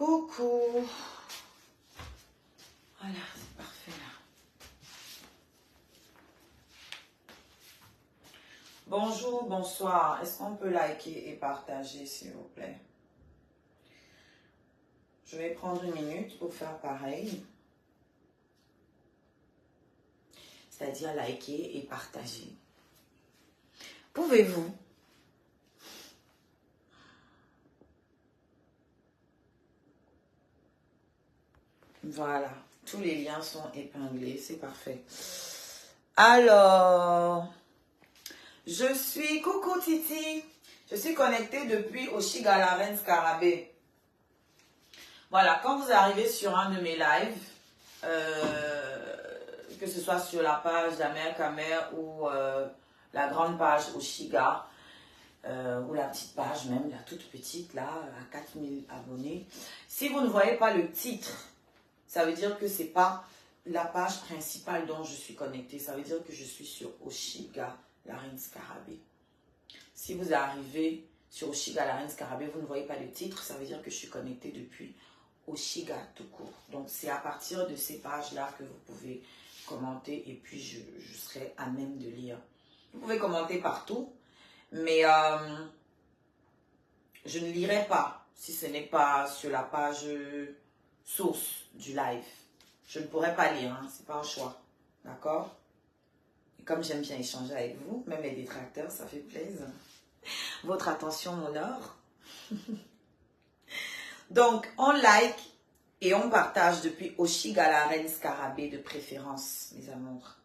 Coucou. Voilà, c'est parfait là. Bonjour, bonsoir. Est-ce qu'on peut liker et partager, s'il vous plaît? Je vais prendre une minute pour faire pareil. C'est-à-dire liker et partager. Pouvez-vous? Voilà, tous les liens sont épinglés, c'est parfait. Alors, je suis coucou Titi, je suis connectée depuis Oshiga la Reine Scarabée. Voilà, quand vous arrivez sur un de mes lives, que ce soit sur la page d'Amer Kamer ou la grande page Oshiga, ou la petite page même, la toute petite là, à 4000 abonnés, si vous ne voyez pas le titre, ça veut dire que ce n'est pas la page principale dont je suis connectée. Ça veut dire que je suis sur Oshiga, la Reine Scarabée. Si vous arrivez sur Oshiga, la Reine Scarabée, vous ne voyez pas le titre, ça veut dire que je suis connectée depuis Oshiga tout court. Donc, c'est à partir de ces pages-là que vous pouvez commenter et puis je serai à même de lire. Vous pouvez commenter partout, mais je ne lirai pas si ce n'est pas sur la page source du live. Je ne pourrais pas lire, hein, c'est pas un choix. D'accord? Et comme j'aime bien échanger avec vous, même les détracteurs, ça fait plaisir. Votre attention m'honore. Donc, on like et on partage depuis Oshiga la Reine Scarabée de préférence, mes amours.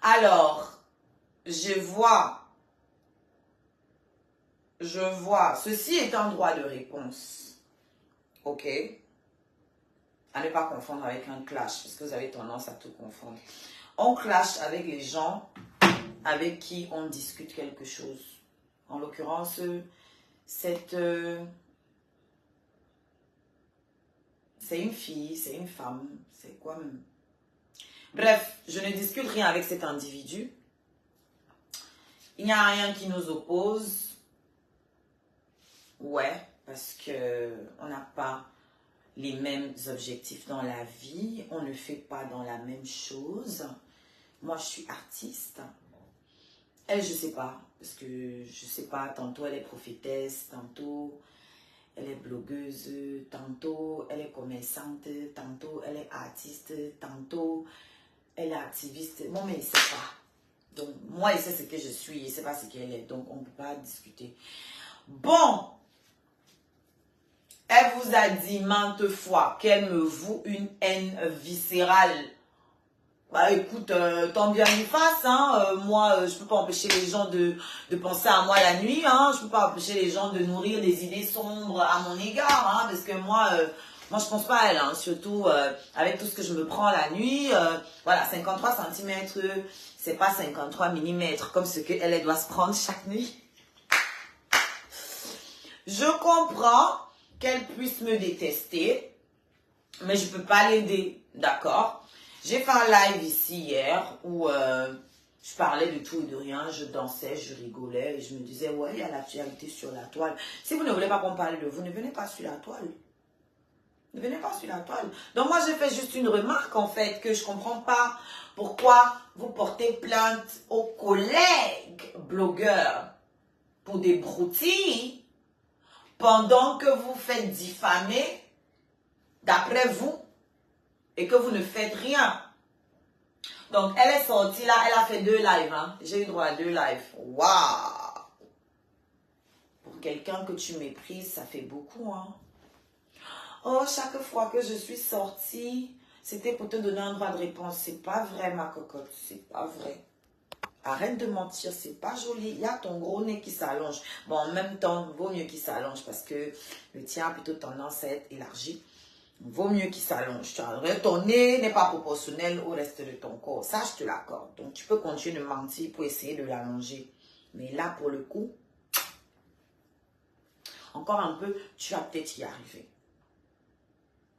Alors, je vois, ceci est un droit de réponse. Ok? À ne pas confondre avec un clash, parce que vous avez tendance à tout confondre. On clash avec les gens avec qui on discute quelque chose. En l'occurrence, c'est une fille, c'est une femme, c'est quoi même? Bref, je ne discute rien avec cet individu. Il n'y a rien qui nous oppose. Ouais, parce que on n'a pas les mêmes objectifs dans la vie. On ne fait pas dans la même chose. Moi, je suis artiste. Elle, je sais pas. Parce que je sais pas, tantôt elle est prophétesse, tantôt elle est blogueuse, tantôt elle est commerçante, tantôt elle est artiste, tantôt elle est activiste. Moi, mais il sait pas. Donc, moi, il sait ce que je suis, il sait pas ce qu'elle est. Donc, on ne peut pas discuter. Bon, elle vous a dit maintes fois qu'elle me voue une haine viscérale. Bah écoute, tant bien lui fasse, hein. Moi, je peux pas empêcher les gens de penser à moi la nuit, hein. Je peux pas empêcher les gens de nourrir des idées sombres à mon égard, hein. Parce que moi je pense pas à elle, hein. Surtout avec tout ce que je me prends la nuit. Voilà, 53 cm, c'est pas 53 mm, comme ce qu'elle doit se prendre chaque nuit. Je comprends qu'elle puisse me détester, mais je peux pas l'aider, d'accord? J'ai fait un live ici hier où je parlais de tout et de rien, je dansais, je rigolais et je me disais, ouais, il y a l'actualité sur la toile. Si vous ne voulez pas qu'on parle de vous, ne venez pas sur la toile. Ne venez pas sur la toile. Donc moi, j'ai fait juste une remarque en fait, que je ne comprends pas pourquoi vous portez plainte aux collègues blogueurs pour des broutilles pendant que vous faites diffamer d'après vous et que vous ne faites rien. Donc, elle est sortie là, elle a fait 2 lives. Hein. J'ai eu droit à 2 lives. Waouh! Pour quelqu'un que tu méprises, ça fait beaucoup. Hein. Oh, chaque fois que je suis sortie, c'était pour te donner un droit de réponse. C'est pas vrai, ma cocotte. C'est pas vrai. Arrête de mentir, c'est pas joli. Il y a ton gros nez qui s'allonge. Bon, en même temps, vaut mieux qu'il s'allonge parce que le tien a plutôt tendance à être élargi. Vaut mieux qu'il s'allonge. Ton nez n'est pas proportionnel au reste de ton corps. Ça, je te l'accorde. Donc, tu peux continuer de mentir pour essayer de l'allonger. Mais là, pour le coup, encore un peu, tu vas peut-être y arriver.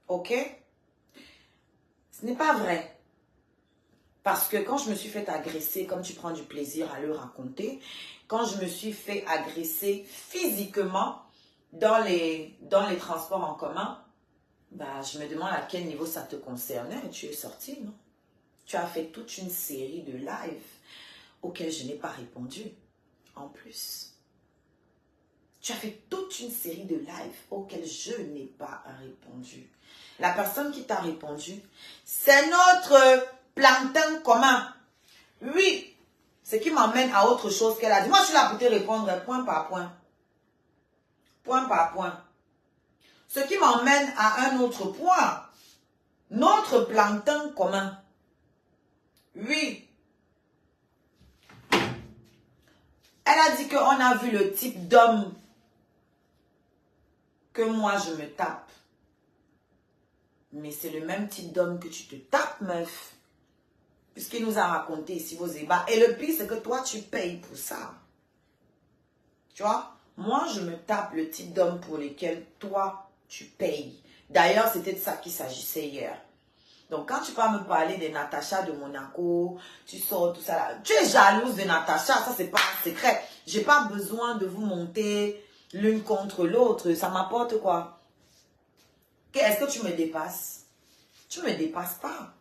Ok? Ce n'est pas vrai. Parce que quand je me suis fait agresser, comme tu prends du plaisir à le raconter, quand je me suis fait agresser physiquement, dans les transports en commun, bah, je me demande à quel niveau ça te concernait. Tu es sorti, non? Tu as fait toute une série de lives auxquels je n'ai pas répondu. En plus, tu as fait toute une série de lives auxquels je n'ai pas répondu. La personne qui t'a répondu, c'est notre plantain commun. Oui, ce qui m'emmène à autre chose qu'elle a dit. Moi, je suis là pour te répondre point par point. Point par point. Ce qui m'emmène à un autre point. Notre plantain commun. Oui. Elle a dit qu'on a vu le type d'homme que moi je me tape. Mais c'est le même type d'homme que tu te tapes, meuf. Puisqu'il nous a raconté ici vos ébats. Et le pire, c'est que toi, tu payes pour ça. Tu vois? Moi, je me tape le type d'homme pour lesquels toi, tu payes. D'ailleurs, c'était de ça qu'il s'agissait hier. Donc, quand tu vas me parler de Natacha de Monaco, tu sors tout ça là. Tu es jalouse de Natacha, ça, c'est pas un secret. J'ai pas besoin de vous monter l'une contre l'autre. Ça m'apporte quoi? Est-ce que tu me dépasses? Tu me dépasses pas.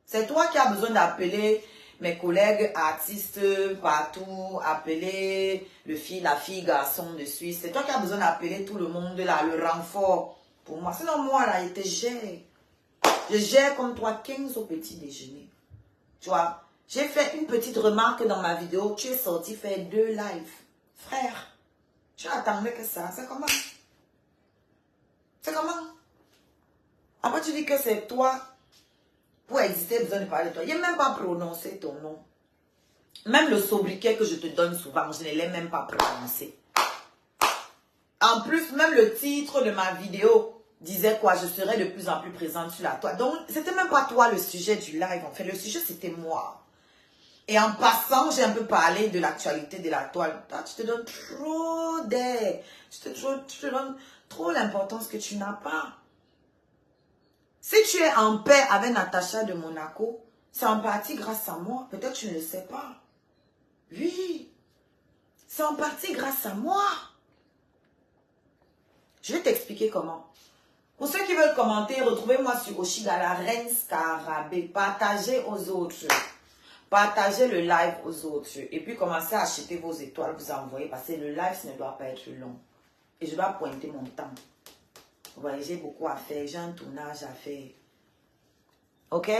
C'est toi qui as besoin d'appeler mes collègues artistes partout, appeler la fille, garçon de Suisse. C'est toi qui as besoin d'appeler tout le monde là, le renfort pour moi. Sinon, moi là, je te gère. Je gère comme toi 15 au petit déjeuner. Tu vois, j'ai fait une petite remarque dans ma vidéo. Tu es sorti faire 2 lives. Frère, tu attendais que ça. C'est comment? C'est comment? Après, tu dis que c'est toi. Pour exister, besoin de parler de toi. Je n'ai même pas prononcé ton nom. Même le sobriquet que je te donne souvent, je ne l'ai même pas prononcé. En plus, même le titre de ma vidéo disait quoi? Je serai de plus en plus présente sur la toile. Donc, c'était même pas toi le sujet du live. En fait, le sujet, c'était moi. Et en passant, j'ai un peu parlé de l'actualité de la toile. Toi, tu te donnes trop d'air. Tu te donnes trop l'importance que tu n'as pas. Si tu es en paix avec Natacha de Monaco, c'est en partie grâce à moi. Peut-être tu ne le sais pas. Oui, c'est en partie grâce à moi. Je vais t'expliquer comment. Pour ceux qui veulent commenter, retrouvez-moi sur Oshigala Reine Scarabée. Partagez aux autres. Partagez le live aux autres. Et puis commencez à acheter vos étoiles, vous envoyer. Parce que le live, ça ne doit pas être long. Et je dois pointer mon temps. Vous voyez, j'ai beaucoup à faire. J'ai un tournage à faire. Ok?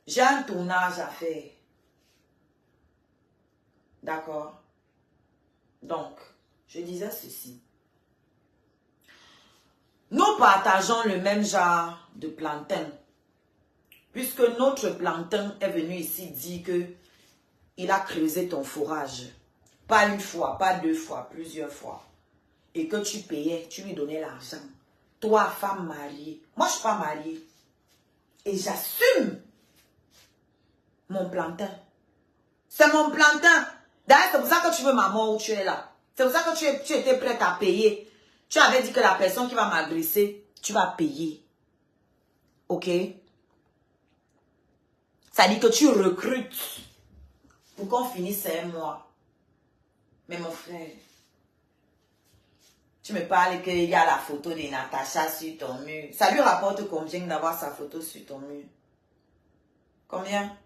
J'ai un tournage à faire. D'accord? Donc, je disais ceci. Nous partageons le même genre de plantain. Puisque notre plantain est venu ici dire que il a creusé ton fourrage. Pas une fois, pas 2 fois, plusieurs fois. Et que tu payais, tu lui donnais l'argent. Toi, femme mariée. Moi, je ne suis pas mariée. Et j'assume mon plantain. C'est mon plantain. D'ailleurs, c'est pour ça que tu veux ma mort où tu es là. C'est pour ça que tu étais prête à payer. Tu avais dit que la personne qui va m'agresser, tu vas payer. Ok? Ça dit que tu recrutes pour qu'on finisse un mois. Mais mon frère, tu me parles qu'il y a la photo de Natacha sur ton mur. Ça lui rapporte combien d'avoir sa photo sur ton mur? Combien?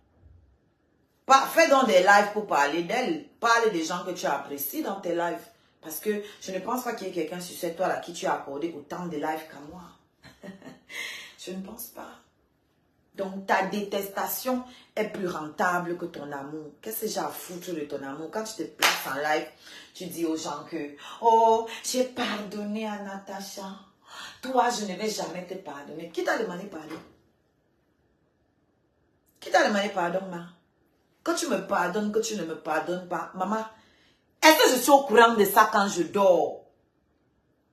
Fais donc des lives pour parler d'elle. Parle des gens que tu apprécies dans tes lives. Parce que je ne pense pas qu'il y ait quelqu'un sur cette toile à qui tu as accordé autant de lives qu'à moi. Je ne pense pas. Donc ta détestation est plus rentable que ton amour. Qu'est-ce que j'ai à foutre de ton amour? Quand tu te places en live, tu dis aux gens que « Oh, j'ai pardonné à Natacha. Toi, je ne vais jamais te pardonner. » Qui t'a demandé pardon? Qui t'a demandé pardon, ma? Que tu me pardonnes, que tu ne me pardonnes pas. Maman, est-ce que je suis au courant de ça quand je dors?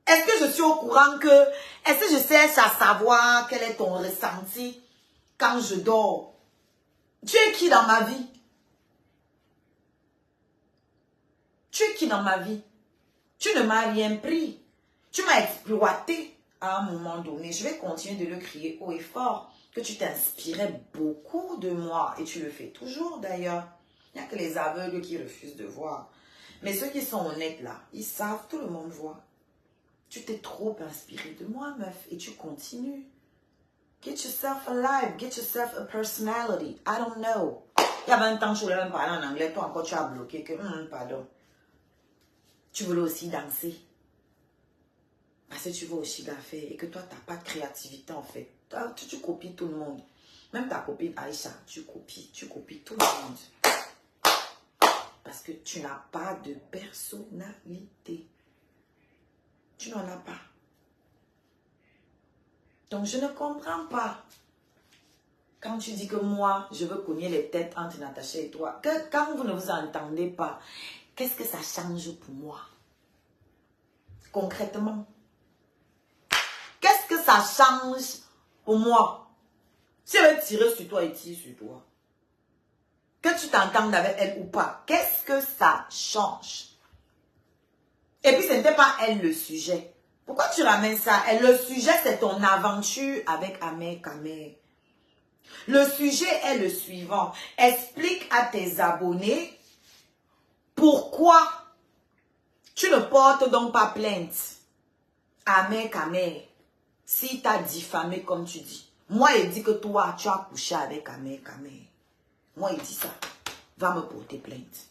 Est-ce que je suis au courant que... Est-ce que je cherche à savoir quel est ton ressenti quand je dors? Tu es qui dans ma vie? Tu es qui dans ma vie? Tu ne m'as rien pris. Tu m'as exploité à un moment donné. Je vais continuer de le crier haut et fort. Que tu t'inspirais beaucoup de moi. Et tu le fais toujours d'ailleurs. Il n'y a que les aveugles qui refusent de voir. Mais ceux qui sont honnêtes là, ils savent, tout le monde voit. Tu t'es trop inspiré de moi, meuf, et tu continues. Get yourself a life, get yourself a personality. I don't know. Il y a 20 ans, je voulais même parler en anglais. Toi encore, tu as bloqué que, pardon. Tu voulais aussi danser. Parce que tu veux aussi la faire et que toi, tu n'as pas de créativité en fait. Toi, tu copies tout le monde. Même ta copine Aïcha, tu copies tout le monde. Parce que tu n'as pas de personnalité. Tu n'en as pas. Donc, je ne comprends pas. Quand tu dis que moi, je veux cogner les têtes entre Natacha et toi, que quand vous ne vous entendez pas, qu'est-ce que ça change pour moi? Concrètement. Qu'est-ce que ça change pour moi? Si elle veut tirer sur toi, elle tire sur toi. Que tu t'entendes avec elle ou pas, qu'est-ce que ça change? Et puis, ce n'était pas elle le sujet. Pourquoi tu ramènes ça? Le sujet, c'est ton aventure avec Ahmed Kamer. Le sujet est le suivant. Explique à tes abonnés pourquoi tu ne portes donc pas plainte à Ahmed Kamer si tu as diffamé comme tu dis. Moi, il dit que toi, tu as couché avec Ahmed Kamer. Moi, il dit ça. Va me porter plainte.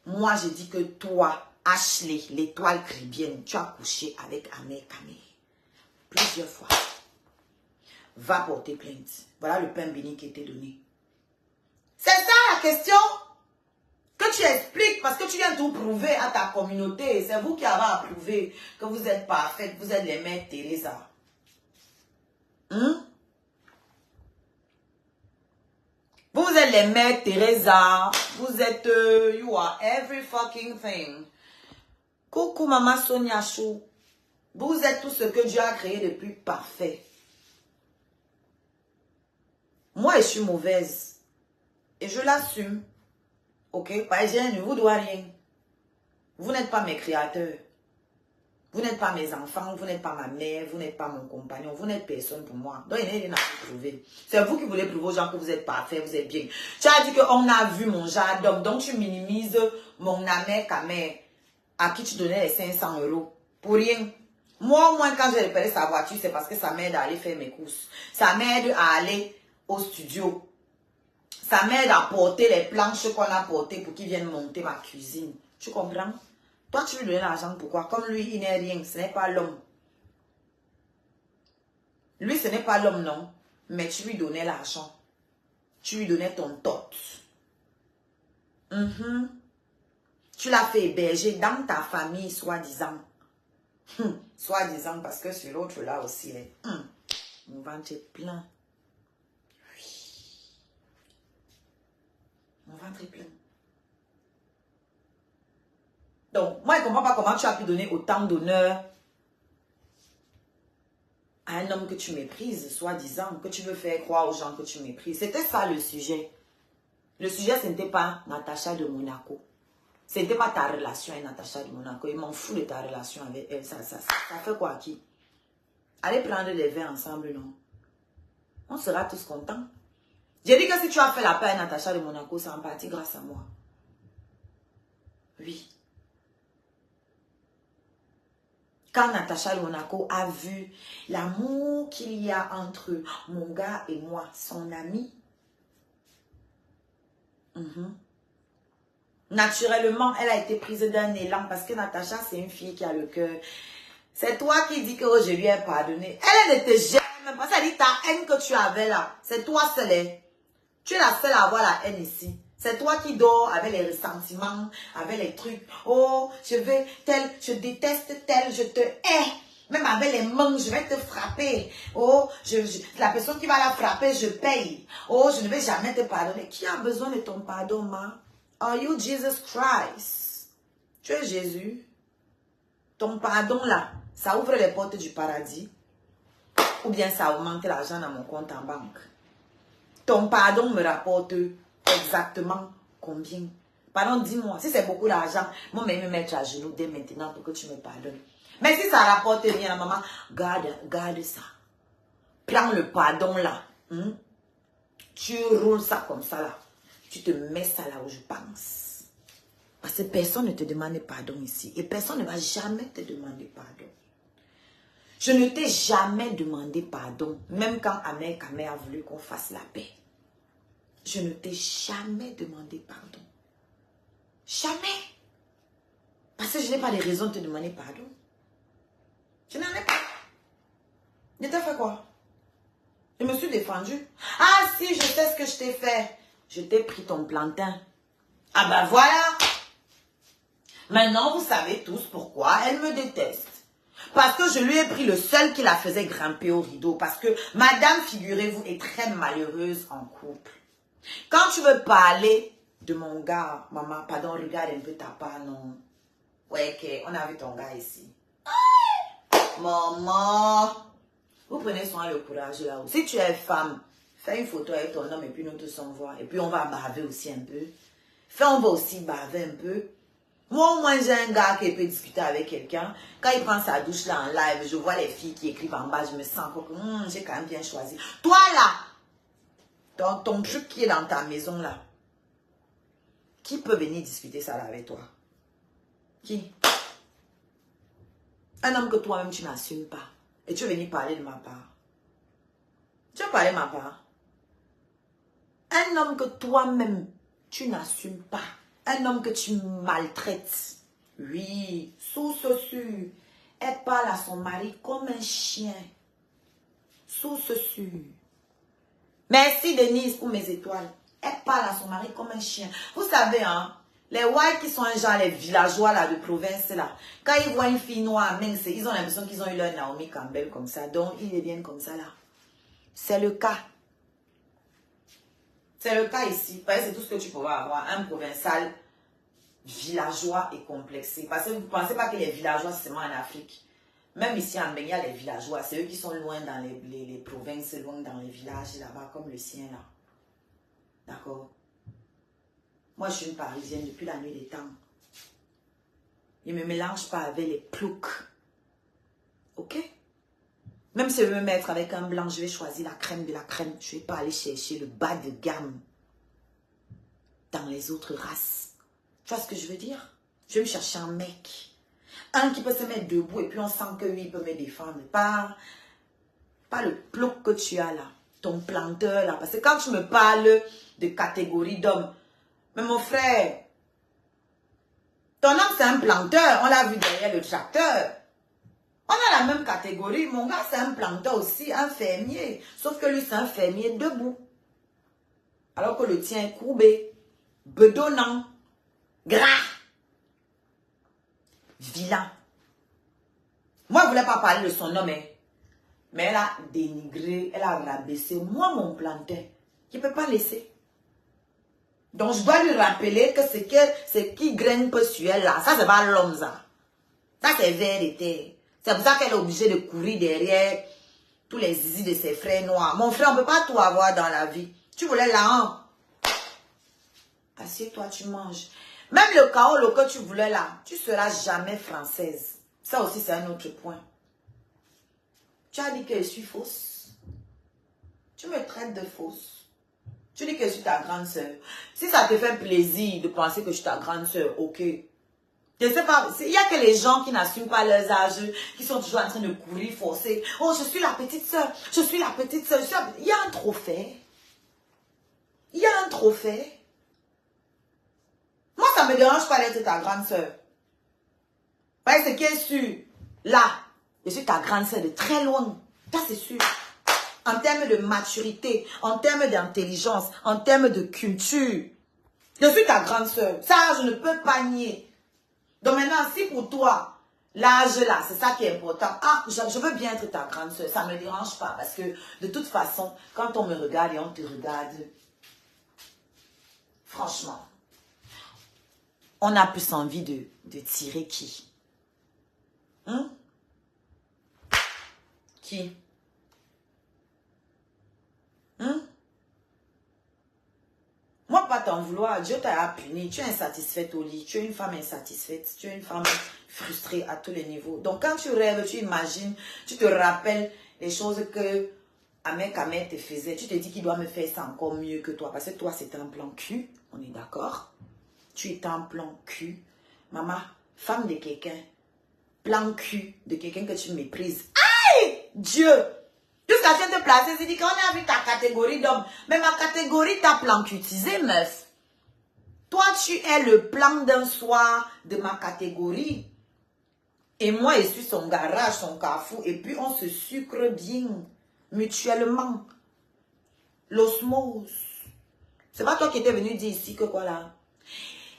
Moi, je dis que toi, Ashley, l'étoile caribéenne, tu as couché avec Ahmed Kamer. Plusieurs fois. Va porter plainte. Voilà le pain béni qui était donné. C'est ça la question que tu expliques parce que tu viens tout prouver à ta communauté. C'est vous qui avez à prouver que vous êtes parfaite, vous êtes les mères Teresa. Vous êtes les mères Teresa. Vous êtes, you are every fucking thing. Coucou maman Sonia Chou. Vous êtes tout ce que Dieu a créé de plus parfait. Moi, je suis mauvaise. Et je l'assume. Ok? Parce que je ne vous dois rien. Vous n'êtes pas mes créateurs. Vous n'êtes pas mes enfants. Vous n'êtes pas ma mère. Vous n'êtes pas mon compagnon. Vous n'êtes personne pour moi. Donc, il n'y a rien à vous prouver. C'est vous qui voulez prouver aux gens que vous êtes parfait, vous êtes bien. Tu as dit qu'on a vu mon genre d'homme. Donc, tu minimises mon Ahmed Kamer à qui tu donnais les 500 €. Pour rien. Moi, au moins, quand j'ai repéré sa voiture, c'est parce que ça m'aide à aller faire mes courses. Ça m'aide à aller au studio. Ça m'aide à porter les planches qu'on a portées pour qu'ils viennent monter ma cuisine. Tu comprends? Toi, tu lui donnes l'argent pourquoi? Comme lui, il n'est rien. Ce n'est pas l'homme. Lui, ce n'est pas l'homme, non. Mais tu lui donnais l'argent. Tu lui donnais ton tot. Tu l'as fait héberger dans ta famille, soi-disant. Soi-disant, parce que sur l'autre là aussi, mon ventre est plein. Mon ventre est plein. Donc, moi, je ne comprends pas comment tu as pu donner autant d'honneur à un homme que tu méprises, soi-disant, que tu veux faire croire aux gens que tu méprises. C'était ça le sujet. Le sujet, ce n'était pas Natacha de Monaco. Ce n'était pas ta relation avec Natacha de Monaco. Il m'en fout de ta relation avec elle. Ça fait quoi à qui? Allez prendre des verres ensemble, non? On sera tous contents. J'ai dit que si tu as fait la paix à Natacha de Monaco, c'est en partie grâce à moi. Oui. Quand Natacha de Monaco a vu l'amour qu'il y a entre mon gars et moi, son ami, naturellement, elle a été prise d'un élan parce que Natacha, c'est une fille qui a le cœur. C'est toi qui dis que je lui ai pardonné. Elle ne te gêne même pas. Ça dit ta haine que tu avais là. C'est toi seule. Tu es la seule à avoir la haine ici. C'est toi qui dors avec les ressentiments, avec les trucs. Oh, je veux tel, je déteste tel, je te hais. Même avec les mains, je vais te frapper. Oh, la personne qui va la frapper, je paye. Oh, je ne vais jamais te pardonner. Qui a besoin de ton pardon, ma? Are you Jesus Christ? Tu es Jésus. Ton pardon là, ça ouvre les portes du paradis. Ou bien ça augmente l'argent dans mon compte en banque. Ton pardon me rapporte exactement combien? Pardon, dis-moi. Si c'est beaucoup d'argent, moi, je vais me mettre à genoux dès maintenant pour que tu me pardonnes. Mais si ça rapporte rien, maman, garde ça. Prends le pardon là. Tu roules ça comme ça là. Tu te mets ça là où je pense. Parce que personne ne te demande pardon ici. Et personne ne va jamais te demander pardon. Je ne t'ai jamais demandé pardon. Même quand Ahmed Kamé a voulu qu'on fasse la paix. Je ne t'ai jamais demandé pardon. Jamais. Parce que je n'ai pas de raison de te demander pardon. Je n'en ai pas. Je t'ai fait quoi? Je me suis défendue. Ah si, je sais ce que je t'ai fait. Je t'ai pris ton plantain. Ah ben voilà. Maintenant, vous savez tous pourquoi elle me déteste. Parce que je lui ai pris le seul qui la faisait grimper au rideau. Parce que madame, figurez-vous, est très malheureuse en couple. Quand tu veux parler de mon gars, maman, pardon, regarde un peu ta part, non. Ouais, ok, on a vu ton gars ici. Maman, vous prenez soin le courage là-haut. Si tu es femme, fais une photo avec ton homme et puis nous tous on voit. Et puis on va baver aussi un peu. On va aussi baver un peu. Moi, au moins, j'ai un gars qui peut discuter avec quelqu'un. Quand il prend sa douche là en live, je vois les filles qui écrivent en bas, je me sens que j'ai quand même bien choisi. Toi là, ton truc qui est dans ta maison là, qui peut venir discuter ça là avec toi? Qui? Un homme que toi-même tu n'assumes pas. Et tu veux venir parler de ma part. Tu veux parler de ma part? Un homme que toi-même tu n'assumes pas. Un homme que tu maltraites. Oui, sous ceci, elle parle à son mari comme un chien. Sous ceci. Merci Denise pour mes étoiles. Elle parle à son mari comme un chien. Vous savez, hein, les whites qui sont un genre les villageois là de province là, quand ils voient une fille noire, mince, ils ont l'impression qu'ils ont eu leur Naomi Campbell comme ça. Donc ils deviennent comme ça là. C'est le cas. C'est le cas ici. C'est tout ce que tu pourras avoir. Un provincial villageois et complexé. Parce que vous ne pensez pas que les villageois, c'est seulement en Afrique. Même ici en Bénin, les villageois, c'est eux qui sont loin dans les provinces, loin dans les villages là-bas, comme le sien là. D'accord? Moi, je suis une Parisienne depuis la nuit des temps. Je ne me mélange pas avec les ploucs. Ok? Même si je veux me mettre avec un blanc, je vais choisir la crème de la crème. Je ne vais pas aller chercher le bas de gamme dans les autres races. Tu vois ce que je veux dire? Je vais me chercher un mec. Un qui peut se mettre debout et puis on sent que lui, il peut me défendre. Pas le plouc que tu as là. Ton planteur là. Parce que quand tu me parles de catégorie d'hommes, mais mon frère, ton homme c'est un planteur. On l'a vu derrière le tracteur. On a la même catégorie. Mon gars, c'est un planteur aussi, un fermier. Sauf que lui, c'est un fermier debout. Alors que le tien est courbé, bedonnant, gras, vilain. Moi, je ne voulais pas parler de son homme, mais elle a dénigré, elle a rabaissé. Moi, mon planteur, qui ne peut pas laisser. Donc, je dois lui rappeler que ce qui grimpe sur elle là, ça, c'est pas l'homme, ça. Ça, c'est vérité. C'est pour ça qu'elle est obligée de courir derrière tous les zizi de ses frères noirs. Mon frère, on ne peut pas tout avoir dans la vie. Tu voulais là, assieds-toi, tu manges. Même le kaolo que tu voulais là, tu ne seras jamais française. Ça aussi, c'est un autre point. Tu as dit que je suis fausse. Tu me traites de fausse. Tu dis que je suis ta grande soeur. Si ça te fait plaisir de penser que je suis ta grande soeur, ok. Je ne sais pas, il n'y a que les gens qui n'assument pas leurs âges, qui sont toujours en train de courir, forcer. Oh, je suis la petite soeur, je suis la petite soeur. Il y a un trophée. Il y a un trophée. Moi, ça ne me dérange pas d'être ta grande soeur. Parce que ce qui est sûr, là, je suis ta grande soeur de très loin. Ça, c'est sûr. En termes de maturité, en termes d'intelligence, en termes de culture. Je suis ta grande soeur. Ça, je ne peux pas nier. Donc maintenant, si pour toi, l'âge là, c'est ça qui est important. Ah, je veux bien être ta grande soeur. Ça ne me dérange pas. Parce que de toute façon, quand on me regarde et on te regarde, franchement, on a plus envie de tirer qui? Hein? Qui? Hein? Moi, pas t'en vouloir. Dieu t'a puni. Tu es insatisfaite au lit. Tu es une femme insatisfaite. Tu es une femme frustrée à tous les niveaux. Donc, quand tu rêves, tu imagines, tu te rappelles les choses que Ahmed Kamé te faisait. Tu te dis qu'il doit me faire ça encore mieux que toi. Parce que toi, c'est un plan cul. On est d'accord? Tu étais en plan cul. Maman, femme de quelqu'un. Plan cul de quelqu'un que tu méprises. Aïe! Dieu! Jusqu'à tu te placer, c'est dit qu'on a vu ta catégorie d'homme. Mais ma catégorie t'a plan cutisé, meuf. Toi, tu es le plan d'un soir de ma catégorie. Et moi, je suis son garage, son carrefour. Et puis, on se sucre bien, mutuellement. L'osmose. C'est pas toi qui étais venu dire ici que quoi là?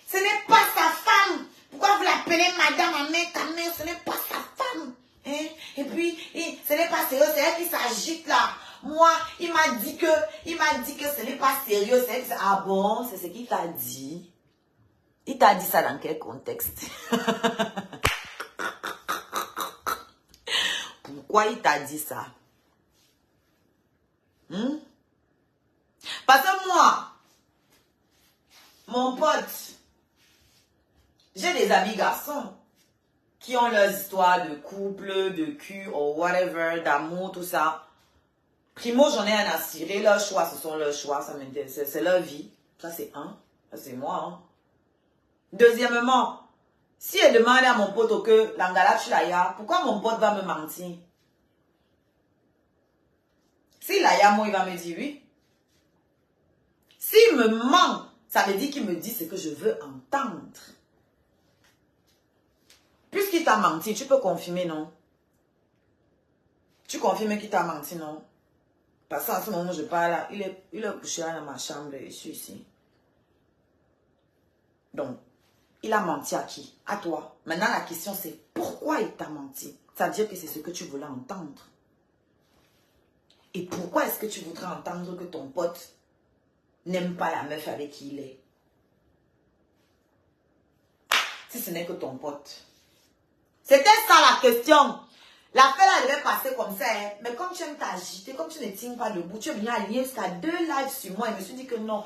Ce n'est pas sa femme. Pourquoi vous l'appelez madame Amé Kamé? Ce n'est pas sa femme. Hein? Et puis, ce n'est pas sérieux, c'est elle qui s'agite là. Moi, il m'a dit que ce n'est pas sérieux. C'est ah bon, c'est ce qu'il t'a dit. Il t'a dit ça dans quel contexte? Pourquoi il t'a dit ça? Parce que moi, mon pote, j'ai des amis garçons qui ont leurs histoires de couple, de cul, ou whatever, d'amour, tout ça. Primo, j'en ai un à cirer. Leurs choix, ce sont leurs choix. Ça m'intéresse. C'est leur vie. Ça, c'est un. Ça, c'est moi. Hein. Deuxièmement, si elle demande à mon pote que l'angala tu l'aya, pourquoi mon pote va me mentir? Si l'aya, moi, il va me dire oui. S'il me ment, ça veut dire qu'il me dit ce que je veux entendre. Puisqu'il t'a menti, tu peux confirmer, non? Tu confirmes qu'il t'a menti, non? Parce qu'en ce moment où je parle là, il est couché là dans ma chambre, je suis ici. Donc, il a menti à qui? À toi. Maintenant, la question c'est pourquoi il t'a menti? Ça veut dire que c'est ce que tu voulais entendre. Et pourquoi est-ce que tu voudrais entendre que ton pote n'aime pas la meuf avec qui il est? Si ce n'est que ton pote. C'était ça la question. L'affaire là devait passer comme ça, hein. Mais comme tu aimes t'agiter, comme tu ne tiens pas debout, tu es venu aligner jusqu'à 2 lives sur moi. Je me suis dit que non,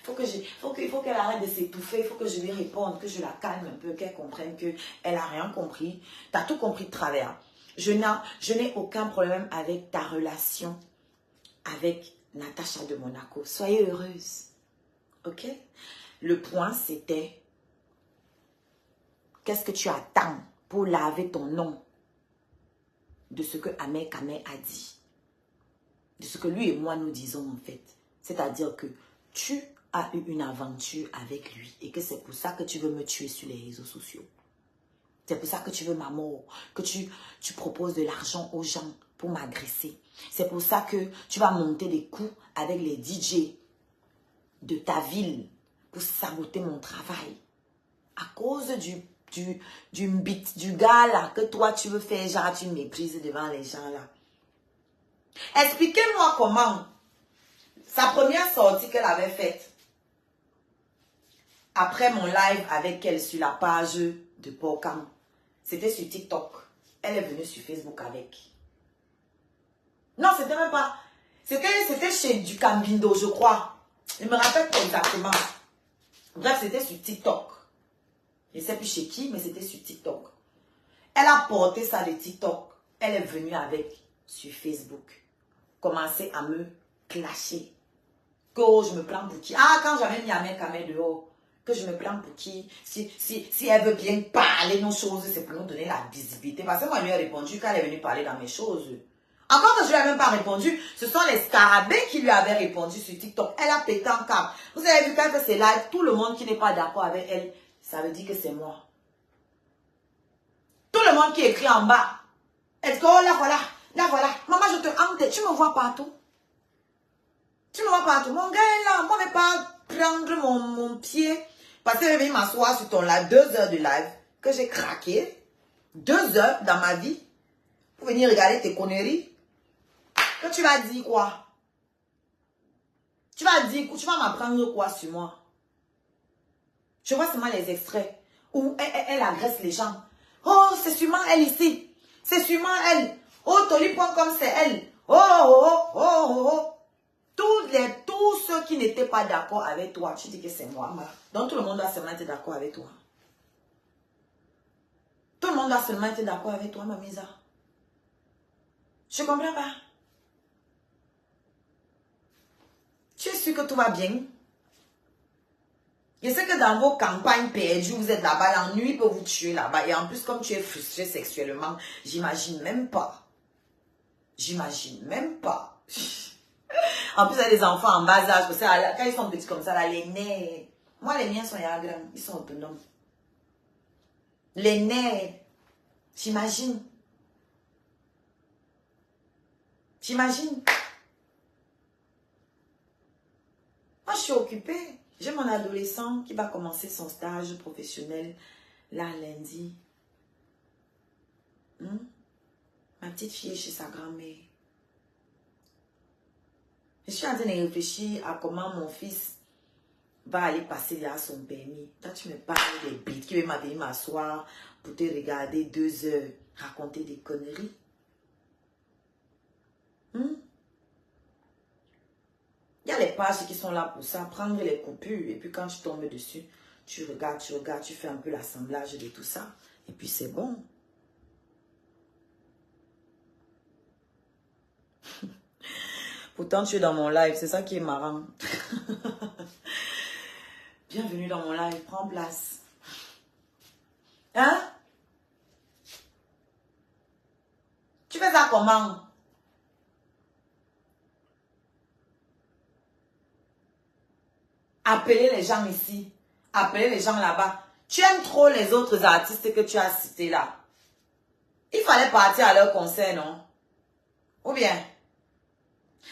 il faut qu'elle arrête de s'étouffer, il faut que je lui réponde, que je la calme un peu, qu'elle comprenne qu'elle n'a rien compris. Tu as tout compris de travers. Je n'ai aucun problème avec ta relation avec Natacha de Monaco. Soyez heureuse. Ok? Le point c'était, qu'est-ce que tu attends pour laver ton nom de ce que Amé Kamé a dit, de ce que lui et moi nous disons en fait. C'est-à-dire que tu as eu une aventure avec lui et que c'est pour ça que tu veux me tuer sur les réseaux sociaux. C'est pour ça que tu veux ma mort, que tu proposes de l'argent aux gens pour m'agresser. C'est pour ça que tu vas monter des coups avec les DJ de ta ville pour saboter mon travail. À cause du gars là que toi tu veux faire genre tu méprises devant les gens là. Expliquez-moi comment sa première sortie qu'elle avait faite après mon live avec elle sur la page de Porcam, c'était sur TikTok. Elle est venue sur Facebook avec. Non, c'était même pas. C'était chez du Cambindo, je crois. Je me rappelle pas exactement. Bref, c'était sur TikTok. Je ne sais plus chez qui, mais c'était sur TikTok. Elle a porté ça de TikTok. Elle est venue avec sur Facebook. Commencer à me clasher. Que oh, je me prends pour qui? Ah, quand j'avais mis Amé Kamé dehors, que je me prends pour qui? Si elle veut bien parler nos choses, c'est pour nous donner la visibilité. Parce que moi, je lui ai répondu qu'elle est venue parler dans mes choses. Encore que je ne lui ai même pas répondu, ce sont les scarabées qui lui avaient répondu sur TikTok. Elle a pété un câble. Vous avez vu quand elle fait ses lives, tout le monde qui n'est pas d'accord avec elle, ça veut dire que c'est moi. Tout le monde qui écrit en bas. Est-ce que, oh là voilà, là voilà. Maman, je te hante, tu me vois partout. Tu me vois partout. Mon gars est là, moi je ne vais pas prendre mon pied. Parce que je vais m'asseoir sur ton live, 2 heures de live, que j'ai craqué. 2 heures dans ma vie. Pour venir regarder tes conneries. Que tu vas dire quoi? Tu vas dire, tu vas m'apprendre quoi sur moi? Je vois seulement les extraits où elle agresse les gens. Oh, c'est sûrement elle ici. C'est sûrement elle. Oh, Toli.com, c'est elle. Oh, oh, oh, oh, oh. Tous ceux qui n'étaient pas d'accord avec toi, tu dis que c'est moi. Donc tout le monde doit seulement être d'accord avec toi. Tout le monde doit seulement être d'accord avec toi, Mamisa. Je ne comprends pas. Tu es sûr que tout va bien? Je sais que dans vos campagnes perdues, vous êtes là-bas, l'ennui peut vous tuer là-bas. Et en plus, comme tu es frustré sexuellement, j'imagine même pas. J'imagine même pas. En plus, il y a des enfants en bas âge, parce que quand ils sont petits comme ça, là, les nerfs. Moi, les miens sont grands, ils sont autonomes. Les nerfs, j'imagine. J'imagine. Moi, je suis occupée. J'ai mon adolescent qui va commencer son stage professionnel là, lundi. Ma petite fille est chez sa grand-mère. Je suis en train de réfléchir à comment mon fils va aller passer là son permis. Toi, tu me parles des bites qui va venir m'asseoir pour te regarder 2 heures, raconter des conneries. Il y a les pages qui sont là pour ça, prendre les coupures. Et puis quand tu tombes dessus, tu regardes, tu fais un peu l'assemblage de tout ça. Et puis c'est bon. Pourtant, tu es dans mon live, c'est ça qui est marrant. Bienvenue dans mon live, prends place. Hein? Tu fais ça comment? Appeler les gens ici, appeler les gens là-bas. Tu aimes trop les autres artistes que tu as cités là. Il fallait partir à leur concert, non? Ou bien?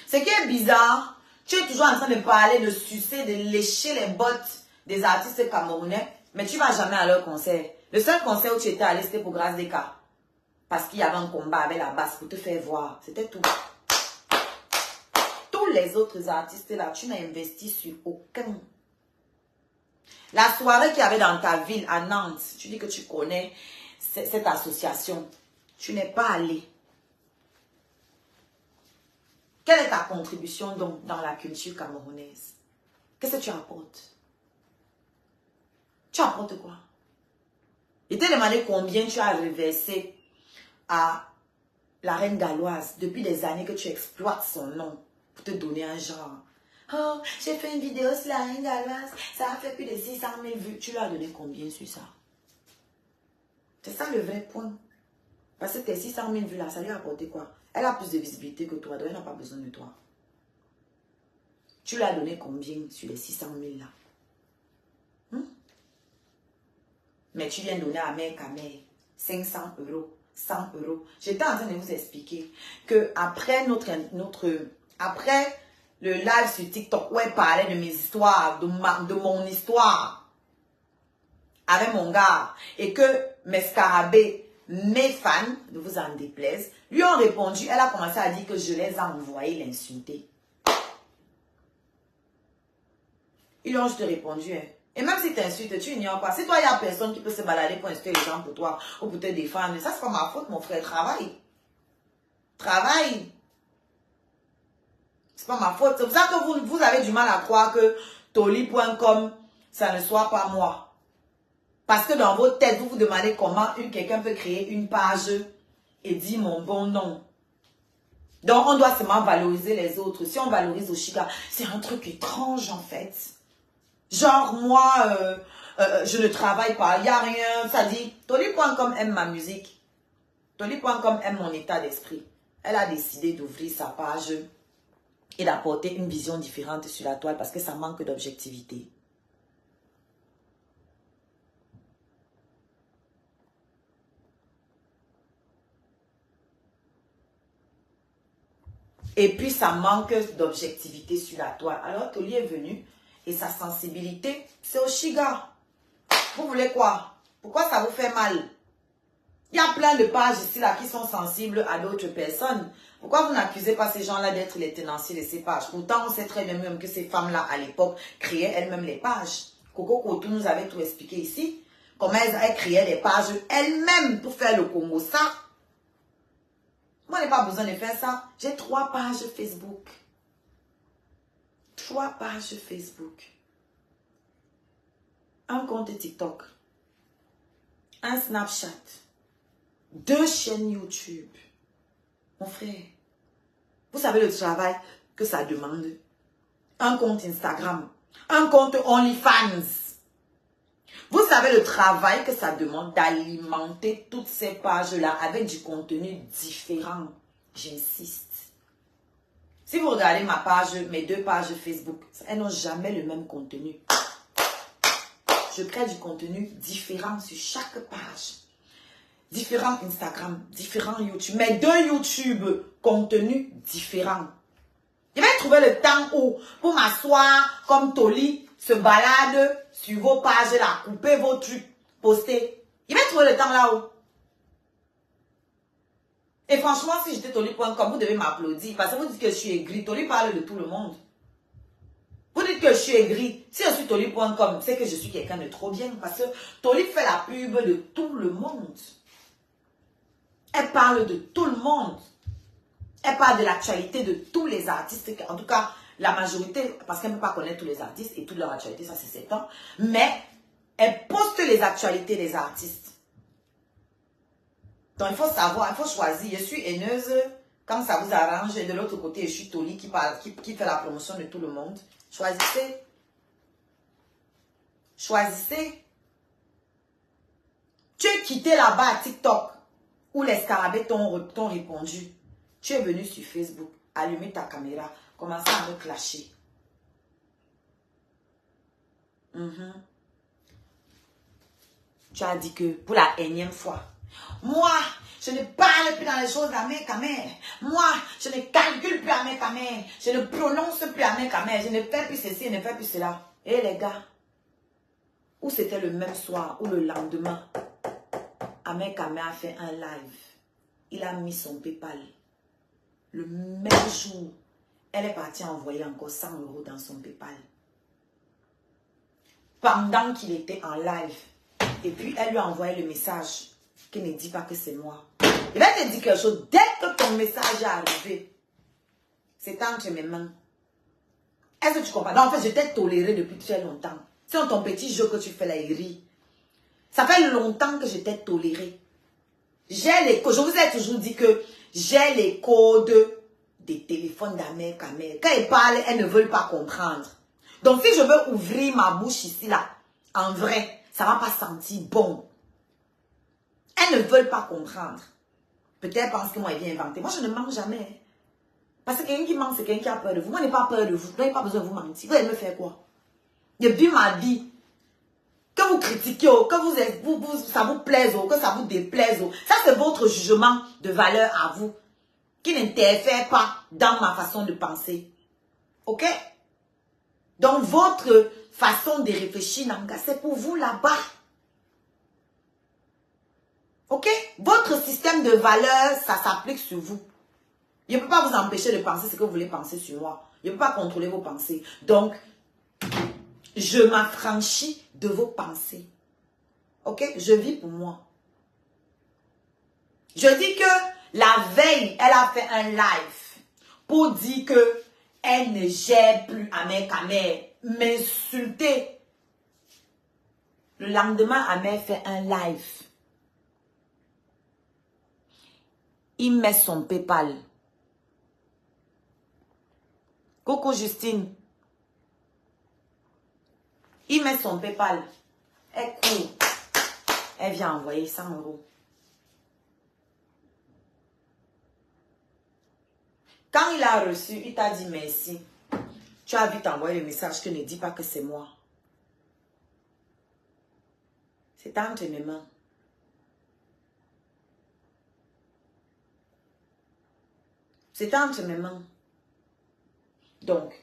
Ce qui est bizarre, tu es toujours en train de parler, de sucer, de lécher les bottes des artistes camerounais, mais tu ne vas jamais à leur concert. Le seul concert où tu étais allé, c'était pour Grâce des Cas. Parce qu'il y avait un combat avec la basse pour te faire voir. C'était tout. Tous les autres artistes là, tu n'as investi sur aucun. La soirée qu'il y avait dans ta ville, à Nantes, tu dis que tu connais cette association. Tu n'es pas allé. Quelle est ta contribution donc dans la culture camerounaise? Qu'est-ce que tu apportes? Tu apportes quoi? Je t'ai demandé combien tu as reversé à la reine galloise depuis des années que tu exploites son nom pour te donner un genre. Oh, j'ai fait une vidéo sur la reine galloise, ça a fait plus de 600 000 vues. Tu lui as donné combien sur ça? C'est ça le vrai point. Parce que tes 600 000 vues là, ça lui a apporté quoi? Elle a plus de visibilité que toi, donc elle n'a pas besoin de toi. Tu lui as donné combien sur les 600 000 là? Mais tu viens donner à mère qu'à mère 500 €, 100 €. J'étais en train de vous expliquer que après après le live sur TikTok où elle parlait de mes histoires, de mon histoire avec mon gars, et que mes scarabées, mes fans, ne vous en déplaise, lui ont répondu, elle a commencé à dire que je les ai envoyés l'insulter. Ils lui ont juste répondu, hein. Et même si tu insultes, tu ignores pas. Si toi, il n'y a personne qui peut se balader pour insulter les gens pour toi ou pour te défendre, ça, c'est pas ma faute, mon frère. Travaille. Travaille. C'est pas ma faute. C'est pour ça que vous avez du mal à croire que Toli.com, ça ne soit pas moi. Parce que dans votre tête, vous vous demandez comment quelqu'un peut créer une page et dire mon bon nom. Donc, on doit seulement valoriser les autres. Si on valorise Oshiga, c'est un truc étrange en fait. Genre, moi, je ne travaille pas, il n'y a rien. Ça dit, Toli.com aime ma musique. Toli.com aime mon état d'esprit. Elle a décidé d'ouvrir sa page et d'apporter une vision différente sur la toile parce que ça manque d'objectivité. Et puis, ça manque d'objectivité sur la toile. Alors, Toli est venu et sa sensibilité, c'est Oshiga. Vous voulez quoi? Pourquoi ça vous fait mal? Il y a plein de pages ici là qui sont sensibles à d'autres personnes. Pourquoi vous n'accusez pas ces gens-là d'être les tenanciers de ces pages? Pourtant, on sait très bien même que ces femmes-là, à l'époque, créaient elles-mêmes les pages. Coco Kotou nous avait tout expliqué ici. Comment elles créaient les pages elles-mêmes pour faire le Congo. Ça, moi, je n'ai pas besoin de faire ça. J'ai 3 pages Facebook. 3 pages Facebook. Un compte TikTok. Un Snapchat. 2 chaînes YouTube. Mon frère, vous savez le travail que ça demande. Un compte Instagram. Un compte OnlyFans. Vous savez le travail que ça demande d'alimenter toutes ces pages-là avec du contenu différent. J'insiste. Si vous regardez ma page, mes 2 pages Facebook, elles n'ont jamais le même contenu. Je crée du contenu différent sur chaque page. Différent Instagram, différent YouTube. Mes 2 YouTube, contenu différent. Je vais trouver le temps où, pour m'asseoir comme Toli, se balade sur vos pages là, couper vos trucs, poster. Je vais trouver le temps là-haut. Et franchement, si j'étais Toli.com, vous devez m'applaudir. Parce que vous dites que je suis aigri. Toli parle de tout le monde. Vous dites que je suis aigri. Si je suis Toli.com, c'est que je suis quelqu'un de trop bien. Parce que Toli fait la pub de tout le monde. Elle parle de tout le monde. Elle parle de l'actualité de tous les artistes. En tout cas, la majorité, parce qu'elle ne peut pas connaître tous les artistes et toute leur actualité, ça c'est 7 ans. Mais elle poste les actualités des artistes. Donc, il faut savoir, il faut choisir. Je suis haineuse quand ça vous arrange. Et de l'autre côté, je suis Toli qui fait la promotion de tout le monde. Choisissez. Choisissez. Tu es quitté là-bas à TikTok où les scarabées t'ont répondu. Tu es venu sur Facebook, allumer ta caméra, commencer à me clasher. Tu as dit que pour la énième fois, moi, je ne parle plus dans les choses d'Amé-Kamé. Moi, je ne calcule plus Amé-Kamé. Je ne prononce plus Amé-Kamé. Je ne fais plus ceci, je ne fais plus cela. Et les gars, ou c'était le même soir ou le lendemain, Amé-Kamé a fait un live. Il a mis son PayPal. Le même jour, elle est partie envoyer encore 100 € dans son PayPal. Pendant qu'il était en live. Et puis, elle lui a envoyé le message. Qui ne dit pas que c'est moi. Il va te dire quelque chose. Dès que ton message est arrivé, c'est entre mes mains. Est-ce que tu comprends? Non, en fait, je t'ai toléré depuis très longtemps. C'est dans ton petit jeu que tu fais là, il rit. Ça fait longtemps que je t'ai toléré. J'ai les codes. Je vous ai toujours dit que j'ai les codes des téléphones d'Amé-Kamé. Quand ils parlent, elles ne veulent pas comprendre. Donc, si je veux ouvrir ma bouche ici, là, en vrai, ça ne va pas sentir bon. Elles ne veulent pas comprendre. Peut-être parce que moi, il vient inventer. Moi, je ne mens jamais. Parce que quelqu'un qui ment, c'est quelqu'un qui a peur de vous. Moi, je n'ai pas peur de vous. Vous n'avez pas besoin de vous mentir. Vous allez me faire quoi? Depuis ma vie, que vous critiquez, que ça vous plaise, que ça vous déplaise, ça, c'est votre jugement de valeur à vous, qui n'interfère pas dans ma façon de penser. OK? Donc, votre façon de réfléchir, Nanga, c'est pour vous là-bas. Ok? Votre système de valeurs, ça s'applique sur vous. Je ne peux pas vous empêcher de penser ce que vous voulez penser sur moi. Je ne peux pas contrôler vos pensées. Donc, je m'affranchis de vos pensées. Ok? Je vis pour moi. Je dis que la veille, elle a fait un live pour dire que elle ne gère plus Amé-Kamé, m'insulter. Le lendemain, Amé fait un live. Il met son PayPal. Coucou Justine. Il met son PayPal. Elle court. Elle vient envoyer 100 €. Quand il a reçu, il t'a dit merci. Tu as vite envoyé le message que ne dis pas que c'est moi. C'est entre mes mains. C'est entre mes mains. Donc,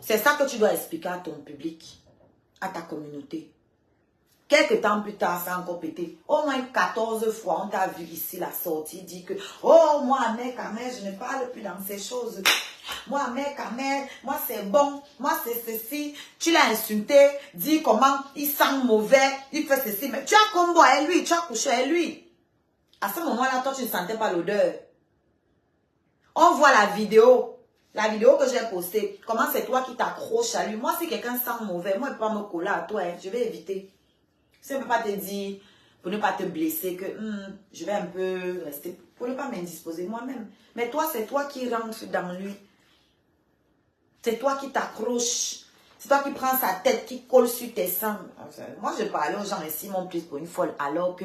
c'est ça que tu dois expliquer à ton public, à ta communauté. Quelques temps plus tard, ça a encore pété. Au moins 14 fois, on t'a vu ici la sortie, dit que, oh, moi, Amé-Kamé, je ne parle plus dans ces choses. Moi, Amé-Kamé, moi, c'est bon. Moi, c'est ceci. Tu l'as insulté, dit comment il sent mauvais, il fait ceci. Mais tu as combo avec lui, tu as couché avec lui. À ce moment-là, toi, tu ne sentais pas l'odeur. On voit la vidéo que j'ai postée. Comment c'est toi qui t'accroches à lui. Moi, si quelqu'un sent mauvais, moi, je ne peux pas me coller à toi. Hein. Je vais éviter. Je ne peux pas te dire, pour ne pas te blesser, que je vais un peu rester, pour ne pas m'indisposer moi-même. Mais toi, c'est toi qui rentres dans lui. C'est toi qui t'accroches. C'est toi qui prends sa tête, qui colle sur tes seins. Moi, je parlais aux gens ici, ils m'ont pris pour une folle, alors que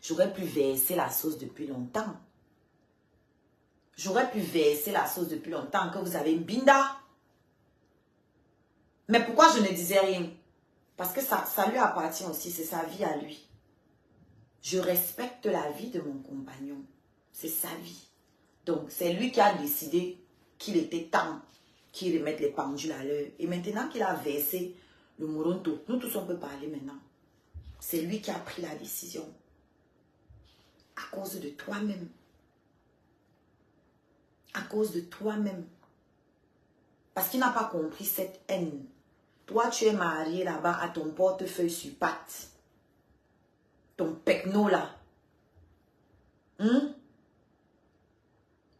j'aurais pu verser la sauce depuis longtemps. J'aurais pu verser la sauce depuis longtemps, que vous avez une binda. Mais pourquoi je ne disais rien? Parce que ça lui appartient aussi, c'est sa vie à lui. Je respecte la vie de mon compagnon. C'est sa vie. Donc, c'est lui qui a décidé qu'il était temps qu'il remette les pendules à l'heure. Et maintenant qu'il a versé le moronto, nous tous on peut parler maintenant. C'est lui qui a pris la décision. À cause de toi-même. À cause de toi-même. Parce qu'il n'a pas compris cette haine. Toi, tu es marié là-bas à ton portefeuille sur pattes. Ton pecno là.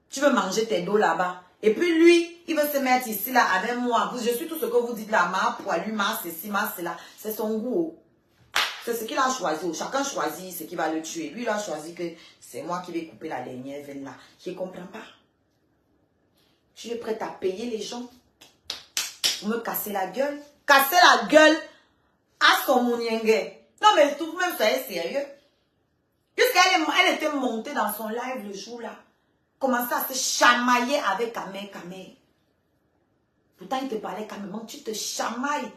Tu veux manger tes dos là-bas. Et puis lui, il veut se mettre ici là avec moi. Je suis tout ce que vous dites là. Ma poilu, ma ceci, ma cela. C'est son goût. C'est ce qu'il a choisi. Chacun choisit ce qui va le tuer. Lui, il a choisi que c'est moi qui vais couper la dernière veine là. Je ne comprends pas. Tu es prête à payer les gens pour me casser la gueule. Casser la gueule à son mouniengue. Non, mais tout même, soyez sérieux. Puisqu'elle était montée dans son live le jour là. Commençait à se chamailler avec Kamé. Pourtant, il te parlait calmement. Tu te chamailles.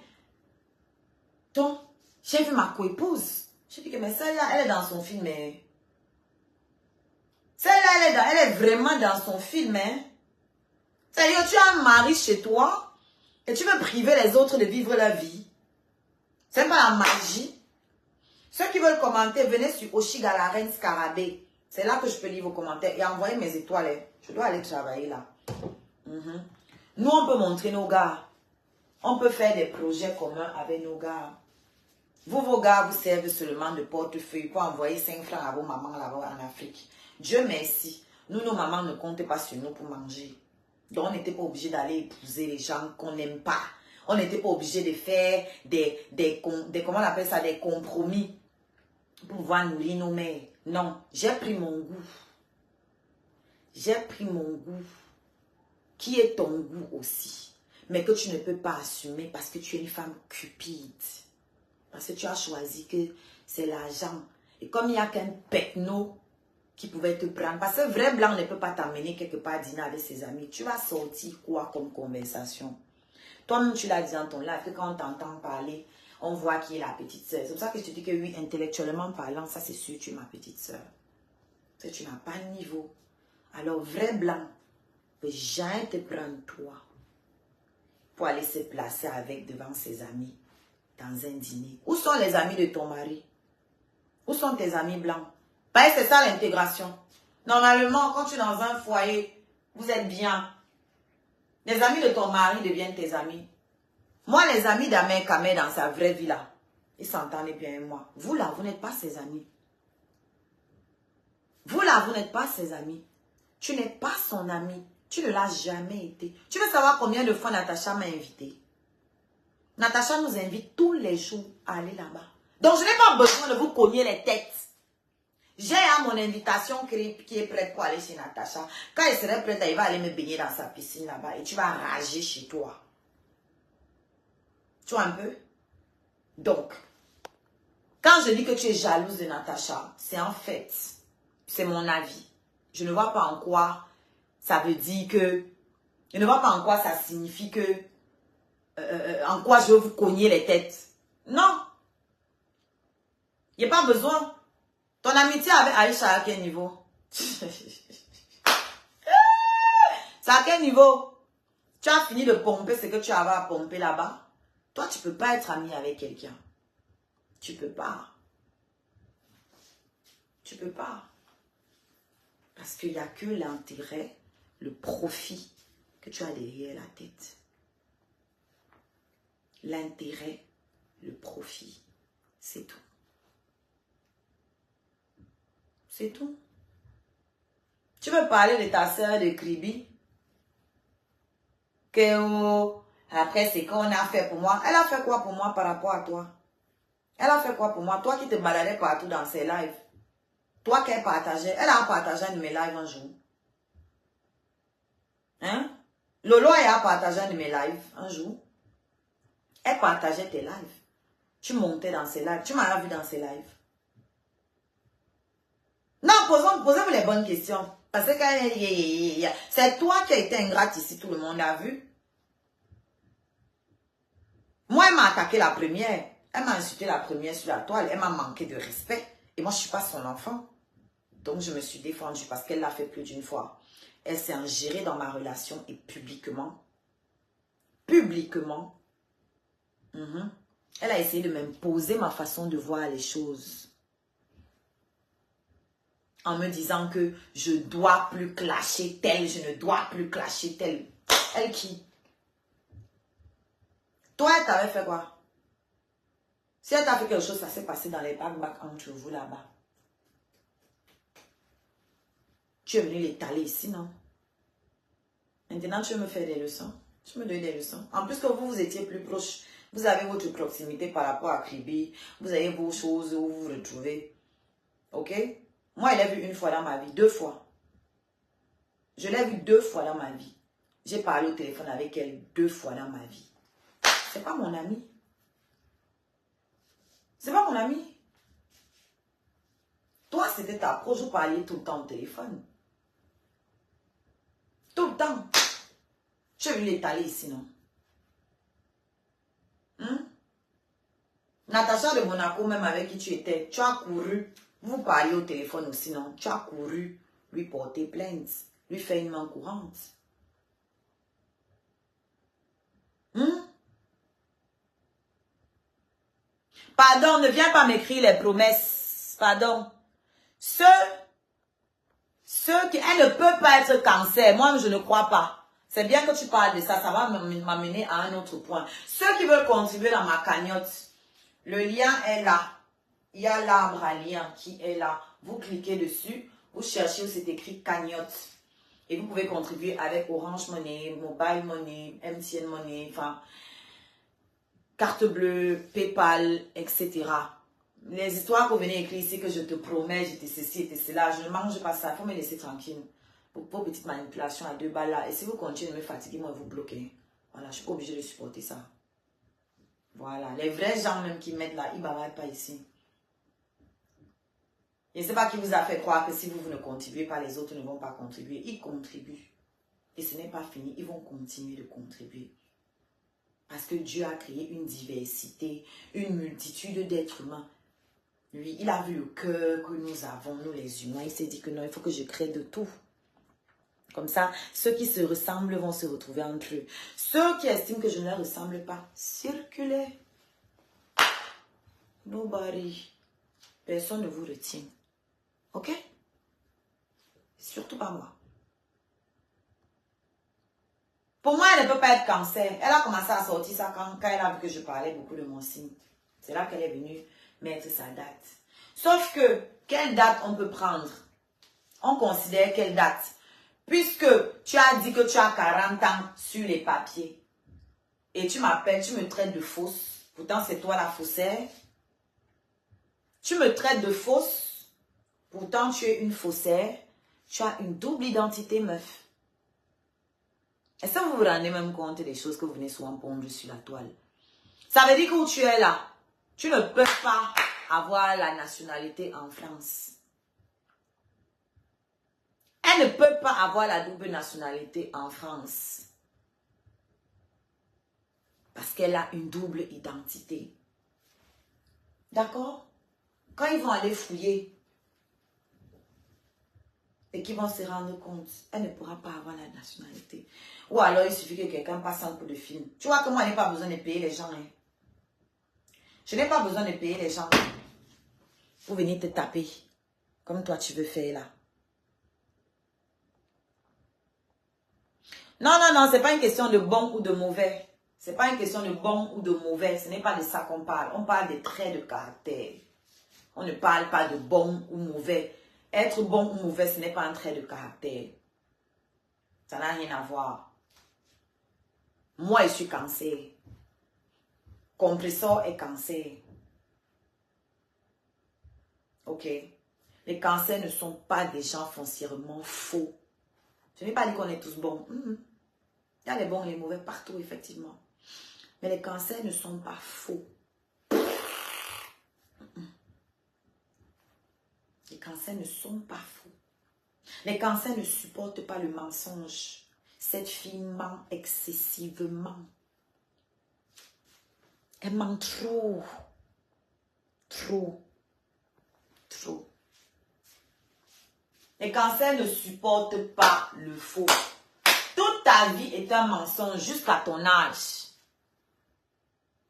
Donc, j'ai vu ma co-épouse. J'ai dit que mais celle-là, elle est dans son film. Celle-là, elle est vraiment dans son film. C'est-à-dire, tu as un mari chez toi et tu veux priver les autres de vivre leur vie. C'est pas la magie. Ceux qui veulent commenter, venez sur Oshiga la reine Scarabée. C'est là que je peux lire vos commentaires et envoyer mes étoiles. Je dois aller travailler là. Nous, on peut montrer nos gars. On peut faire des projets communs avec nos gars. Vous, vos gars, vous servent seulement de portefeuille pour envoyer 5 francs à vos mamans là-bas en Afrique. Dieu merci. Nous, nos mamans ne comptaient pas sur nous pour manger. Donc, on n'était pas obligé d'aller épouser les gens qu'on n'aime pas. On n'était pas obligé de faire comment on appelle ça, des compromis pour pouvoir nourrir nos mères. Non, j'ai pris mon goût. J'ai pris mon goût, qui est ton goût aussi, mais que tu ne peux pas assumer parce que tu es une femme cupide. Parce que tu as choisi que c'est l'argent. Et comme il n'y a qu'un pecno qui pouvait te prendre, parce que vrai blanc ne peut pas t'amener quelque part dîner avec ses amis, tu vas sortir quoi comme conversation? Toi-même, tu l'as dit dans ton live, que quand on t'entend parler, on voit qui est la petite soeur. C'est pour ça que je te dis que oui, intellectuellement parlant, ça c'est sûr, tu es ma petite soeur. Parce que tu n'as pas de niveau. Alors, vrai blanc peut jamais te prendre toi pour aller se placer avec devant ses amis dans un dîner. Où sont les amis de ton mari? Où sont tes amis blancs? Parce que c'est ça l'intégration. Normalement, quand tu es dans un foyer, vous êtes bien. Les amis de ton mari deviennent tes amis. Moi, les amis d'Amer Kamé dans sa vraie vie là, ils s'entendaient bien avec moi. Vous là, vous n'êtes pas ses amis. Vous là, vous n'êtes pas ses amis. Tu n'es pas son ami. Tu ne l'as jamais été. Tu veux savoir combien de fois Natacha m'a invité? Natacha nous invite tous les jours à aller là-bas. Donc, je n'ai pas besoin de vous cogner les têtes. J'ai mon invitation qui est prête pour aller chez Natacha. Quand elle serait prête, elle va aller me baigner dans sa piscine là-bas et tu vas rager chez toi. Tu vois un peu? Donc, quand je dis que tu es jalouse de Natacha, c'est en fait, c'est mon avis. Je ne vois pas en quoi ça veut dire que, je ne vois pas en quoi ça signifie que, en quoi je veux vous cogner les têtes. Non. Il n'y a pas besoin. Ton amitié avec Aïcha à quel niveau? C'est à quel niveau? Tu as fini de pomper ce que tu avais à pomper là-bas. Toi, tu ne peux pas être ami avec quelqu'un. Tu ne peux pas. Tu ne peux pas. Parce qu'il n'y a que l'intérêt, le profit que tu as derrière la tête. L'intérêt, le profit, c'est tout. C'est tout. Tu veux parler de ta soeur de Kribi? Que après, c'est qu'on a fait pour moi. Elle a fait quoi pour moi par rapport à toi? Elle a fait quoi pour moi? Toi qui te baladais partout dans ses lives. Toi qu'elle partageait. Elle a partagé un de mes lives un jour. Hein? Lolo, elle a partagé un de mes lives un jour. Elle partageait tes lives. Tu montais dans ses lives. Tu m'as vu dans ses lives. Non, posez-vous les bonnes questions. Parce que c'est toi qui as été ingrate ici, tout le monde a vu. Moi, elle m'a attaqué la première. Elle m'a insulté la première sur la toile. Elle m'a manqué de respect. Et moi, je ne suis pas son enfant. Donc, je me suis défendue parce qu'elle l'a fait plus d'une fois. Elle s'est ingérée dans ma relation et publiquement. Publiquement. Elle a essayé de m'imposer ma façon de voir les choses. En me disant que je ne dois plus clasher tel, je ne dois plus clasher tel. Elle qui? Toi, elle t'avait fait quoi? Si elle t'a fait quelque chose, ça s'est passé dans les bacs entre vous là-bas. Tu es venu l'étaler ici, non? Maintenant, tu veux me faire des leçons? Tu me donnes des leçons. En plus que vous étiez plus proche. Vous avez votre proximité par rapport à Kribi. Vous avez vos choses où vous vous retrouvez. Ok? Moi, je l'ai vu une fois dans ma vie. 2 fois. Je l'ai vu 2 fois dans ma vie. J'ai parlé au téléphone avec elle 2 fois dans ma vie. C'est pas mon ami. C'est pas mon ami. Toi, c'était ta proche. Vous parliez tout le temps au téléphone. Tout le temps. Je vais l'étaler ici, non? Natacha de Monaco, même avec qui tu étais, tu as couru. Vous parliez au téléphone aussi, non? Tu as couru lui porter plainte. Lui faire une main courante. Pardon, ne viens pas m'écrire les promesses. Pardon. Ceux qui... Elle ne peut pas être cancer. Moi, je ne crois pas. C'est bien que tu parles de ça. Ça va m'amener à un autre point. Ceux qui veulent contribuer dans ma cagnotte, le lien est là. Il y a l'arbre à lien qui est là. Vous cliquez dessus. Vous cherchez où c'est écrit cagnotte. Et vous pouvez contribuer avec Orange Money, Mobile Money, MTN Money, enfin, carte bleue, PayPal, etc. Les histoires que vous venez écrire ici, que je te promets, j'étais ceci, j'étais cela, je ne mange pas ça, il faut me laisser tranquille. Pour vos petites manipulations à 2 balles là. Et si vous continuez de me fatiguer, moi, vous bloquez. Voilà, je ne suis pas obligée de supporter ça. Voilà, les vrais gens même qui mettent là, ils ne bavardent pas ici. Je ne sais pas qui vous a fait croire que si vous ne contribuez pas, les autres ne vont pas contribuer. Ils contribuent. Et ce n'est pas fini, ils vont continuer de contribuer. Parce que Dieu a créé une diversité, une multitude d'êtres humains. Lui, il a vu le cœur que nous avons, nous les humains. Il s'est dit que non, il faut que je crée de tout. Comme ça, ceux qui se ressemblent vont se retrouver entre eux. Ceux qui estiment que je ne leur ressemble pas, circulez. Nobody. Personne ne vous retient. Ok? Surtout pas moi. Pour moi, elle ne peut pas être cancer. Elle a commencé à sortir ça quand elle a vu que je parlais beaucoup de mon signe. C'est là qu'elle est venue mettre sa date. Sauf que, quelle date on peut prendre? On considère quelle date? Puisque tu as dit que tu as 40 ans sur les papiers. Et tu m'appelles, tu me traites de fausse. Pourtant, c'est toi la faussaire. Tu me traites de fausse. Pourtant, tu es une faussaire. Tu as une double identité, meuf. Est-ce que vous vous rendez même compte des choses que vous venez souvent pondre sur la toile? Ça veut dire que où tu es là, tu ne peux pas avoir la nationalité en France. Elle ne peut pas avoir la double nationalité en France. Parce qu'elle a une double identité. D'accord? Quand ils vont aller fouiller et qu'ils vont se rendre compte, elle ne pourra pas avoir la nationalité. Ou alors il suffit que quelqu'un passe un coup de film. Tu vois que moi, je n'ai pas besoin de payer les gens. Hein. Je n'ai pas besoin de payer les gens pour venir te taper comme toi tu veux faire là. Non, non, non, ce n'est pas une question de bon ou de mauvais. Ce n'est pas une question de bon ou de mauvais. Ce n'est pas de ça qu'on parle. On parle des traits de caractère. On ne parle pas de bon ou mauvais. Être bon ou mauvais, ce n'est pas un trait de caractère. Ça n'a rien à voir. Moi, je suis cancer. Compressor est cancer. Ok? Les cancers ne sont pas des gens foncièrement faux. Je n'ai pas dit qu'on est tous bons. Il y a les bons et les mauvais partout, effectivement. Mais les cancers ne sont pas faux. Les cancers ne sont pas faux. Les cancers ne supportent pas le mensonge. Cette fille ment excessivement. Elle ment trop. Trop. Trop. Les cancers ne supportent pas le faux. Toute ta vie est un mensonge jusqu'à ton âge.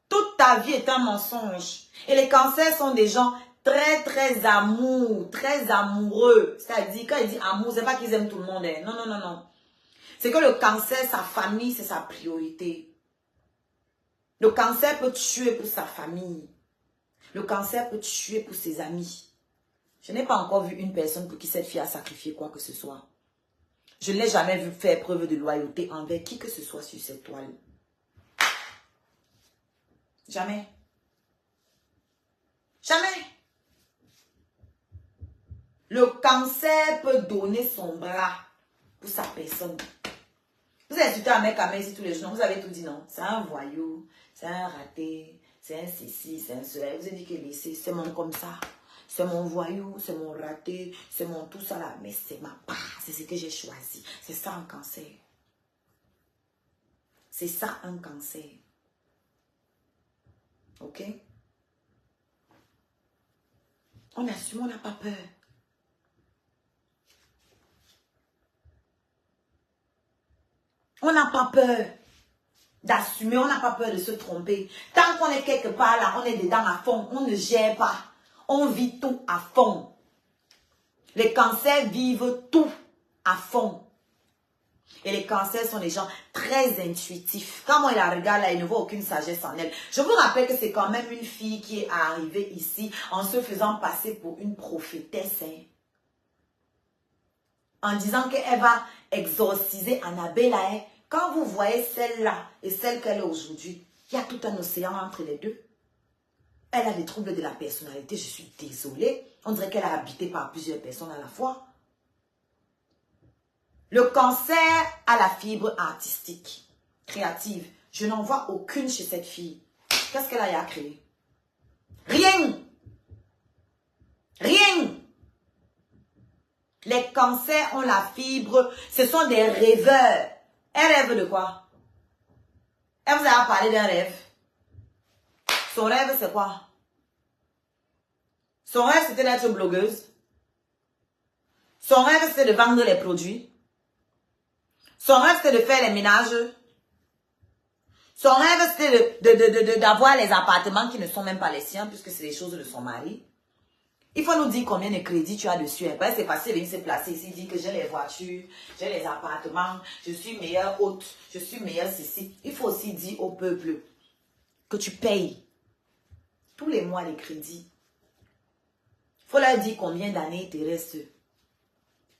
Toute ta vie est un mensonge. Et les cancers sont des gens très amoureux. C'est-à-dire, quand il dit amour, c'est pas qu'ils aiment tout le monde. Hein. Non. C'est que le cancer, sa famille, c'est sa priorité. Le cancer peut tuer pour sa famille. Le cancer peut tuer pour ses amis. Je n'ai pas encore vu une personne pour qui cette fille a sacrifié quoi que ce soit. Je ne l'ai jamais vu faire preuve de loyauté envers qui que ce soit sur cette toile. Jamais. Jamais. Le cancer peut donner son bras pour sa personne. Vous insultez un mec à Messi tous les jours, vous avez tout dit non. C'est un voyou, c'est un raté, c'est un ceci, c'est un cela. Vous avez dit que laissez, c'est mon comme ça. C'est mon voyou, c'est mon raté, c'est mon tout ça là. Mais c'est ma part, c'est ce que j'ai choisi. C'est ça un cancer. C'est ça un cancer. Ok? On assume, on n'a pas peur. On n'a pas peur d'assumer, on n'a pas peur de se tromper. Tant qu'on est quelque part là, on est dedans à fond, on ne gère pas. On vit tout à fond. Les cancers vivent tout à fond. Et les cancers sont des gens très intuitifs. Quand moi, il la regarde là, il ne voit aucune sagesse en elle. Je vous rappelle que c'est quand même une fille qui est arrivée ici en se faisant passer pour une prophétesse. Hein. En disant qu'elle va exorciser Annabelle. Hein. Quand vous voyez celle-là et celle qu'elle est aujourd'hui, il y a tout un océan entre les deux. Elle a des troubles de la personnalité, je suis désolée. On dirait qu'elle a habité par plusieurs personnes à la fois. Le cancer a la fibre artistique, créative. Je n'en vois aucune chez cette fille. Qu'est-ce qu'elle a à créer? Rien. Rien. Les cancers ont la fibre. Ce sont des rêveurs. Elle rêve de quoi? Elle vous a parlé d'un rêve. Son rêve, c'est quoi? Son rêve, c'était d'être blogueuse. Son rêve, c'était de vendre les produits. Son rêve, c'était de faire les ménages. Son rêve, c'était d'avoir les appartements qui ne sont même pas les siens, puisque c'est les choses de son mari. Il faut nous dire combien de crédits tu as dessus. Après, c'est facile de venir se placer ici, dire que j'ai les voitures, j'ai les appartements, je suis meilleure hôte, je suis meilleure ceci. Il faut aussi dire au peuple que tu payes tous les mois les crédits. Il faut leur dire combien d'années il te reste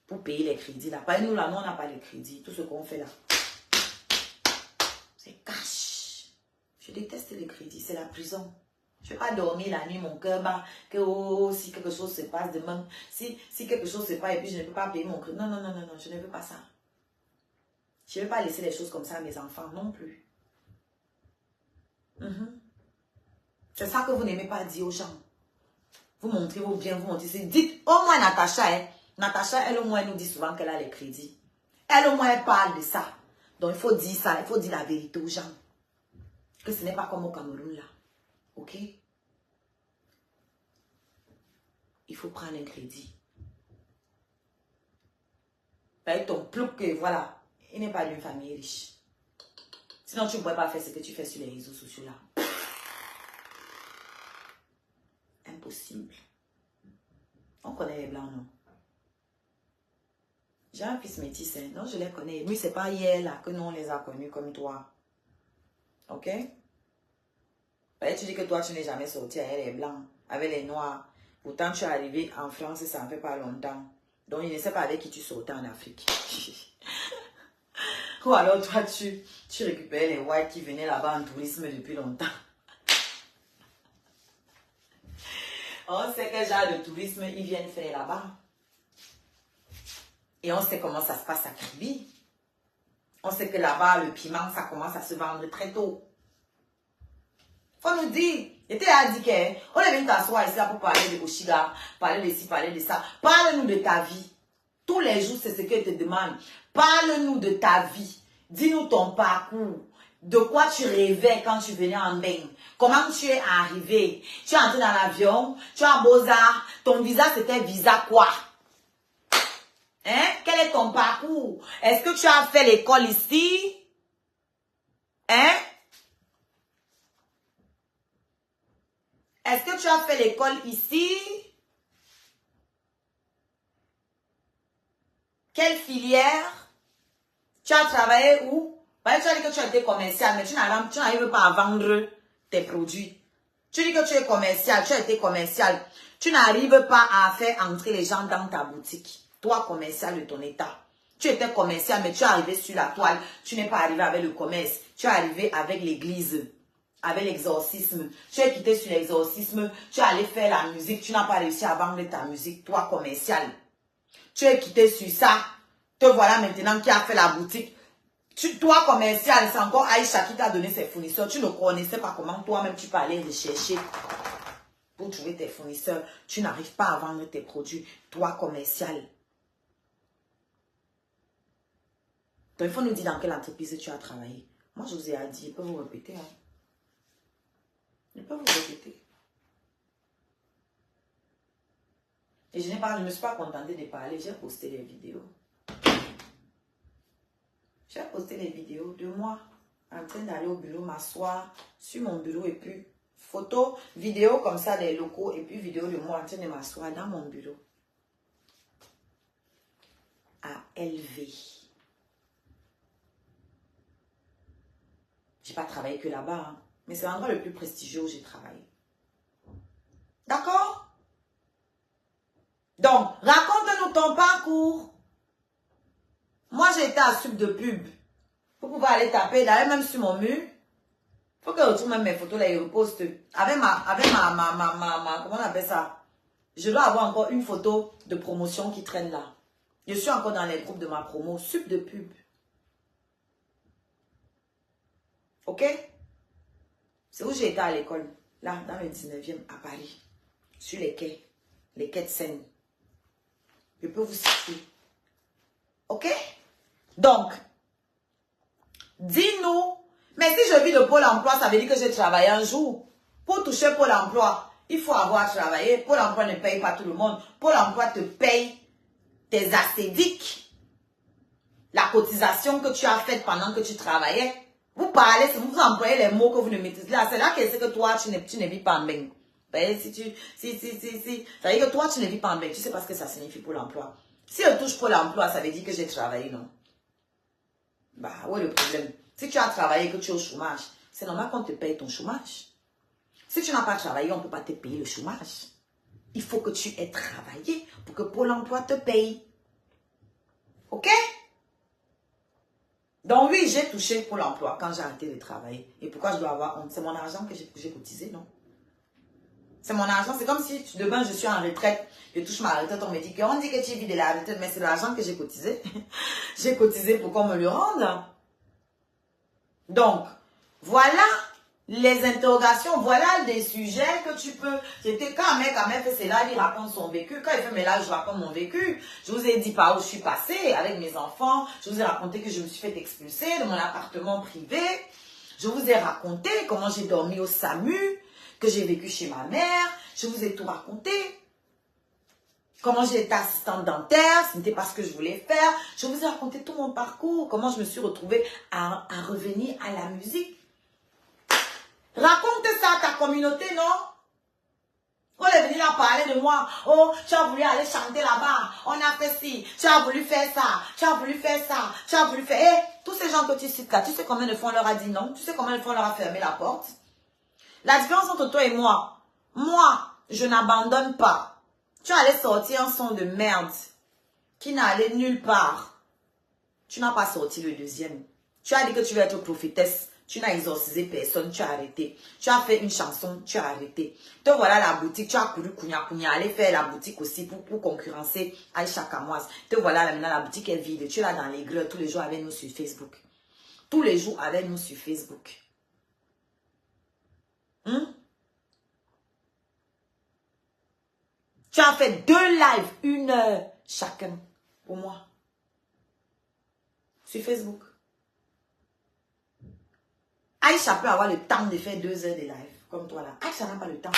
pour payer les crédits là. Pas nous là, nous on n'a pas les crédits. Tout ce qu'on fait là, c'est cash. Je déteste les crédits, c'est la prison. Je ne vais pas dormir la nuit, mon cœur bat, que oh, si quelque chose se passe demain, si quelque chose se passe et puis je ne peux pas payer mon crédit. Non, je ne veux pas ça. Je ne veux pas laisser les choses comme ça à mes enfants non plus. C'est ça que vous n'aimez pas dire aux gens. Vous montrez vos biens, vous montrez. Dites au moins Natacha, hein. Natacha, elle au moins nous dit souvent qu'elle a les crédits. Elle au moins elle parle de ça. Donc il faut dire ça, il faut dire la vérité aux gens. Que ce n'est pas comme au Cameroun là. Ok? Il faut prendre un crédit. Avec ton plouc que voilà, il n'est pas d'une famille riche. Sinon tu ne pourrais pas faire ce que tu fais sur les réseaux sociaux là. Impossible. On connaît les blancs, non? J'ai un fils métis, hein? Non, je les connais. Oui, c'est pas hier là que nous on les a connus comme toi. Ok? Et tu dis que toi tu n'es jamais sorti avec les blancs, avec les noirs. Pourtant tu es arrivé en France, ça ne fait pas longtemps. Donc il ne sait pas avec qui tu sortais en Afrique. Ou alors toi tu récupères les whites qui venaient là-bas en tourisme depuis longtemps. On sait quel genre de tourisme ils viennent faire là-bas. Et on sait comment ça se passe à Kribi. On sait que là-bas, le piment, ça commence à se vendre très tôt. Faut nous dire. Et tu as dit qu'on est venu t'asseoir ici là pour parler de Oshiga, parler de ci, parler de ça. Parle-nous de ta vie. Tous les jours, c'est ce que te demande. Parle-nous de ta vie. Dis-nous ton parcours. De quoi tu rêvais quand tu venais en bain. Comment tu es arrivé. Tu es entré dans l'avion. Tu as Beaux-Arts. Ton visa, c'était visa quoi? Hein? Quel est ton parcours? Est-ce que tu as fait l'école ici? Hein? Est-ce que tu as fait l'école ici? Quelle filière? Tu as travaillé où? Bah, tu as dit que tu as été commercial, mais tu n'arrives pas à vendre tes produits. Tu dis que tu es commercial, tu as été commercial. Tu n'arrives pas à faire entrer les gens dans ta boutique. Toi, commercial de ton état. Tu étais commercial, mais tu es arrivé sur la toile. Tu n'es pas arrivé avec le commerce. Tu es arrivé avec l'église, avec l'exorcisme. Tu es quitté sur l'exorcisme. Tu es allé faire la musique. Tu n'as pas réussi à vendre ta musique. Toi, commercial. Tu es quitté sur ça. Te voilà maintenant qui a fait la boutique. Toi, commercial, c'est encore Aïcha qui t'a donné ses fournisseurs. Tu ne connaissais pas comment toi-même tu peux aller rechercher pour trouver tes fournisseurs. Tu n'arrives pas à vendre tes produits. Toi, commercial. Donc, il faut nous dire dans quelle entreprise tu as travaillé. Moi, je vous ai dit, je peux vous répéter. Hein. Je peux vous répéter. Et je ne me suis pas contentée de parler. J'ai posté les vidéos. J'ai posté des vidéos de moi en train d'aller au bureau, m'asseoir sur mon bureau et puis photo, vidéo comme ça des locaux et puis vidéo de moi en train de m'asseoir dans mon bureau à élever. J'ai pas travaillé que là-bas, hein, mais c'est l'endroit le plus prestigieux où j'ai travaillé. D'accord? Donc, raconte-nous ton parcours. Moi, j'ai été à sub de pub. Pour pouvoir aller taper, d'ailleurs, même sur mon mur. Faut que je retrouve même mes photos là et reposte. Avec comment on appelle ça? Je dois avoir encore une photo de promotion qui traîne là. Je suis encore dans les groupes de ma promo, sub de pub. Ok? C'est où j'ai été à l'école. Là, dans le 19e, à Paris. Sur les quais de Seine. Je peux vous citer. Ok? Donc, dis-nous, mais si je vis de Pôle emploi, ça veut dire que j'ai travaillé un jour. Pour toucher Pôle emploi, il faut avoir travaillé. Pôle emploi ne paye pas tout le monde. Pôle emploi te paye tes acédiques, la cotisation que tu as faite pendant que tu travaillais. Vous parlez, vous employez les mots que vous ne maîtrisez pas. C'est là que c'est que toi, tu ne vis pas en bain. Ça veut dire que toi, tu ne vis pas en bain. Tu sais pas ce que ça signifie Pôle emploi. Si je touche Pôle emploi, ça veut dire que j'ai travaillé, non? Bah, où est le problème? Si tu as travaillé et que tu es au chômage, c'est normal qu'on te paye ton chômage. Si tu n'as pas travaillé, on ne peut pas te payer le chômage. Il faut que tu aies travaillé pour que Pôle emploi te paye. Ok? Donc oui, j'ai touché Pôle emploi quand j'ai arrêté de travailler. Et pourquoi je dois avoir honte? C'est mon argent que j'ai cotisé, non? C'est mon argent. C'est comme si demain je suis en retraite, je touche ma retraite, on me dit qu'on dit que tu vis de la retraite, mais c'est l'argent que j'ai cotisé. J'ai cotisé pour qu'on me le rende. Donc, voilà les interrogations, voilà des sujets que tu peux. C'était quand un mec fait cela, il raconte son vécu. Quand il fait mes lives, je raconte mon vécu. Je vous ai dit par où je suis passée avec mes enfants. Je vous ai raconté que je me suis fait expulser de mon appartement privé. Je vous ai raconté comment j'ai dormi au SAMU, que j'ai vécu chez ma mère. Je vous ai tout raconté. Comment j'ai été assistante dentaire, ce n'était pas ce que je voulais faire. Je vous ai raconté tout mon parcours, comment je me suis retrouvée à revenir à la musique. Raconte ça à ta communauté, non? On est venu là parler de moi. Oh, tu as voulu aller chanter là-bas. On a fait ci. Tu as voulu faire ça. Tu as voulu faire ça. Tu as voulu faire... Hey, tous ces gens que tu cites là, tu sais combien de fois on leur a dit non? Tu sais combien de fois on leur a fermé la porte? La différence entre toi et moi, je n'abandonne pas. Tu allais sortir un son de merde qui n'allait nulle part. Tu n'as pas sorti le deuxième. Tu as dit que tu veux être prophétesse. Tu n'as exorcisé personne, tu as arrêté. Tu as fait une chanson, tu as arrêté. Te voilà la boutique, tu as couru kounya, aller faire la boutique aussi pour concurrencer Aïcha Kamoise. Te voilà maintenant, la boutique est vide. Tu es là dans les greux tous les jours avec nous sur Facebook. Tous les jours avec nous sur Facebook. Hein? Tu as fait 2 lives, 1 heure chacun pour moi. Sur Facebook. Aïcha peut avoir le temps de faire 2 heures de live, comme toi là. Aïcha n'a pas le temps.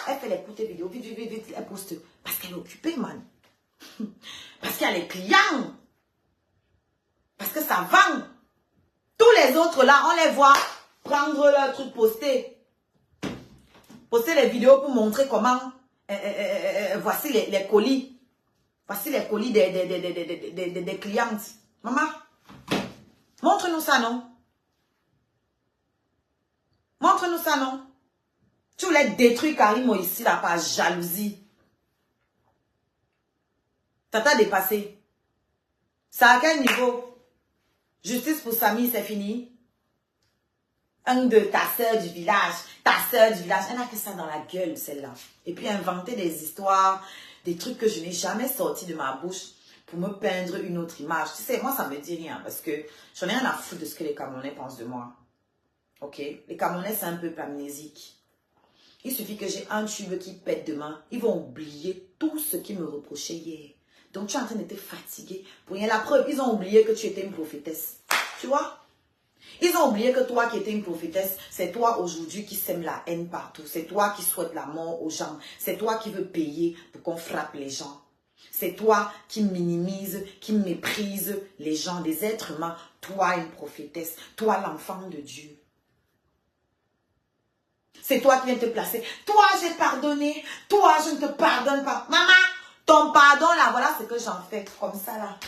Elle fait les courtes vidéos, vite, vite, vite, vite, elle poste. Parce qu'elle est occupée, man. Parce qu'il y a les clients. Parce que ça vend. Tous les autres là, on les voit prendre leur truc, poster. Poster les vidéos pour montrer comment, voici les colis. Voici les colis des clientes. Maman, montre-nous ça, non? Montre-nous ça, non? Tu voulais détruire Karimo ici, là, par jalousie. Ça t'a dépassé. Ça à quel niveau? Justice pour Samy, c'est fini. Un de ta soeur du village. Ta soeur du village. Elle n'a que ça dans la gueule, celle-là. Et puis inventer des histoires, des trucs que je n'ai jamais sortis de ma bouche pour me peindre une autre image. Tu sais, moi, ça me dit rien parce que j'en ai rien à foutre de ce que les Camerounais pensent de moi. Ok? Les Camerounais, c'est un peu amnésique. Il suffit que j'ai un tube qui pète demain. Ils vont oublier tout ce qu'ils me reprochaient hier. Donc, tu es en train de te fatiguer. Pour rien, la preuve, ils ont oublié que tu étais une prophétesse. Tu vois? Ils ont oublié que toi qui étais une prophétesse, c'est toi aujourd'hui qui sème la haine partout. C'est toi qui souhaite la mort aux gens. C'est toi qui veux payer pour qu'on frappe les gens. C'est toi qui minimise, qui méprise les gens, des êtres humains. Toi, une prophétesse. Toi, l'enfant de Dieu. C'est toi qui viens te placer. Toi, j'ai pardonné. Toi, je ne te pardonne pas. Maman, ton pardon, là, voilà ce que j'en fais. Comme ça, là.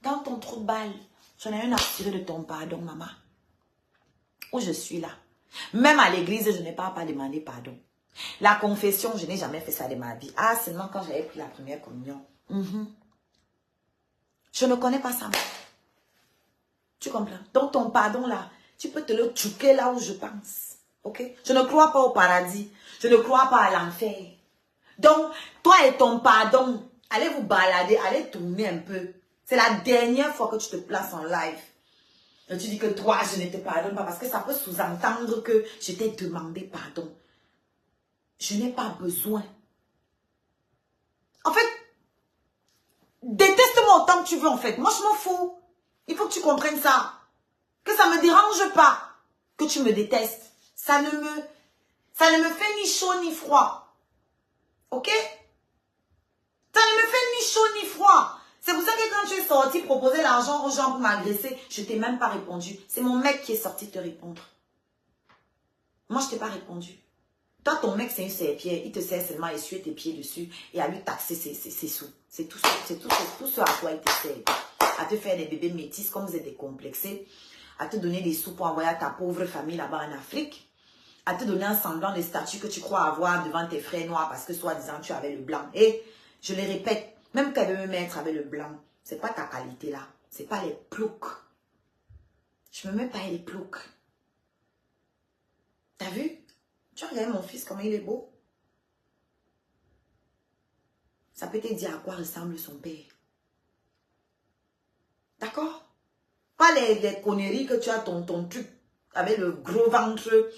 Dans ton trou de balle. J'en ai un à tirer de ton pardon, maman. Où je suis là. Même à l'église, je n'ai pas demandé pardon. La confession, je n'ai jamais fait ça de ma vie. Ah, seulement quand j'avais pris la première communion. Je ne connais pas ça. Tu comprends? Donc, ton pardon, là, tu peux te le tchouquer là où je pense. Ok? Je ne crois pas au paradis. Je ne crois pas à l'enfer. Donc, toi et ton pardon, allez vous balader, allez tourner un peu. C'est la dernière fois que tu te places en live. Et tu dis que toi, je ne te pardonne pas parce que ça peut sous-entendre que je t'ai demandé pardon. Je n'ai pas besoin. En fait, déteste-moi autant que tu veux en fait. Moi, je m'en fous. Il faut que tu comprennes ça. Que ça ne me dérange pas que tu me détestes. Ça ne me fait ni chaud ni froid. Ok? Ça ne me fait ni chaud ni froid. C'est pour ça que quand tu es sorti proposer l'argent aux gens pour m'agresser, je t'ai même pas répondu. C'est mon mec qui est sorti te répondre. Moi, je t'ai pas répondu. Toi, ton mec, c'est une serpillère. Il te sert seulement à essuyer tes pieds dessus et à lui taxer ses sous. C'est tout ce à quoi il te sert. À te faire des bébés métis comme vous êtes décomplexés. À te donner des sous pour envoyer à ta pauvre famille là-bas en Afrique. À te donner un semblant de statut que tu crois avoir devant tes frères noirs parce que soi-disant tu avais le blanc. Et je le répète, même qu'elle veut me mettre avec le blanc, c'est pas ta qualité là. C'est pas les ploucs. Je me mets pas les ploucs. T'as vu? Tu regardes mon fils, comment il est beau. Ça peut te dire à quoi ressemble son père. D'accord? Pas les conneries que tu as ton truc avec le gros ventre,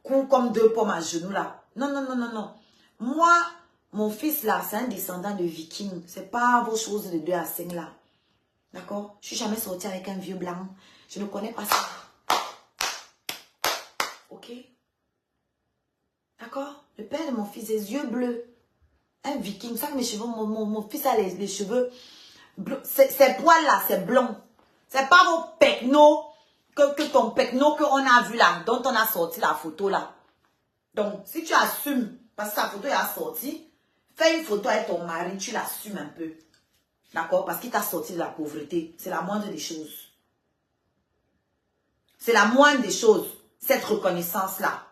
court comme 2 pommes à genoux là. Non, non, non, non, non. Moi, mon fils là, c'est un descendant de viking. C'est pas vos choses de 2 à 5 là. D'accord? Je suis jamais sortie avec un vieux blanc. Je ne connais pas ça. Ok? D'accord? Le père de mon fils, ses yeux bleus. Un viking. Ça, mes cheveux, mon fils a les cheveux bleus. Ces poils là, c'est blond. C'est pas vos pecnos, que ton pecno qu'on a vu là, dont on a sorti la photo là. Donc, si tu assumes, parce que sa photo est sortie, fais une photo avec ton mari, tu l'assumes un peu. D'accord? Parce qu'il t'a sorti de la pauvreté. C'est la moindre des choses. C'est la moindre des choses, cette reconnaissance-là.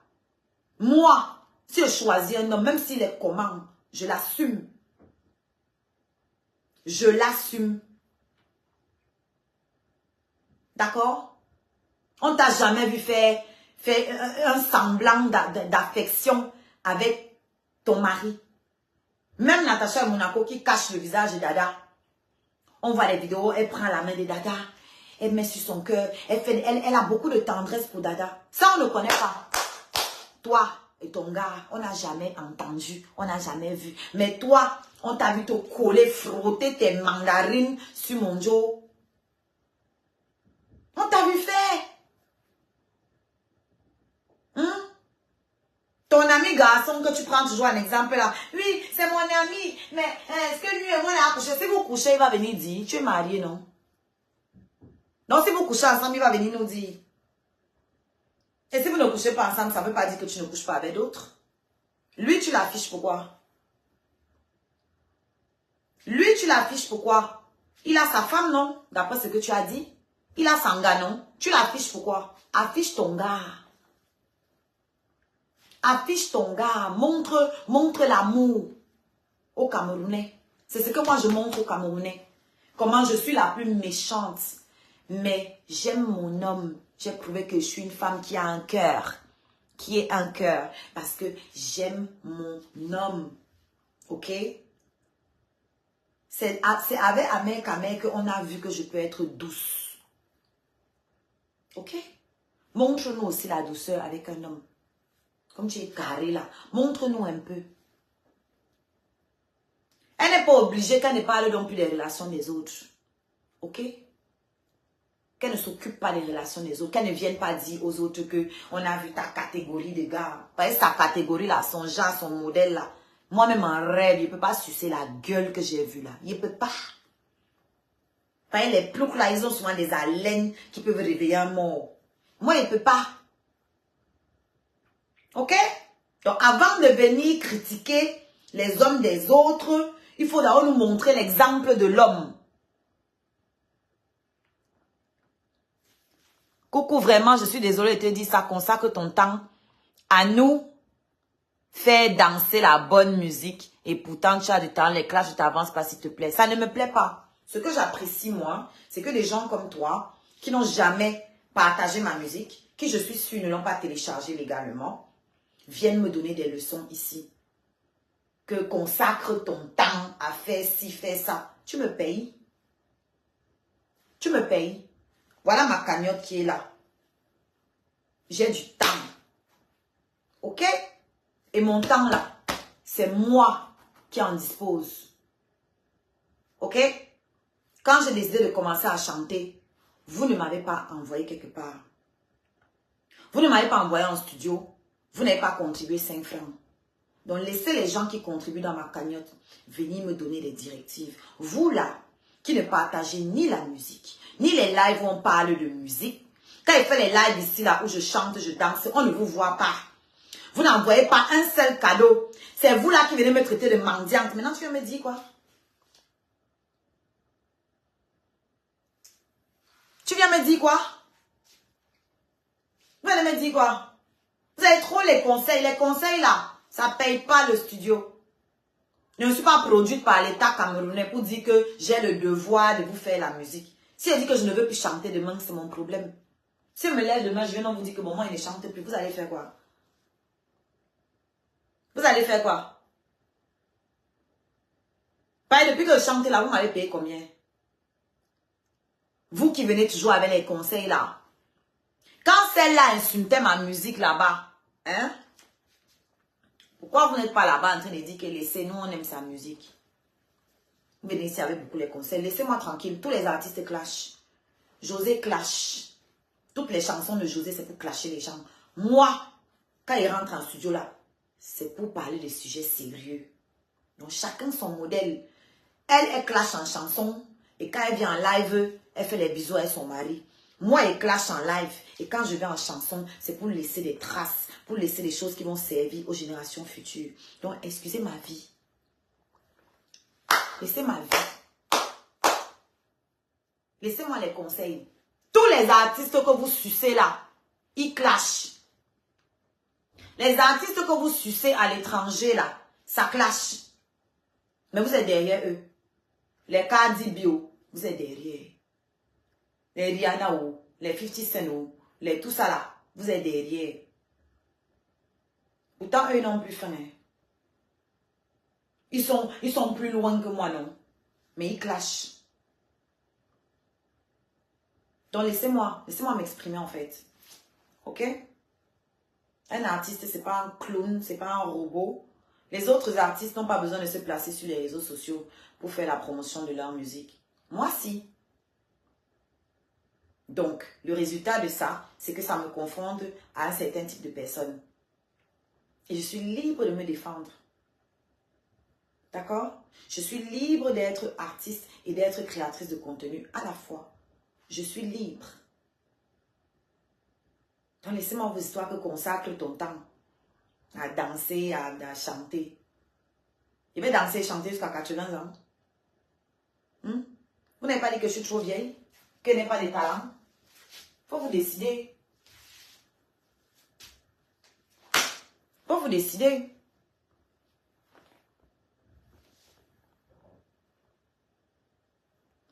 Moi, si je choisis un homme, même s'il est comment, je l'assume. Je l'assume. D'accord? On t'a jamais vu faire un semblant d'affection avec ton mari. Même Natacha Monaco qui cache le visage de Dada. On voit les vidéos, elle prend la main de Dada. Elle met sur son cœur. Elle a beaucoup de tendresse pour Dada. Ça, on ne connaît pas. Toi, et ton gars, on n'a jamais entendu, on n'a jamais vu. Mais toi, on t'a vu te coller, frotter tes mandarines sur mon dos. On t'a vu faire. Hein? Ton ami garçon que tu prends toujours un exemple là. Oui, c'est mon ami. Mais est-ce que lui et moi, on a couché? Si vous couchez, il va venir dire. Tu es marié, non? Donc, si vous couchez ensemble, il va venir nous dire. Et si vous ne couchez pas ensemble, ça ne veut pas dire que tu ne couches pas avec d'autres. Lui, tu l'affiches pourquoi? Lui, tu l'affiches pourquoi? Il a sa femme, non? D'après ce que tu as dit. Il a son gars, non? Tu l'affiches pourquoi? Affiche ton gars. Affiche ton gars. Montre l'amour aux Camerounais. C'est ce que moi je montre aux Camerounais. Comment je suis la plus méchante. Mais j'aime mon homme. J'ai prouvé que je suis une femme qui a un cœur. Qui est un cœur. Parce que j'aime mon homme. Ok? C'est avec Amek qu'on a vu que je peux être douce. Ok? Montre-nous aussi la douceur avec un homme. Comme tu es carré là. Montre-nous un peu. Elle n'est pas obligée qu'elle ne parle donc plus des relations des autres. Ok? Qu'elle ne s'occupe pas des relations des autres. Qu'elle ne vienne pas dire aux autres que on a vu ta catégorie de gars. Parce que sa catégorie là, son genre, son modèle là. Moi-même en rêve, il ne peut pas sucer la gueule que j'ai vue là. Il ne peut pas. Parce que les ploucs là, ils ont souvent des haleines qui peuvent réveiller un mort. Moi, il ne peut pas. Ok? Donc, avant de venir critiquer les hommes des autres, il faut d'abord nous montrer l'exemple de l'homme. Coucou, vraiment, je suis désolée de te dire ça. Consacre ton temps à nous faire danser la bonne musique. Et pourtant, tu as du temps, les clashs, je t'avance pas, s'il te plaît. Ça ne me plaît pas. Ce que j'apprécie, moi, c'est que des gens comme toi, qui n'ont jamais partagé ma musique, qui, je suis sûre, ne l'ont pas téléchargée légalement, viennent me donner des leçons ici. Que consacre ton temps à faire ci, faire ça. Tu me payes. Tu me payes. Voilà ma cagnotte qui est là. J'ai du temps. Ok? Et mon temps là, c'est moi qui en dispose. Ok? Quand j'ai décidé de commencer à chanter, vous ne m'avez pas envoyé quelque part. Vous ne m'avez pas envoyé en studio. Vous n'avez pas contribué 5 francs. Donc, laissez les gens qui contribuent dans ma cagnotte venir me donner des directives. Vous, là, qui ne partagez ni la musique, ni les lives où on parle de musique. Quand il fait les lives ici, là, où je chante, je danse, on ne vous voit pas. Vous n'envoyez pas un seul cadeau. C'est vous, là, qui venez me traiter de mendiante. Maintenant, tu viens me dire quoi? Tu viens me dire quoi? Vous allez me dire quoi? Vous avez trop les conseils. Les conseils, là, ça ne paye pas le studio. Je ne suis pas produite par l'État camerounais pour dire que j'ai le devoir de vous faire la musique. Si elle dit que je ne veux plus chanter demain, c'est mon problème. Si je me lève demain, je viens vous dire que bon, moi, il ne chante plus. Vous allez faire quoi? Vous allez faire quoi? Pareil, depuis que je chante là, vous m'avez payé combien? Vous qui venez toujours avec les conseils là. Quand celle-là insultait ma musique là-bas, hein? Pourquoi vous n'êtes pas là-bas en train de dire que laissez-nous, on aime sa musique? Vous venez ici avec beaucoup les conseils. Laissez-moi tranquille. Tous les artistes clashent. José clash. Toutes les chansons de José, c'est pour clasher les gens. Moi, quand il rentre en studio là, c'est pour parler de sujets sérieux. Donc, chacun son modèle. Elle clash en chanson. Et quand elle vient en live, elle fait les bisous avec son mari. Moi, elle clash en live. Et quand je vais en chanson, c'est pour laisser des traces. Pour laisser des choses qui vont servir aux générations futures. Donc, excusez ma vie. Laissez ma vie. Laissez-moi les conseils. Tous les artistes que vous sucez là, ils clashent. Les artistes que vous sucez à l'étranger là, ça clash. Mais vous êtes derrière eux. Les Cardi B, vous êtes derrière. Les Rihanna, les 50 Cent, les tout ça là, vous êtes derrière. Pourtant, eux n'ont plus faim. Ils sont plus loin que moi, non. Mais ils clashent. Donc, laissez-moi m'exprimer en fait. Ok? Un artiste, c'est pas un clown, c'est pas un robot. Les autres artistes n'ont pas besoin de se placer sur les réseaux sociaux pour faire la promotion de leur musique. Moi, si. Donc, le résultat de ça, c'est que ça me confronte à un certain type de personnes. Et je suis libre de me défendre. D'accord? Je suis libre d'être artiste et d'être créatrice de contenu à la fois. Je suis libre. Donc, laissez-moi vos histoires que consacre ton temps à danser, à chanter. Je vais danser et chanter jusqu'à 80 ans. Vous n'avez pas dit que je suis trop vieille, que je n'ai pas de talent. Il faut vous décider. Il faut vous décider.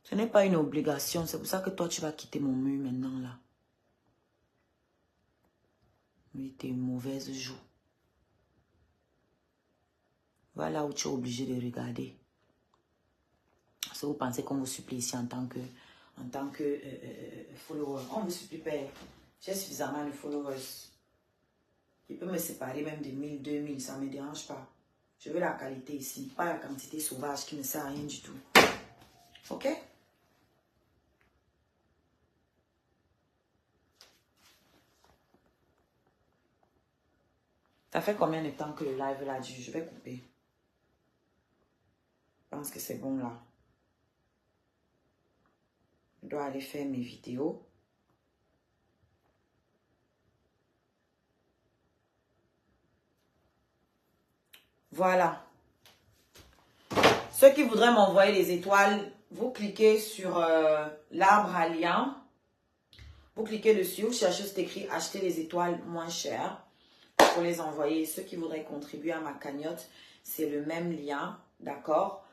Ce n'est pas une obligation. C'est pour ça que toi, tu vas quitter mon mur maintenant, là. Oui, t'es une mauvaise joue. Voilà où tu es obligé de regarder. Si vous pensez qu'on vous supplie ici en tant que follower, on ne vous supplie pas. J'ai suffisamment de followers. Il peut me séparer même de 1000, 2000, ça ne me dérange pas. Je veux la qualité ici, pas la quantité sauvage qui ne sert à rien du tout. Ok? Ça fait combien de temps que le live là dure? Je vais couper. Je pense que c'est bon là. Je dois aller faire mes vidéos. Voilà. Ceux qui voudraient m'envoyer les étoiles, vous cliquez sur l'arbre à lien. Vous cliquez dessus, vous cherchez cet écrit acheter les étoiles moins chères pour les envoyer. Ceux qui voudraient contribuer à ma cagnotte, c'est le même lien, d'accord?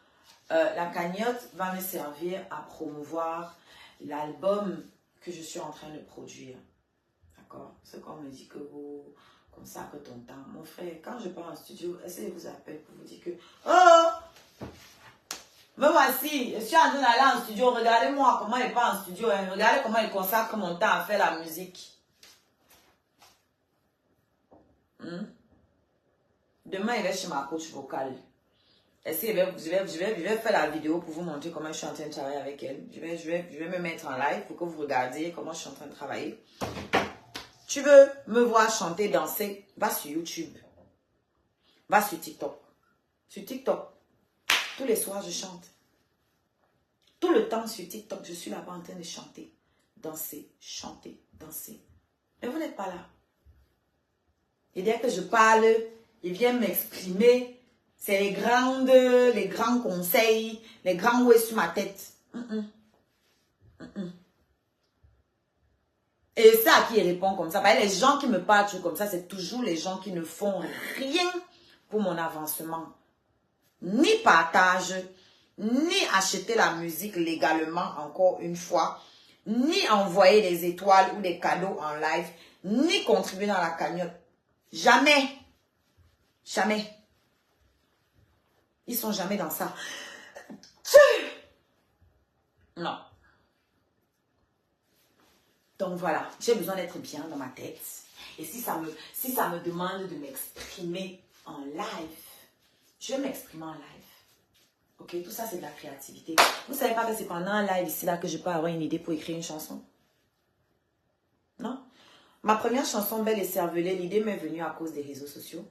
La cagnotte va me servir à promouvoir l'album que je suis en train de produire. D'accord? C'est qu'on me dit que vous consacrez ton temps. Mon frère, quand je pars en studio, est-ce que je vous appelle pour vous dire que oh! Me voici, je suis en train d'aller en studio. Regardez-moi comment il part en studio. Hein. Regardez comment il consacre mon temps à faire la musique. Demain, il va chez ma coach vocale. Est-ce que je vais faire la vidéo pour vous montrer comment je suis en train de travailler avec elle. Je vais me mettre en live pour que vous regardiez comment je suis en train de travailler. Tu veux me voir chanter, danser, va sur YouTube. Va sur TikTok. Sur TikTok, tous les soirs, je chante. Tout le temps sur TikTok, je suis là-bas en train de chanter, danser, chanter, danser. Mais vous n'êtes pas là. Et dès que je parle, ils viennent m'exprimer. C'est les grands conseils, les grands ouais sur ma tête. Et c'est à qui il répond comme ça. Les gens qui me parlent toujours comme ça, c'est toujours les gens qui ne font rien pour mon avancement. Ni partage, ni acheter la musique légalement, encore une fois, ni envoyer des étoiles ou des cadeaux en live, ni contribuer dans la cagnotte. Jamais. Jamais. Ils sont jamais dans ça. Non. Donc voilà, j'ai besoin d'être bien dans ma tête. Et si ça me demande de m'exprimer en live, je vais m'exprimer en live. Ok, tout ça c'est de la créativité. Vous savez pas que c'est pendant un live ici là que je peux avoir une idée pour écrire une chanson? Non? Ma première chanson, Belle et Cervelée, l'idée m'est venue à cause des réseaux sociaux.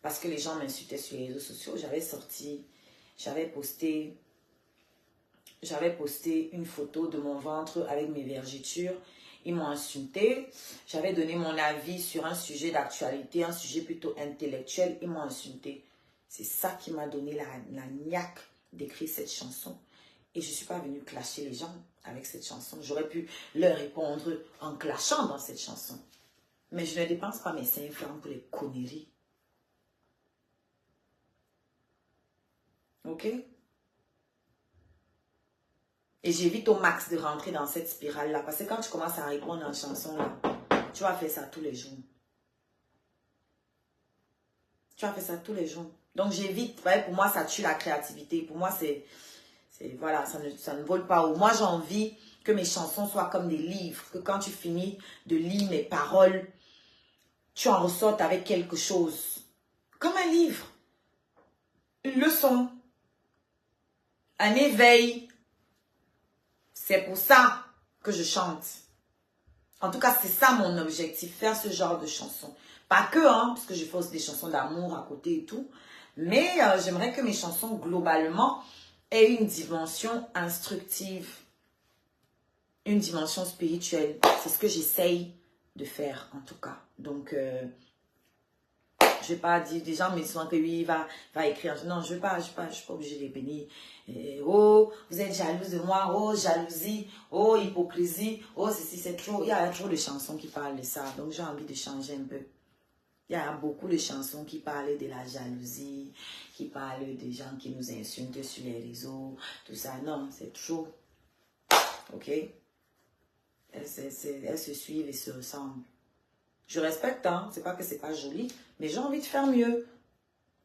Parce que les gens m'insultaient sur les réseaux sociaux. J'avais posté une photo de mon ventre avec mes vergetures. Ils m'ont insulté. J'avais donné mon avis sur un sujet d'actualité, un sujet plutôt intellectuel. Ils m'ont insulté. C'est ça qui m'a donné la niaque d'écrire cette chanson. Et je ne suis pas venue clasher les gens avec cette chanson. J'aurais pu leur répondre en clashant dans cette chanson. Mais je ne dépense pas mes 5 francs pour les conneries. Ok? Et j'évite au max de rentrer dans cette spirale-là. Parce que quand tu commences à répondre en chanson, là, tu vas faire ça tous les jours. Tu vas faire ça tous les jours. Donc j'évite. Pour moi, ça tue la créativité. Pour moi, voilà, ça ne vole pas haut. Moi, j'ai envie que mes chansons soient comme des livres. Que quand tu finis de lire mes paroles, tu en ressortes avec quelque chose. Comme un livre. Une leçon. Un éveil. C'est pour ça que je chante. En tout cas, c'est ça mon objectif, faire ce genre de chansons. Pas que, hein, parce que je fais aussi des chansons d'amour à côté et tout. Mais j'aimerais que mes chansons, globalement, aient une dimension instructive. Une dimension spirituelle. C'est ce que j'essaye de faire, en tout cas. Donc, je vais pas dire, des gens me disent que oui, va écrire. Non, je ne suis pas obligée de les bénir. Oh, vous êtes jalouse de moi. Oh, jalousie. Oh, hypocrisie. Oh, ceci, c'est trop. Il y a trop de chansons qui parlent de ça. Donc, j'ai envie de changer un peu. Il y a beaucoup de chansons qui parlent de la jalousie, qui parlent des gens qui nous insultent sur les réseaux, tout ça. Non, c'est trop. Ok? Elles se suivent et se ressemblent. Je respecte, hein. C'est pas que c'est pas joli, mais j'ai envie de faire mieux.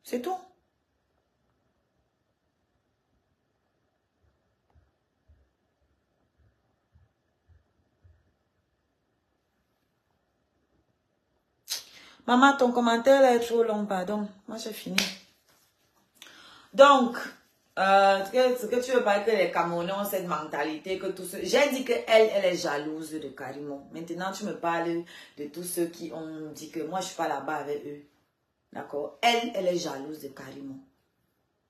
C'est tout. Maman, ton commentaire là est trop long, pardon. Moi, j'ai fini. Donc, ce que tu veux pas que les Camerounais ont cette mentalité, que tous ceux... J'ai dit elle est jalouse de Karimo. Maintenant, tu me parles de tous ceux qui ont dit que moi, je suis pas là-bas avec eux. D'accord? Elle est jalouse de Karimo.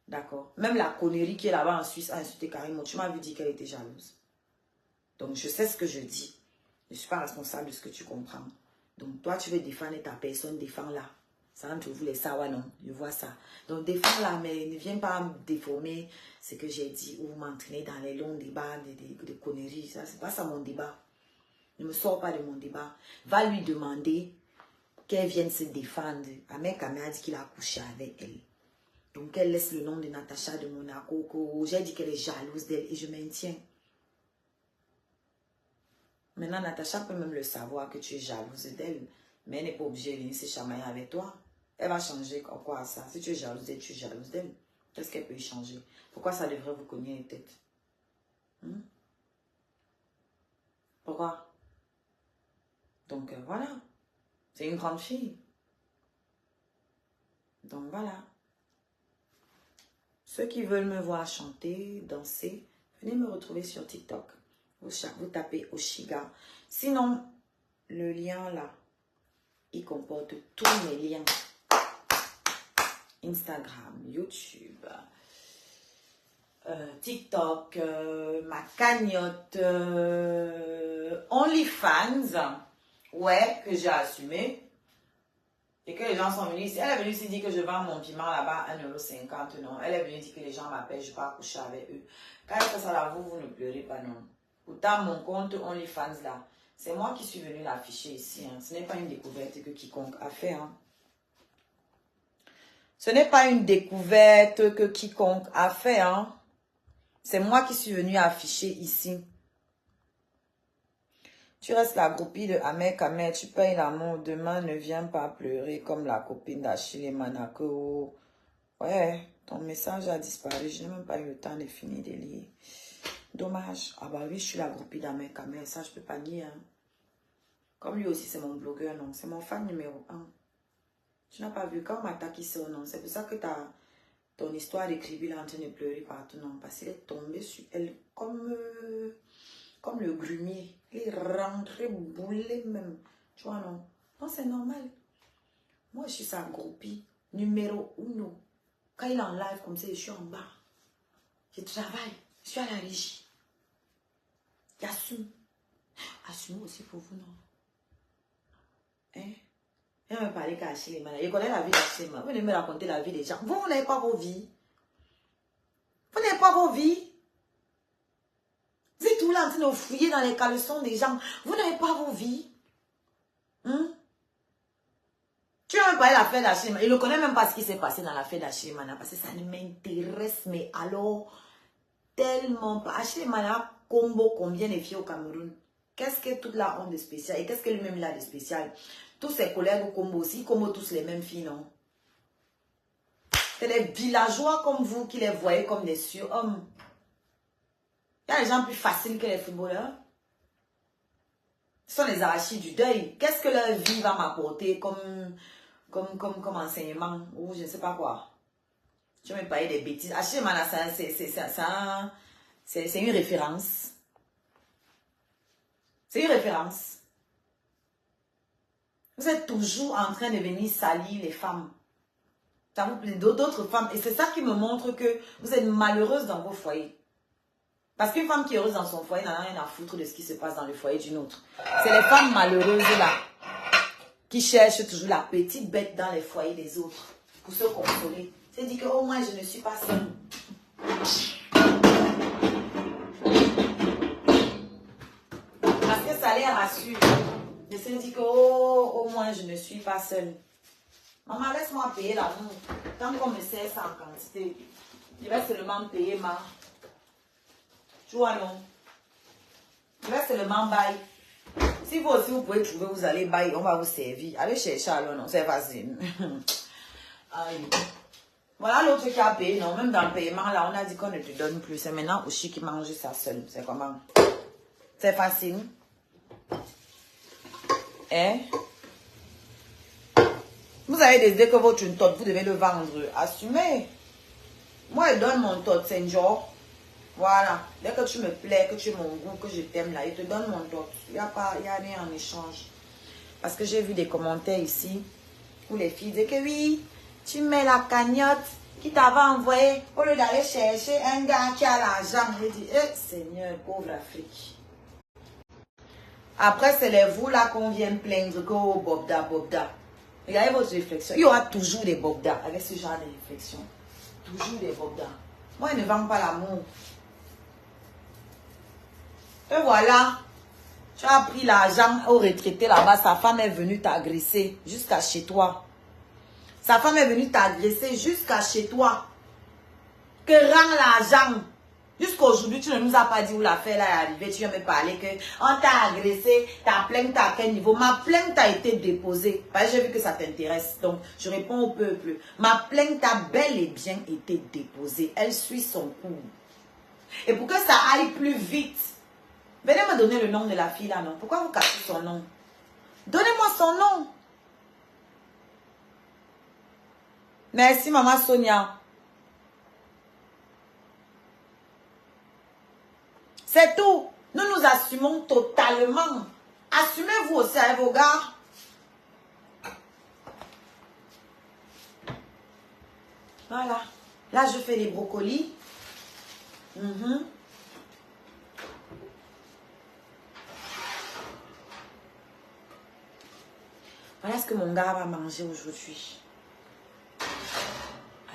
D'accord? Même la connerie qui est là-bas en Suisse a insulté Karimo. Tu m'as vu dire qu'elle était jalouse. Donc, je sais ce que je dis. Je ne suis pas responsable de ce que tu comprends. Donc, toi, tu veux défendre ta personne, défends-la. Ça entre vous les sawa, non? Je vois ça. Donc, défends-la, mais ne viens pas me déformer ce que j'ai dit ou m'entraîner dans les longs débats, des conneries. Ça, c'est pas ça mon débat. Ne me sors pas de mon débat. Va lui demander qu'elle vienne se défendre. Ahmed Kamé a dit qu'il a couché avec elle. Donc, elle laisse le nom de Natacha de Monaco. J'ai dit qu'elle est jalouse d'elle et je maintiens. Maintenant, Natacha peut même le savoir que tu es jalouse d'elle. Mais elle n'est pas obligée de venir se chamailler avec toi. Elle va changer quoi ça? Si tu es jalouse d'elle, tu es jalouse d'elle. Qu'est-ce qu'elle peut y changer? Pourquoi ça devrait vous cogner les têtes? Pourquoi? Donc, voilà. C'est une grande fille. Donc, voilà. Ceux qui veulent me voir chanter, danser, venez me retrouver sur TikTok. Vous tapez Oshiga. Sinon, le lien là, il comporte tous mes liens. Instagram, YouTube, TikTok, ma cagnotte, OnlyFans, ouais, que j'ai assumé. Et que les gens sont venus ici. Elle est venue ici dire que je vends mon piment là-bas à 1,50 €. Non, elle est venue dire que les gens m'appellent, je ne vais pas coucher avec eux. Quand elle fait ça là, vous ne pleurez pas, non. Pourtant, mon compte OnlyFans là, c'est moi qui suis venue l'afficher ici. Hein. Ce n'est pas une découverte que quiconque a fait. Hein. Ce n'est pas une découverte que quiconque a fait. Hein. C'est moi qui suis venue afficher ici. Tu restes la groupie de Ahmed Kamé, tu payes l'amour. Demain, ne viens pas pleurer comme la copine d'Achille Manako. Ouais, ton message a disparu. Je n'ai même pas eu le temps de finir de lire. Dommage. Ah bah oui, je suis la groupie d'Ahmed Kamé. Ça, je peux pas nier. Hein. Comme lui aussi, c'est mon blogueur, non. C'est mon fan numéro 1. Tu n'as pas vu quand on m'attaque ici, non. C'est pour ça que ton histoire d'écriville est en train de pleurer partout, non. Parce qu'elle est tombée sur elle comme le grumier. Il est rentré, boulé même. Tu vois, non? Non, c'est normal. Moi, je suis sa groupie numéro 1. Quand il est en live comme ça, je suis en bas. Je travaille. Je suis à la régie. J'assume. Assumez aussi pour vous, non? Hein? Elle me parlait qu'à Achille Mana. Je connais la vie d'Achille Mana. Vous venez me raconter la vie des gens. Vous n'avez pas vos vies. Vous n'avez pas vos vies. Vous êtes tout là en train de fouiller dans les caleçons des gens. Vous n'avez pas vos vies. Hein? Tu as même parlé de l'affaire d'Achille Mana. Il ne connaît même pas ce qui s'est passé dans l'affaire d'Achille Mana. Parce que ça ne m'intéresse. Mais alors, tellement pas. Achille Mana combo combien de filles au Cameroun? Qu'est-ce que toute la honte de spécial? Et qu'est-ce que lui-même il a de spécial? Tous ses collègues au combo aussi, combo tous les mêmes filles, non? C'est des villageois comme vous qui les voyez comme des surhommes. Il y a des gens plus faciles que les footballeurs. Ce sont les arachides du deuil. Qu'est-ce que leur vie va m'apporter comme enseignement ou je ne sais pas quoi. Je vais me parler des bêtises. Achimana, c'est une référence. C'est une référence. Vous êtes toujours en train de venir salir les femmes. Ça vous plaît d'autres femmes. Et c'est ça qui me montre que vous êtes malheureuse dans vos foyers. Parce qu'une femme qui est heureuse dans son foyer n'a rien à foutre de ce qui se passe dans le foyer d'une autre. C'est les femmes malheureuses là qui cherchent toujours la petite bête dans les foyers des autres pour se consoler. C'est dit que au moins je ne suis pas seule. Parce que ça les rassure. Je se dit que au moins je ne suis pas seule. Maman, laisse-moi payer l'amour. Tant qu'on me sert ça en quantité, je vais seulement payer ma. Tu vois, non? Je vais seulement bailler. Si vous aussi vous pouvez trouver, vous allez bailler, on va vous servir. Allez chercher alors, non, c'est facile. Voilà l'autre qui a payé, non? Même dans le paiement, là, on a dit qu'on ne te donne plus. C'est maintenant Oshi qui mange ça seul. C'est comment? C'est facile. Hein? Vous avez décidé que votre tot, vous devez le vendre. Assumez. Moi, je donne mon tot, c'est un genre. Voilà. Dès que tu me plais, que tu es mon goût, que je t'aime là, je te donne mon tot. Il n'y a rien en échange. Parce que j'ai vu des commentaires ici où les filles disent que oui, tu mets la cagnotte qui t'avait envoyé au lieu d'aller chercher un gars qui a l'argent. Je dis, Seigneur, pauvre Afrique. Après, c'est les vous là qu'on vient plaindre que oh, Bobda. Regardez votre réflexion. Il y aura toujours des Bobda avec ce genre de réflexion. Toujours des Bobda. Moi, je ne vends pas l'amour. Et voilà. Tu as pris l'argent au retraité là-bas. Sa femme est venue t'agresser jusqu'à chez toi. Sa femme est venue t'agresser jusqu'à chez toi. Que rend l'argent? Jusqu'aujourd'hui, tu ne nous as pas dit où l'affaire est arrivée. Tu viens me parler qu'on t'a agressé, ta plainte à quel niveau? Ma plainte a été déposée. Parce que j'ai vu que ça t'intéresse. Donc, je réponds au peuple. Ma plainte a bel et bien été déposée. Elle suit son cours. Et pour que ça aille plus vite, venez me donner le nom de la fille là, non? Pourquoi vous cachez son nom? Donnez-moi son nom. Merci, maman Sonia. C'est tout. Nous nous assumons totalement. Assumez-vous aussi avec vos gars. Voilà. Là, je fais les brocolis. Voilà ce que mon gars va manger aujourd'hui.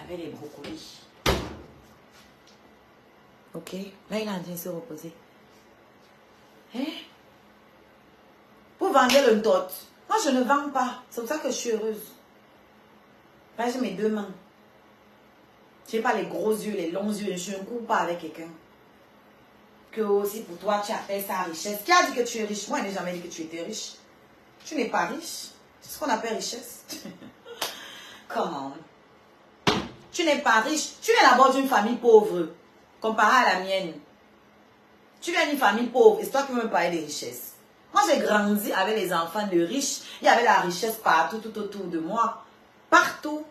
Avec les brocolis. Ok? Là, il est en train de se reposer. Hein? Vous vendez le tot. Moi, je ne vends pas. C'est pour ça que je suis heureuse. Là, j'ai mes deux mains. Je n'ai pas les gros yeux, les longs yeux. Je ne cours pas avec quelqu'un. Que aussi pour toi, tu appelles ça richesse. Qui a dit que tu es riche? Moi, je n'ai jamais dit que tu étais riche. Tu n'es pas riche. C'est ce qu'on appelle richesse. Comment? Tu n'es pas riche. Tu es d'abord d'une famille pauvre. Comparé à la mienne. Tu viens d'une famille pauvre. Et c'est toi qui me parles de richesse. Moi, j'ai grandi avec les enfants de riches. Il y avait la richesse partout, tout autour de moi. Partout.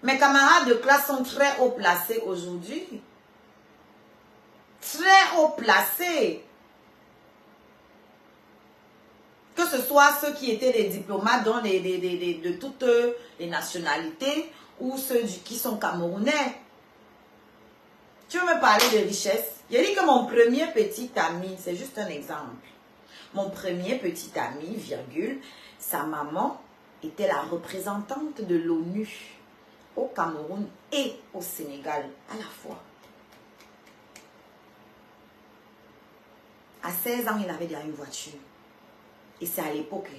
Mes camarades de classe sont très haut placés aujourd'hui. Très haut placés. Que ce soit ceux qui étaient des diplomates de toutes les nationalités ou ceux qui sont camerounais. Tu veux me parler de richesse? J'ai dit que mon premier petit ami, c'est juste un exemple. Mon premier petit ami, virgule, sa maman était la représentante de l'ONU au Cameroun et au Sénégal à la fois. À 16 ans, il avait déjà une voiture. Et c'est à l'époque.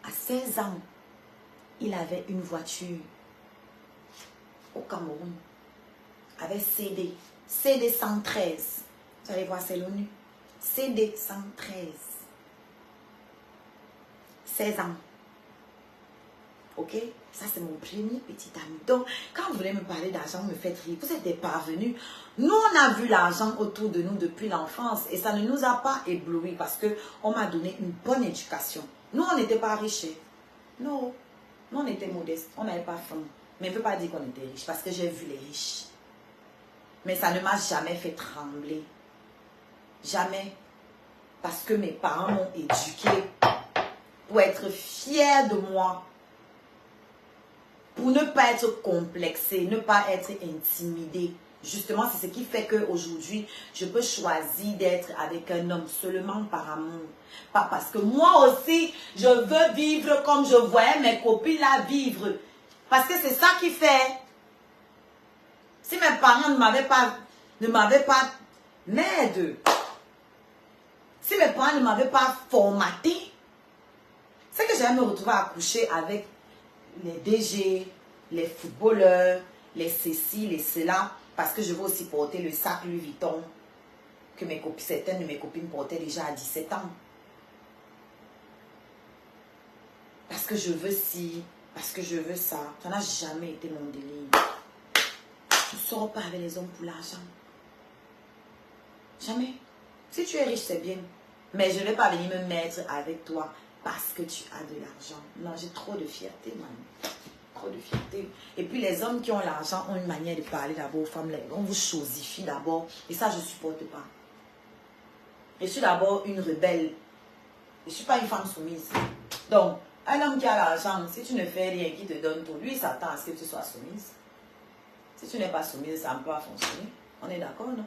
À 16 ans, il avait une voiture au Cameroun. Avec CD. CD 113. Vous allez voir, c'est l'ONU. CD 113. 16 ans. Ok? Ça, c'est mon premier petit ami. Donc, quand vous voulez me parler d'argent, me faites rire. Vous êtes des parvenus. Nous, on a vu l'argent autour de nous depuis l'enfance. Et ça ne nous a pas ébloui parce qu'on m'a donné une bonne éducation. Nous, on n'était pas riches. Non. Nous, on était modestes. On n'avait pas faim. Mais on ne peut pas dire qu'on était riches parce que j'ai vu les riches. Mais ça ne m'a jamais fait trembler. Jamais. Parce que mes parents m'ont éduqué pour être fiers de moi. Pour ne pas être complexé, ne pas être intimidé. Justement, c'est ce qui fait qu'aujourd'hui, je peux choisir d'être avec un homme seulement par amour. Pas parce que moi aussi, je veux vivre comme je voyais mes copines là vivre. Parce que c'est ça qui fait. Si mes parents ne m'avaient pas merde. Si mes parents ne m'avaient pas formaté, c'est que j'allais me retrouver à coucher avec les DG, les footballeurs, les ceci, les cela, parce que je veux aussi porter le sac Louis Vuitton que certaines de mes copines portaient déjà à 17 ans. Parce que je veux ci, parce que je veux ça. Ça n'a jamais été mon délire. Je ne sors pas avec les hommes pour l'argent. Jamais. Si tu es riche, c'est bien. Mais je ne vais pas venir me mettre avec toi parce que tu as de l'argent. Non, j'ai trop de fierté, man. Trop de fierté. Et puis les hommes qui ont l'argent ont une manière de parler d'abord aux femmes. On vous chosifie d'abord. Et ça, je ne supporte pas. Je suis d'abord une rebelle. Je ne suis pas une femme soumise. Donc, un homme qui a l'argent, si tu ne fais rien, qui te donne tout, lui, il s'attend à ce que tu sois soumise. Si tu n'es pas soumise, ça ne peut pas fonctionner. On est d'accord, non?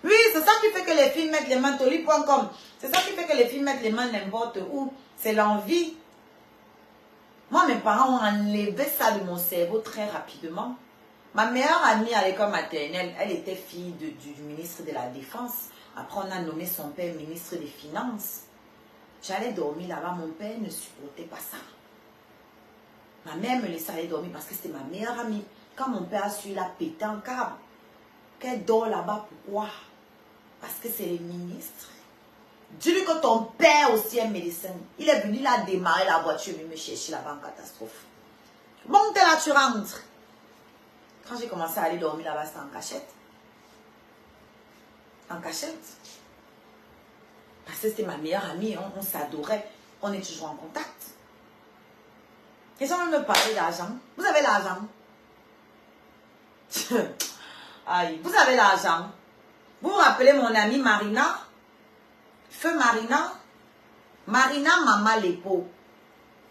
Oui, c'est ça qui fait que les filles mettent les mains toli.com. C'est ça qui fait que les filles mettent les mains n'importe où. C'est l'envie. Moi, mes parents ont enlevé ça de mon cerveau très rapidement. Ma meilleure amie à l'école maternelle, elle était fille du ministre de la Défense. Après, on a nommé son père ministre des Finances. J'allais dormir là-bas. Mon père ne supportait pas ça. Ma mère me laissait aller dormir parce que c'était ma meilleure amie. Quand mon père a su, il a pété un câble. Qu'elle dort là-bas, pourquoi? Parce que c'est le ministre. Dis-lui que ton père aussi est médecin. Il est venu là démarrer la voiture et me chercher là-bas en catastrophe. Bon, t'es là, tu rentres. Quand j'ai commencé à aller dormir là-bas, c'était en cachette. En cachette. Parce que c'était ma meilleure amie, on s'adorait. On est toujours en contact. Les gens veulent me parler d'argent. Vous avez l'argent? Aïe, vous avez l'argent. Vous vous rappelez mon amie Marina? Feu Marina? Marina Mama Lepo.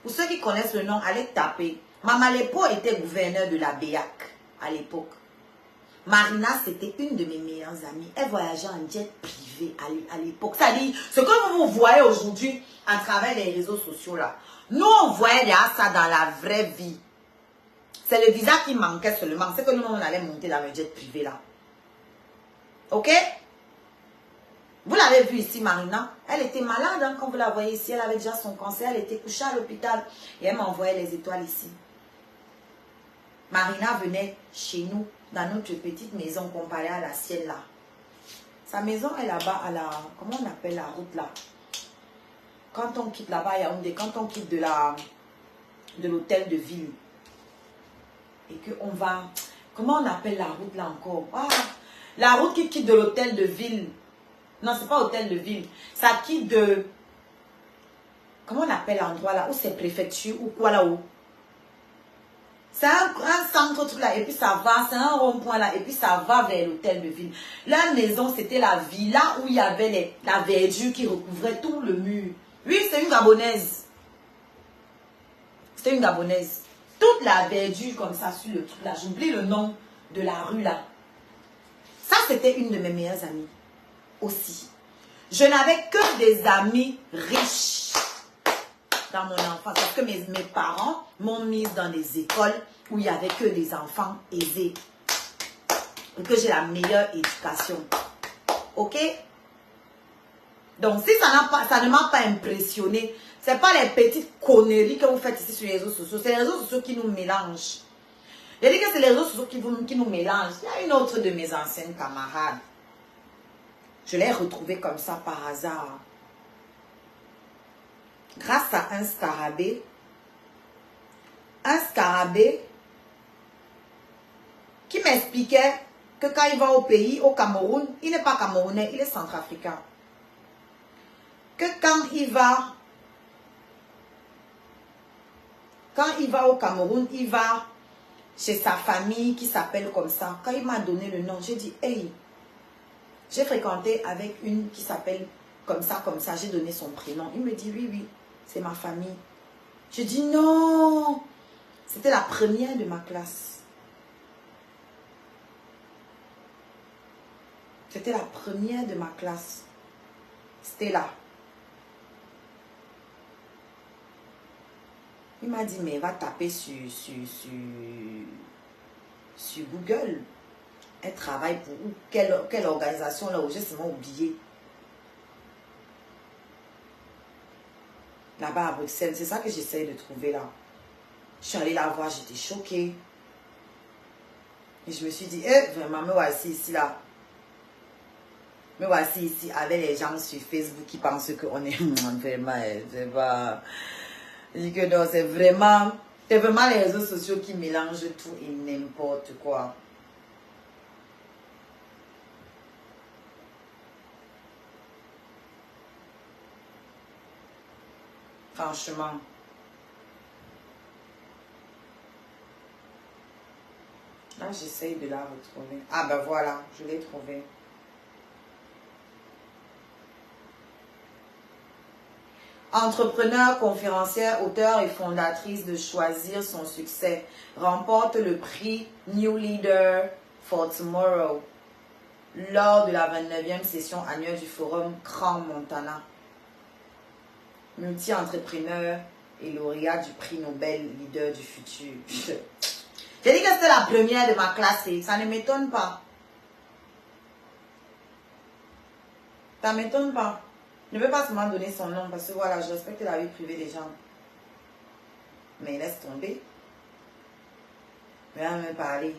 Pour ceux qui connaissent le nom, allez taper. Mama Lepo était gouverneur de la BEAC à l'époque. Marina, c'était une de mes meilleures amies. Elle voyageait en jet privé à l'époque. C'est-à-dire, ce que vous voyez aujourd'hui à travers les réseaux sociaux là, nous on voyait déjà ça dans la vraie vie. C'est le visa qui manquait seulement. C'est que nous on allait monter dans le jet privé là. Ok? Vous l'avez vu ici, Marina. Elle était malade hein, quand vous la voyez ici. Elle avait déjà son cancer. Elle était couchée à l'hôpital. Et elle m'envoyait les étoiles ici. Marina venait chez nous, dans notre petite maison comparée à la sienne là. Sa maison est là-bas à la... Comment on appelle la route là? Quand on quitte là-bas, il y a Yaoundé, quand on quitte de l'hôtel de ville. Et qu'on va... Comment on appelle la route là encore? Ah, la route qui quitte de l'hôtel de ville. Non, c'est pas hôtel de ville. Ça quitte de... Comment on appelle l'endroit là? Où c'est préfecture ou quoi là-haut? C'est un centre truc là. Et puis ça va, c'est un rond-point là. Et puis ça va vers l'hôtel de ville. La maison, c'était la villa où il y avait la verdure qui recouvrait tout le mur. Oui, c'est une Gabonaise. C'était une Gabonaise. Toute la verdure comme ça sur le truc là. J'oublie le nom de la rue là. Ça, c'était une de mes meilleures amies. Aussi. Je n'avais que des amis riches dans mon enfance. Parce que mes parents m'ont mise dans des écoles où il n'y avait que des enfants aisés. Et que j'ai la meilleure éducation. Ok? Donc, si ça ne m'a pas impressionné, ce n'est pas les petites conneries que vous faites ici sur les réseaux sociaux. C'est les réseaux sociaux qui nous mélangent. Je dis que c'est les réseaux sociaux qui nous mélangent. Il y a une autre de mes anciennes camarades. Je l'ai retrouvée comme ça par hasard. grâce à un scarabée qui m'expliquait que quand il va au pays, au Cameroun, il n'est pas camerounais, il est centrafricain. Que quand il va au Cameroun, il va chez sa famille qui s'appelle comme ça. Quand il m'a donné le nom, j'ai dit, hey, j'ai fréquenté avec une qui s'appelle comme ça, j'ai donné son prénom. Il me dit, oui, oui, c'est ma famille. Je dis, non, c'était la première de ma classe. C'était la première de ma classe. C'était là. Il m'a dit, mais va taper sur Google. Elle travaille pour où? Quelle organisation là où j'ai seulement oublié. Là-bas à Bruxelles, c'est ça que j'essaie de trouver là. Je suis allée la voir, j'étais choquée. Et je me suis dit, vraiment, me voici ici là. Me voici ici avec les gens sur Facebook qui pensent qu'on est vraiment, c'est pas... Je dis que non, c'est vraiment les réseaux sociaux qui mélangent tout et n'importe quoi. Franchement. Là, j'essaye de la retrouver. Ah ben voilà, je l'ai trouvée. Entrepreneur, conférencière, auteure et fondatrice de Choisir son succès, remporte le prix New Leader for Tomorrow lors de la 29e session annuelle du Forum Grand Montana. Multi-entrepreneur et lauréat du prix Nobel Leader du futur. J'ai dit que c'était la première de ma classe et ça ne m'étonne pas. Ça ne m'étonne pas. Je ne veux pas seulement donner son nom parce que voilà, je respecte la vie privée des gens. Mais laisse tomber. Viens me parler.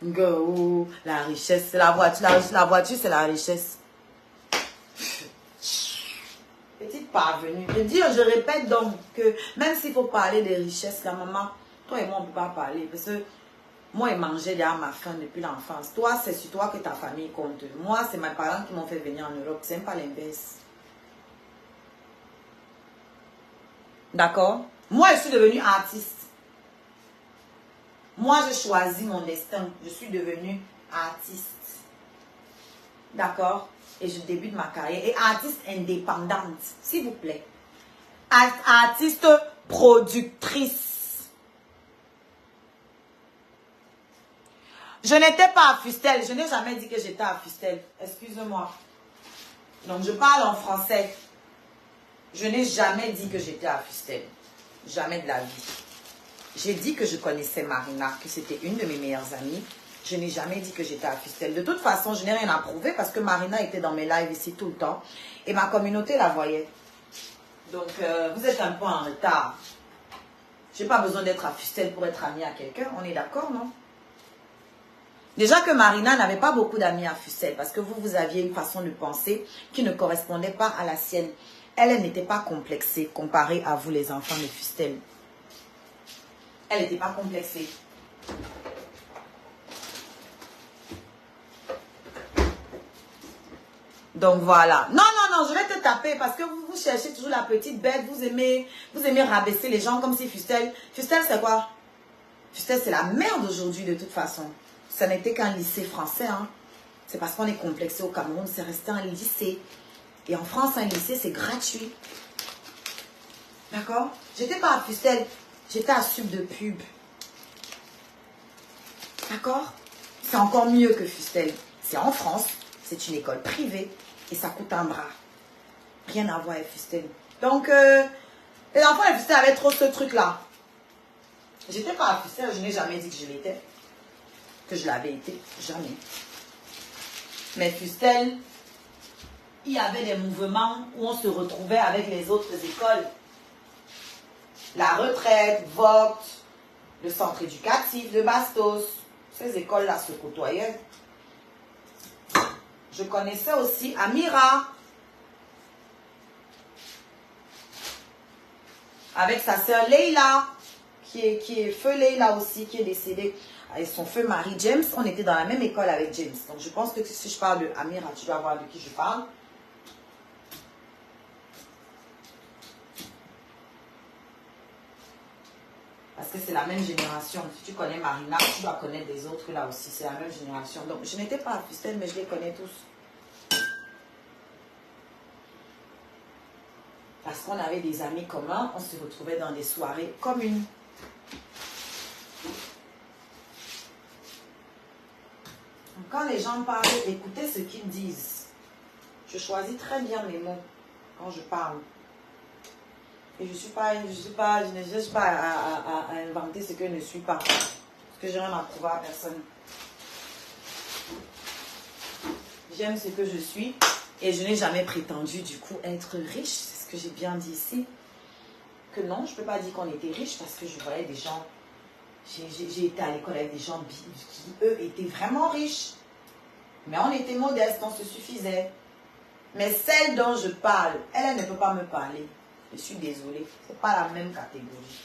Go, la richesse, c'est la voiture. La voiture, c'est la richesse. Petite parvenue. Je répète donc que même s'il faut parler des richesses, la maman, toi et moi, on ne peut pas parler. Parce que moi, il mangeait derrière ma faim depuis l'enfance. Toi, c'est sur toi que ta famille compte. Moi, c'est mes parents qui m'ont fait venir en Europe. C'est même pas l'inverse. D'accord? Moi, je suis devenue artiste. Moi, j'ai choisi mon destin. Je suis devenue artiste. D'accord? Et je débute ma carrière. Et artiste indépendante, s'il vous plaît. Artiste productrice. Je n'étais pas à Fustel. Je n'ai jamais dit que j'étais à Fustel. Excuse-moi. Donc, je parle en français. Je n'ai jamais dit que j'étais à Fustel. Jamais de la vie. J'ai dit que je connaissais Marina, que c'était une de mes meilleures amies. Je n'ai jamais dit que j'étais à Fustel. De toute façon, je n'ai rien à prouver parce que Marina était dans mes lives ici tout le temps. Et ma communauté la voyait. Donc, vous êtes un peu en retard. Je n'ai pas besoin d'être à Fustel pour être amie à quelqu'un. On est d'accord, non? Déjà que Marina n'avait pas beaucoup d'amis à Fustel parce que vous aviez une façon de penser qui ne correspondait pas à la sienne. Elle n'était pas complexée comparée à vous, les enfants de Fustel. Elle n'était pas complexée. Donc voilà. Non, non, non, je vais te taper parce que vous cherchez toujours la petite bête. Vous aimez rabaisser les gens comme si Fustel... Fustel, c'est quoi? Fustel, c'est la merde aujourd'hui de toute façon. Ça n'était qu'un lycée français. Hein. C'est parce qu'on est complexé au Cameroun, c'est resté un lycée. Et en France, un lycée, c'est gratuit. D'accord? J'étais pas à Fustel, j'étais à Sub de Pub. D'accord? C'est encore mieux que Fustel. C'est en France, c'est une école privée et ça coûte un bras. Rien à voir avec Fustel. Donc, les enfants de Fustel avaient trop ce truc-là. J'étais pas à Fustel, je n'ai jamais dit que je l'étais. Que je l'avais été, jamais. Mais Fustel, il y avait des mouvements où on se retrouvait avec les autres écoles. La retraite, vote, le centre éducatif de Bastos. Ces écoles-là se côtoyaient. Je connaissais aussi Amira. Avec sa sœur Leila, qui est feu Leila aussi, qui est décédée. Avec son feu mari James, on était dans la même école avec James. Donc je pense que si je parle de Amira, tu dois voir de qui je parle. Parce que c'est la même génération. Si tu connais Marina, tu dois connaître les autres là aussi. C'est la même génération. Donc je n'étais pas à Fustel, mais je les connais tous. Parce qu'on avait des amis communs, on se retrouvait dans des soirées communes. Quand les gens parlent, écoutez ce qu'ils disent. Je choisis très bien mes mots quand je parle. Et je ne cherche pas à inventer ce que je ne suis pas. Parce que je n'ai rien à prouver à personne. J'aime ce que je suis. Et je n'ai jamais prétendu du coup être riche. C'est ce que j'ai bien dit ici. Que non, je ne peux pas dire qu'on était riche parce que je voyais des gens. J'ai été à l'école avec des gens qui, eux, étaient vraiment riches. Mais on était modestes, on se suffisait. Mais celle dont je parle, elle ne peut pas me parler. Je suis désolée. Ce n'est pas la même catégorie.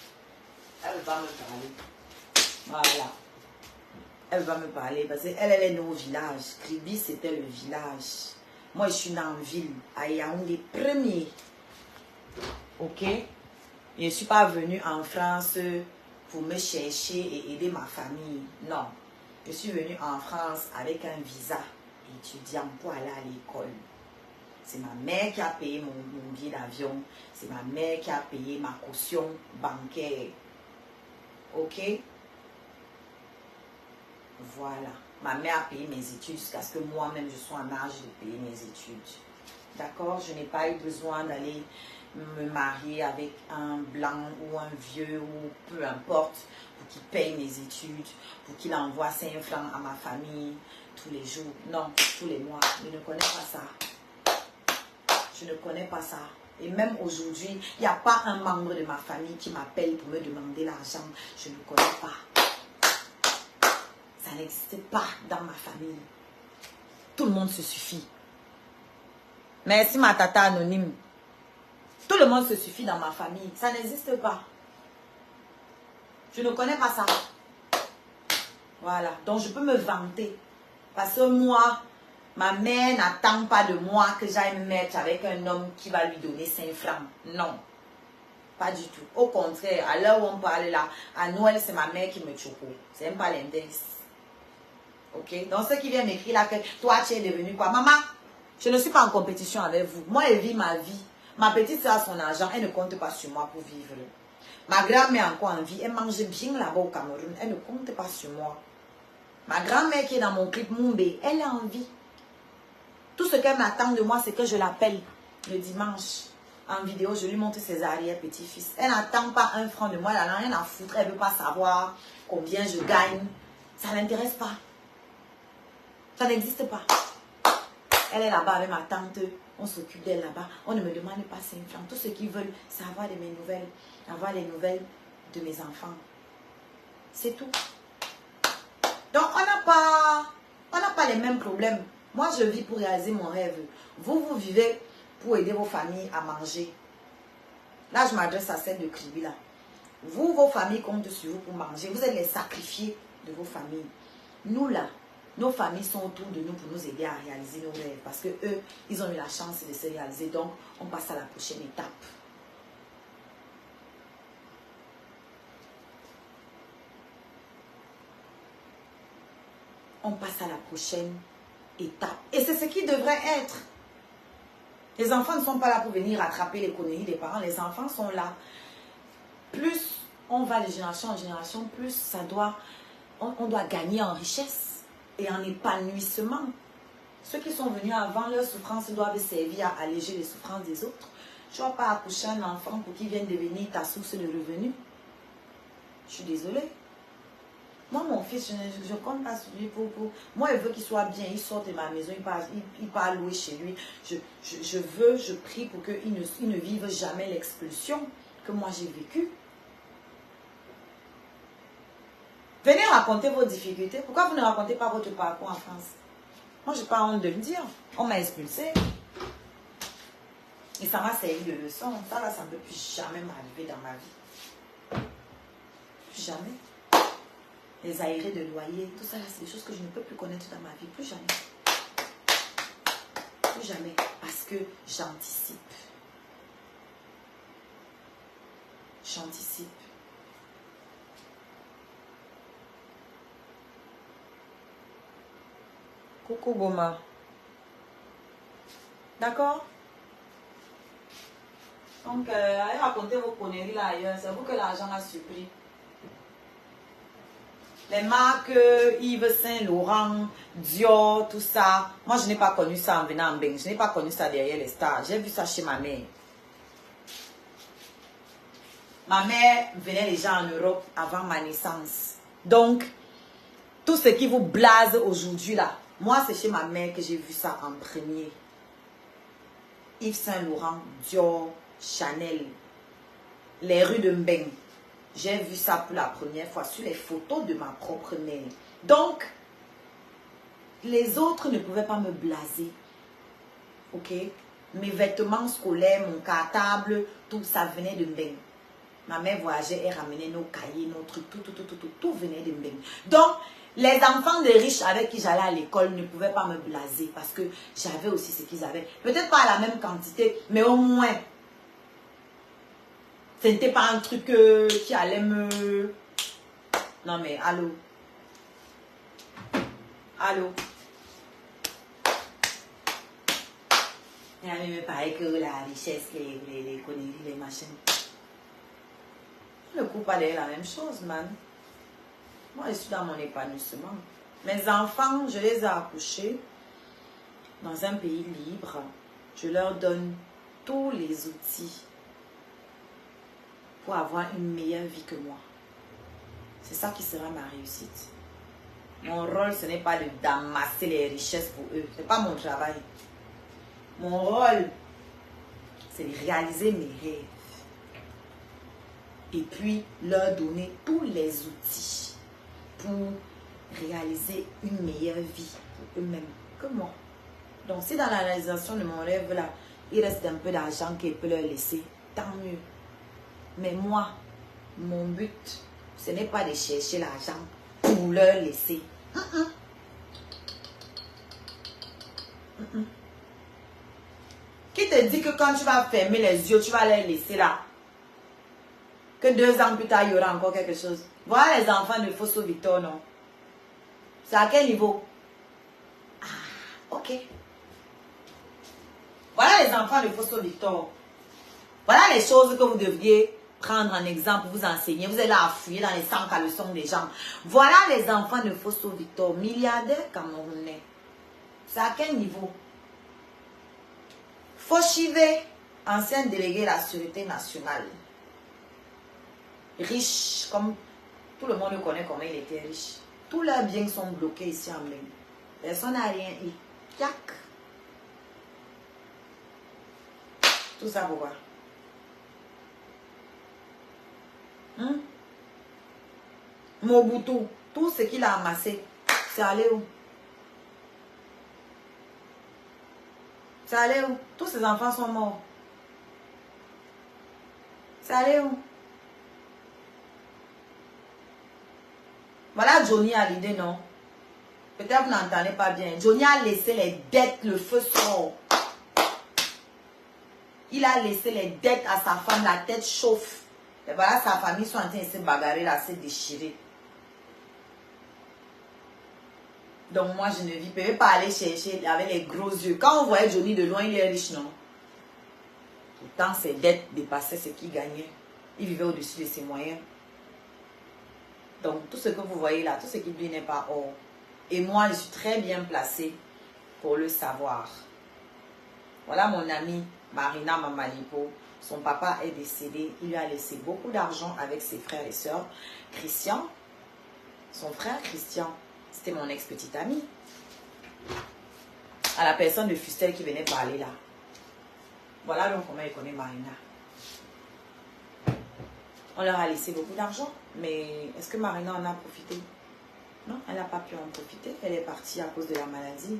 Elle ne va me parler. Voilà. Elle va me parler parce qu'elle est née au village. Kribi, c'était le village. Moi, je suis née en ville, à Yaoundé, premier. Ok? Je ne suis pas venue en France pour me chercher et aider ma famille. Non. Je suis venue en France avec un visa étudiant pour aller à l'école. C'est ma mère qui a payé mon billet d'avion. C'est ma mère qui a payé ma caution bancaire. Ok? Voilà. Ma mère a payé mes études jusqu'à ce que moi-même je sois en âge de payer mes études. D'accord? Je n'ai pas eu besoin d'aller me marier avec un blanc ou un vieux ou peu importe pour qu'il paye mes études, pour qu'il envoie 5 francs à ma famille tous les jours. Non, tous les mois. Je ne connais pas ça. Je ne connais pas ça. Et même aujourd'hui, il n'y a pas un membre de ma famille qui m'appelle pour me demander l'argent. Je ne connais pas. Ça n'existe pas dans ma famille. Tout le monde se suffit. Merci ma tata anonyme. Tout le monde se suffit dans ma famille. Ça n'existe pas. Je ne connais pas ça. Voilà. Donc je peux me vanter. Parce que moi, ma mère n'attend pas de moi que j'aille me mettre avec un homme qui va lui donner 5 francs. Non. Pas du tout. Au contraire, à l'heure où on parle là, à Noël, c'est ma mère qui me choco. C'est même pas l'index. Ok? Donc ceux qui viennent m'écrire là que toi, tu es devenu quoi? Maman, je ne suis pas en compétition avec vous. Moi, elle vit ma vie. Ma petite soeur a son argent. Elle ne compte pas sur moi pour vivre. Ma grand-mère est encore en vie. Elle mange bien là-bas au Cameroun. Elle ne compte pas sur moi. Ma grand-mère qui est dans mon clip Mumbai, elle est en vie. Tout ce qu'elle m'attend de moi, c'est que je l'appelle le dimanche. En vidéo, je lui montre ses arrière-petits-fils. Elle n'attend pas 1 franc de moi. Elle n'a rien à foutre. Elle ne veut pas savoir combien je gagne. Ça ne l'intéresse pas. Ça n'existe pas. Elle est là-bas avec ma tante. On s'occupe d'elle là-bas. On ne me demande pas 5 francs. Tout ce qu'ils veulent, c'est avoir de mes nouvelles. Avoir les nouvelles de mes enfants. C'est tout. Donc, on n'a pas les mêmes problèmes. Moi, je vis pour réaliser mon rêve. Vous, vous vivez pour aider vos familles à manger. Là, je m'adresse à celle de Kribi là. Vous, vos familles comptent sur vous pour manger. Vous êtes les sacrifiés de vos familles. Nous, là, nos familles sont autour de nous pour nous aider à réaliser nos rêves. Parce que eux, ils ont eu la chance de se réaliser. Donc, on passe à la prochaine étape. On passe à la prochaine étape. Et c'est ce qui devrait être. Les enfants ne sont pas là pour venir rattraper les conneries des parents. Les enfants sont là. Plus on va de génération en génération, plus on doit gagner en richesse et en épanouissement. Ceux qui sont venus avant, leurs souffrances doivent servir à alléger les souffrances des autres. Tu ne vas pas accoucher un enfant pour qu'il vienne devenir ta source de revenus. Je suis désolée. Moi, mon fils, je compte pas sur lui pour... Moi, je veux qu'il soit bien. Il sort de ma maison, il part louer chez lui. Je prie pour qu'il ne vive jamais l'expulsion que moi j'ai vécue. Venez raconter vos difficultés. Pourquoi vous ne racontez pas votre parcours en France? Moi, j'ai pas honte de le dire. On m'a expulsé. Et ça m'a servi de leçon. Ça, là, ça ne peut plus jamais m'arriver dans ma vie. Plus jamais. Les aérés de loyer, tout ça, c'est des choses que je ne peux plus connaître dans ma vie. Plus jamais. Plus jamais. Parce que j'anticipe. J'anticipe. Coucou Goma. D'accord? Donc, allez raconter vos conneries là ailleurs. C'est vous que l'argent a surpris. Les marques Yves Saint Laurent, Dior, tout ça. Moi, je n'ai pas connu ça en venant en Beng. Je n'ai pas connu ça derrière les stars. J'ai vu ça chez ma mère. Ma mère venait déjà en Europe avant ma naissance. Donc, tout ce qui vous blase aujourd'hui là, moi, c'est chez ma mère que j'ai vu ça en premier. Yves Saint Laurent, Dior, Chanel, les rues de Mbeng. J'ai vu ça pour la première fois sur les photos de ma propre mère. Donc, les autres ne pouvaient pas me blaser. Ok? Mes vêtements scolaires, mon cartable, tout ça venait de Mbeng. Ma mère voyageait et ramenait nos cahiers, nos trucs, tout venait de Mbeng. Donc, les enfants des riches avec qui j'allais à l'école ne pouvaient pas me blaser parce que j'avais aussi ce qu'ils avaient. Peut-être pas à la même quantité, mais au moins. Ce n'était pas un truc qui allait me... Non mais, allô. Allô. Il me paraît que la richesse, les conneries, les machins. Ne coupe pas la même chose, man. Moi, je suis dans mon épanouissement. Mes enfants, je les ai accouchés dans un pays libre. Je leur donne tous les outils pour avoir une meilleure vie que moi. C'est ça qui sera ma réussite. Mon rôle, ce n'est pas d'amasser les richesses pour eux. Ce n'est pas mon travail. Mon rôle, c'est de réaliser mes rêves. Et puis, leur donner tous les outils pour réaliser une meilleure vie pour eux-mêmes que moi. Donc, si dans la réalisation de mon rêve, là, il reste un peu d'argent qu'il peut leur laisser, tant mieux. Mais moi, mon but, ce n'est pas de chercher l'argent pour leur laisser. Qui te dit que quand tu vas fermer les yeux, tu vas les laisser là? Que 2 ans plus tard, il y aura encore quelque chose. Voilà les enfants de Fosso Victor, non? C'est à quel niveau? Ah, ok. Voilà les enfants de Fosso Victor. Voilà les choses que vous devriez prendre en exemple, vous enseigner. Vous êtes là à fouiller dans les 100 caleçons des gens. Voilà les enfants de Fosso Victor, milliardaires camerounais. C'est à quel niveau? Foshivé, ancien délégué de la Sûreté nationale. Riche, comme tout le monde le connaît comment il était riche. Tous leurs biens sont bloqués ici en Mbeng. Personne n'a rien eu. Yac. Tout ça pourquoi? Mobutu, tout ce qu'il a amassé, c'est allé où? C'est allé où? Tous ses enfants sont morts. C'est allé où? Voilà Johnny Hallyday, non? Peut-être vous n'entendez pas bien. Johnny a laissé les dettes, le feu sort. Il a laissé les dettes à sa femme, la tête chauffe. Et voilà, sa famille sont en train de se bagarrer, là, se déchirer. Donc moi, je ne peux pas aller chercher avec les gros yeux. Quand on voyait Johnny de loin, il est riche, non? Pourtant, ses dettes dépassaient ce qu'il gagnait. Il vivait au-dessus de ses moyens. Donc, tout ce que vous voyez là, tout ce qui brille n'est pas or. Et moi, je suis très bien placée pour le savoir. Voilà mon amie Marina Mamalipo. Son papa est décédé. Il lui a laissé beaucoup d'argent avec ses frères et sœurs. Christian, son frère Christian, c'était mon ex-petite amie. À la personne de Fustel qui venait parler là. Voilà donc comment il connaît Marina. On leur a laissé beaucoup d'argent. Mais est-ce que Marina en a profité? Non, elle n'a pas pu en profiter. Elle est partie à cause de la maladie.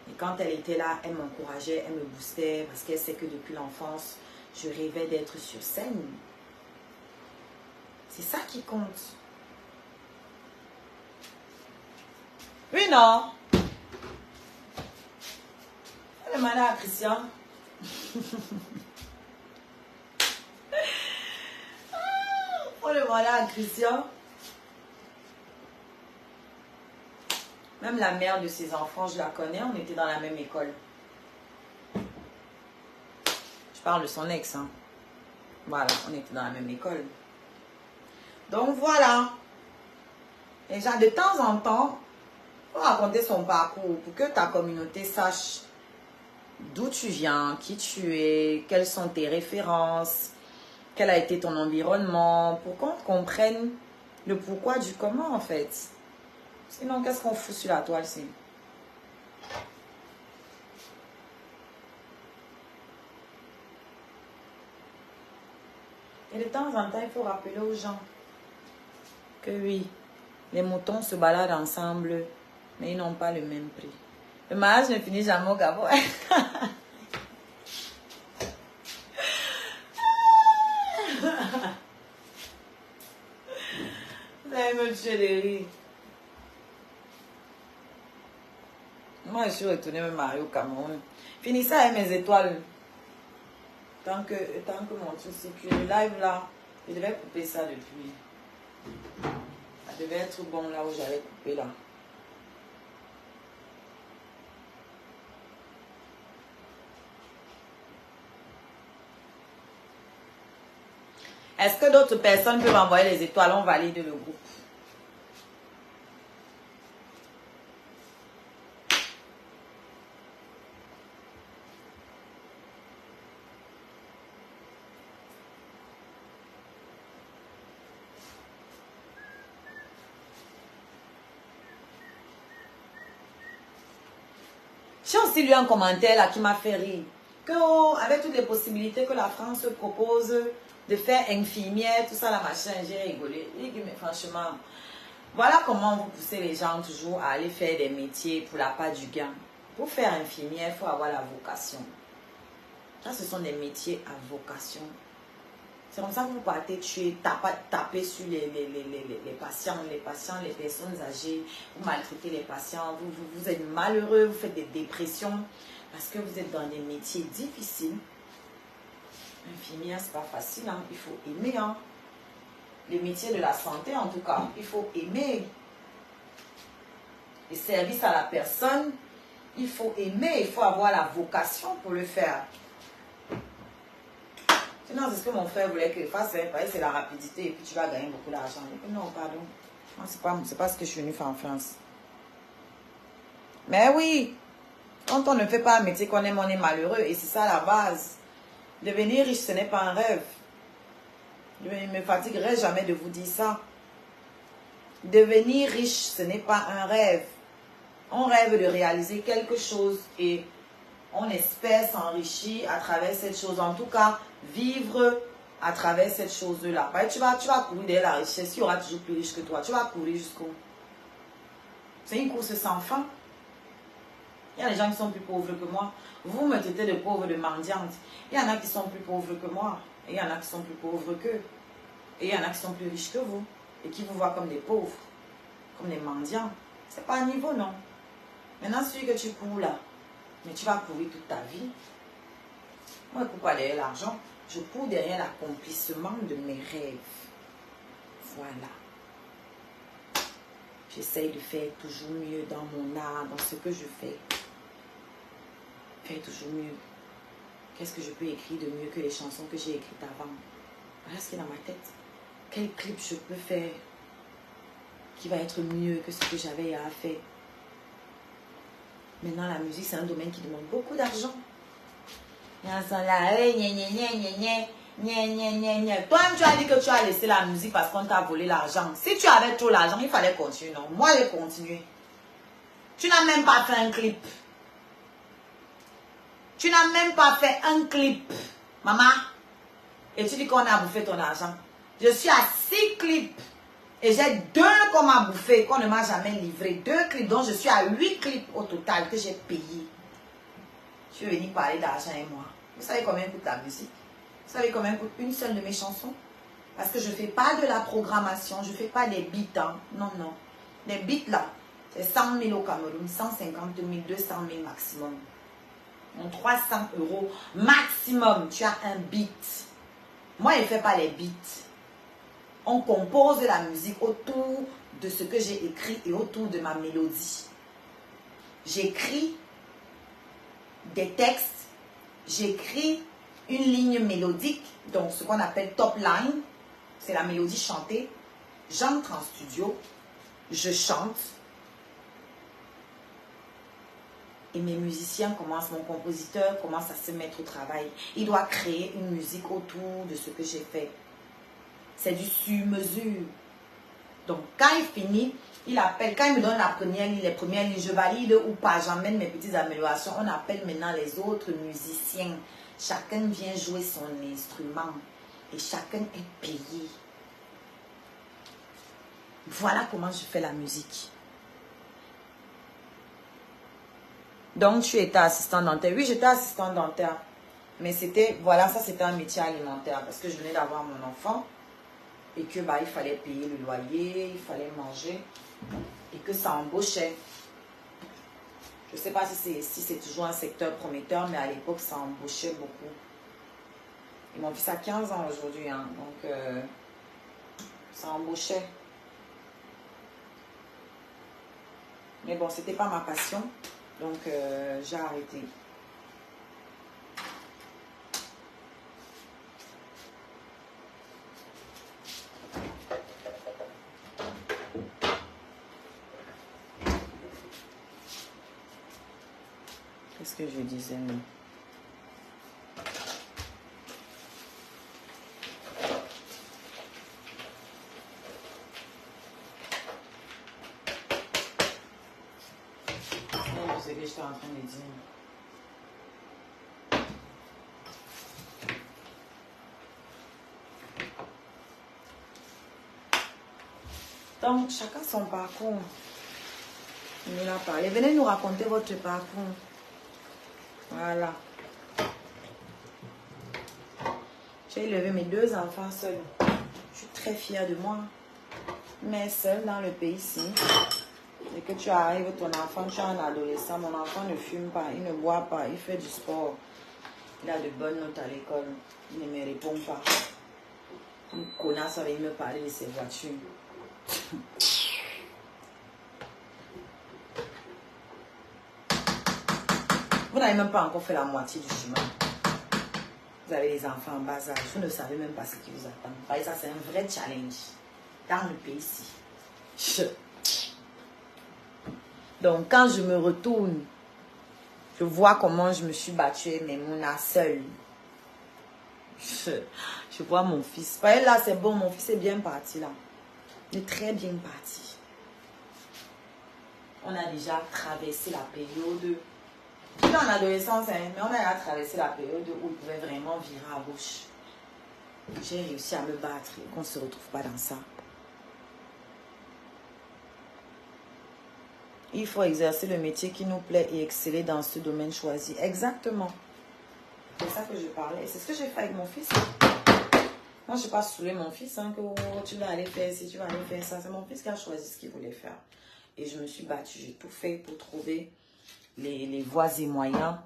Et quand elle était là, elle m'encourageait, elle me boostait parce qu'elle sait que depuis l'enfance, je rêvais d'être sur scène. C'est ça qui compte. Oui, non. Elle demandait à Christian. On demandait à Christian. Même la mère de ses enfants, je la connais, on était dans la même école. Je parle de son ex, hein. Voilà, on était dans la même école. Donc voilà. Et genre, de temps en temps, il faut raconter son parcours pour que ta communauté sache d'où tu viens, qui tu es, quelles sont tes références, quel a été ton environnement, pour qu'on comprenne le pourquoi du comment en fait. Sinon, qu'est-ce qu'on fout sur la toile, c'est? Et de temps en temps, il faut rappeler aux gens que oui, les moutons se baladent ensemble, mais ils n'ont pas le même prix. Le mariage ne finit jamais au Gabon. Vous allez me tuer de rire. Moi, je suis retournée me marier au Cameroun. Finissez avec mes étoiles. Tant que mon truc circule. Le live là, je devais couper ça depuis. Ça devait être bon là où j'avais coupé là. Est-ce que d'autres personnes peuvent envoyer les étoiles? On valide le groupe. J'ai aussi lu un commentaire là qui m'a fait rire. Que avec toutes les possibilités que la France propose de faire infirmière, tout ça, la machin, j'ai rigolé. J'ai dit, mais franchement, voilà comment vous poussez les gens toujours à aller faire des métiers pour la part du gain. Pour faire infirmière, il faut avoir la vocation. Ça, ce sont des métiers à vocation. C'est comme ça que vous partez tuer, taper sur les patients, les personnes âgées, vous maltraitez les patients, vous êtes malheureux, vous faites des dépressions parce que vous êtes dans des métiers difficiles. Infirmière, c'est pas facile, hein. Il faut aimer. Hein. Les métiers de la santé, en tout cas, il faut aimer. Les services à la personne, il faut aimer, il faut avoir la vocation pour le faire. Sinon, c'est ce que mon frère voulait que je fasse, c'est la rapidité et puis tu vas gagner beaucoup d'argent. Non, pardon. C'est pas ce que je suis venue faire en France. Mais oui, quand on ne fait pas un métier qu'on aime, on est malheureux. Et c'est ça la base. Devenir riche, ce n'est pas un rêve. Je ne me fatiguerai jamais de vous dire ça. Devenir riche, ce n'est pas un rêve. On rêve de réaliser quelque chose et on espère s'enrichir à travers cette chose. En tout cas, vivre à travers cette chose-là. Tu vas courir derrière la richesse. Il y aura toujours plus riche que toi. Tu vas courir jusqu'où? C'est une course sans fin. Il y a des gens qui sont plus pauvres que moi. Vous me traitez de pauvre, de mendiante. Il y en a qui sont plus pauvres que moi. Et il y en a qui sont plus pauvres qu'eux. Et il y en a qui sont plus riches que vous. Et qui vous voient comme des pauvres. Comme des mendiants. C'est pas un niveau, non. Maintenant, celui que tu cours là, mais tu vas courir toute ta vie. Moi, je ne cours pas derrière l'argent. Je cours derrière l'accomplissement de mes rêves. Voilà. J'essaye de faire toujours mieux dans mon art, dans ce que je fais. Faire toujours mieux. Qu'est-ce que je peux écrire de mieux que les chansons que j'ai écrites avant? Voilà ce qui est dans ma tête. Quel clip je peux faire qui va être mieux que ce que j'avais à faire? Maintenant, la musique, c'est un domaine qui demande beaucoup d'argent. Toi-même, tu as dit que tu as laissé la musique parce qu'on t'a volé l'argent. Si tu avais trop l'argent, il fallait continuer. Non, moi, j'ai continué. Tu n'as même pas fait un clip. Tu n'as même pas fait un clip. Maman. Et tu dis qu'on a bouffé ton argent. Je suis à 6 clips. Et j'ai 2 qu'on m'a bouffé, qu'on ne m'a jamais livré. 2 clips, dont je suis à 8 clips au total que j'ai payé. Je suis venue parler d'argent et moi. Vous savez combien coûte la musique? Vous savez combien coûte une seule de mes chansons? Parce que je ne fais pas de la programmation, je ne fais pas des beats. Hein. Non, non. Les beats là, c'est 100 000 au Cameroun, 150 000, 200 000 maximum. Donc 300 € maximum, tu as un beat. Moi, je ne fais pas les beats. On compose la musique autour de ce que j'ai écrit et autour de ma mélodie. J'écris des textes, j'écris une ligne mélodique, donc ce qu'on appelle top line, c'est la mélodie chantée. J'entre en studio, je chante et mes musiciens commencent, mon compositeur commence à se mettre au travail. Il doit créer une musique autour de ce que j'ai fait. C'est du sur-mesure. Donc, quand il finit, il appelle, quand il me donne la première ligne, les premières lignes, je valide ou pas, j'emmène mes petites améliorations. On appelle maintenant les autres musiciens. Chacun vient jouer son instrument et chacun est payé. Voilà comment je fais la musique. Donc, tu étais assistant dentaire. Oui, j'étais assistant dentaire. Mais c'était, voilà, ça c'était un métier alimentaire parce que je venais d'avoir mon enfant. Et que bah, il fallait payer le loyer, il fallait manger et que ça embauchait. Je ne sais pas si c'est toujours un secteur prometteur, mais à l'époque, ça embauchait beaucoup. Et mon fils a 15 ans aujourd'hui, hein, donc ça embauchait. Mais bon, c'était pas ma passion, donc j'ai arrêté. Qu'est-ce que je disais? Ce que j'étais en train de dire. Donc, chacun son parcours. On nous l'a parlé. Venez nous raconter votre parcours. Voilà. J'ai élevé mes 2 enfants seuls. Je suis très fière de moi. Mais seule dans le pays ici. Et que tu arrives, ton enfant, tu es un adolescent. Mon enfant ne fume pas, il ne boit pas, il fait du sport. Il a de bonnes notes à l'école. Il ne me répond pas. Une connasse avec me parler de ses voitures. Vous n'avez même pas encore fait la moitié du chemin. Vous avez des enfants en bas âge. Vous ne savez même pas ce qui vous attend. Et ça, c'est un vrai challenge dans le pays ici. Donc, quand je me retourne, je vois comment je me suis battue, mais mon seule. Je vois mon fils. Voyez là, c'est bon, mon fils est bien parti là. Il est très bien parti. On a déjà traversé la période. Il est en adolescence, hein, mais on a déjà traversé la période où il pouvait vraiment virer à gauche. J'ai réussi à me battre et qu'on ne se retrouve pas dans ça. Il faut exercer le métier qui nous plaît et exceller dans ce domaine choisi. Exactement. C'est ça que je parlais. C'est ce que j'ai fait avec mon fils. Moi, je n'ai pas saoulé mon fils, hein, que oh, tu vas aller faire ci, tu vas aller faire ça. C'est mon fils qui a choisi ce qu'il voulait faire. Et je me suis battue, j'ai tout fait pour trouver les voies et moyens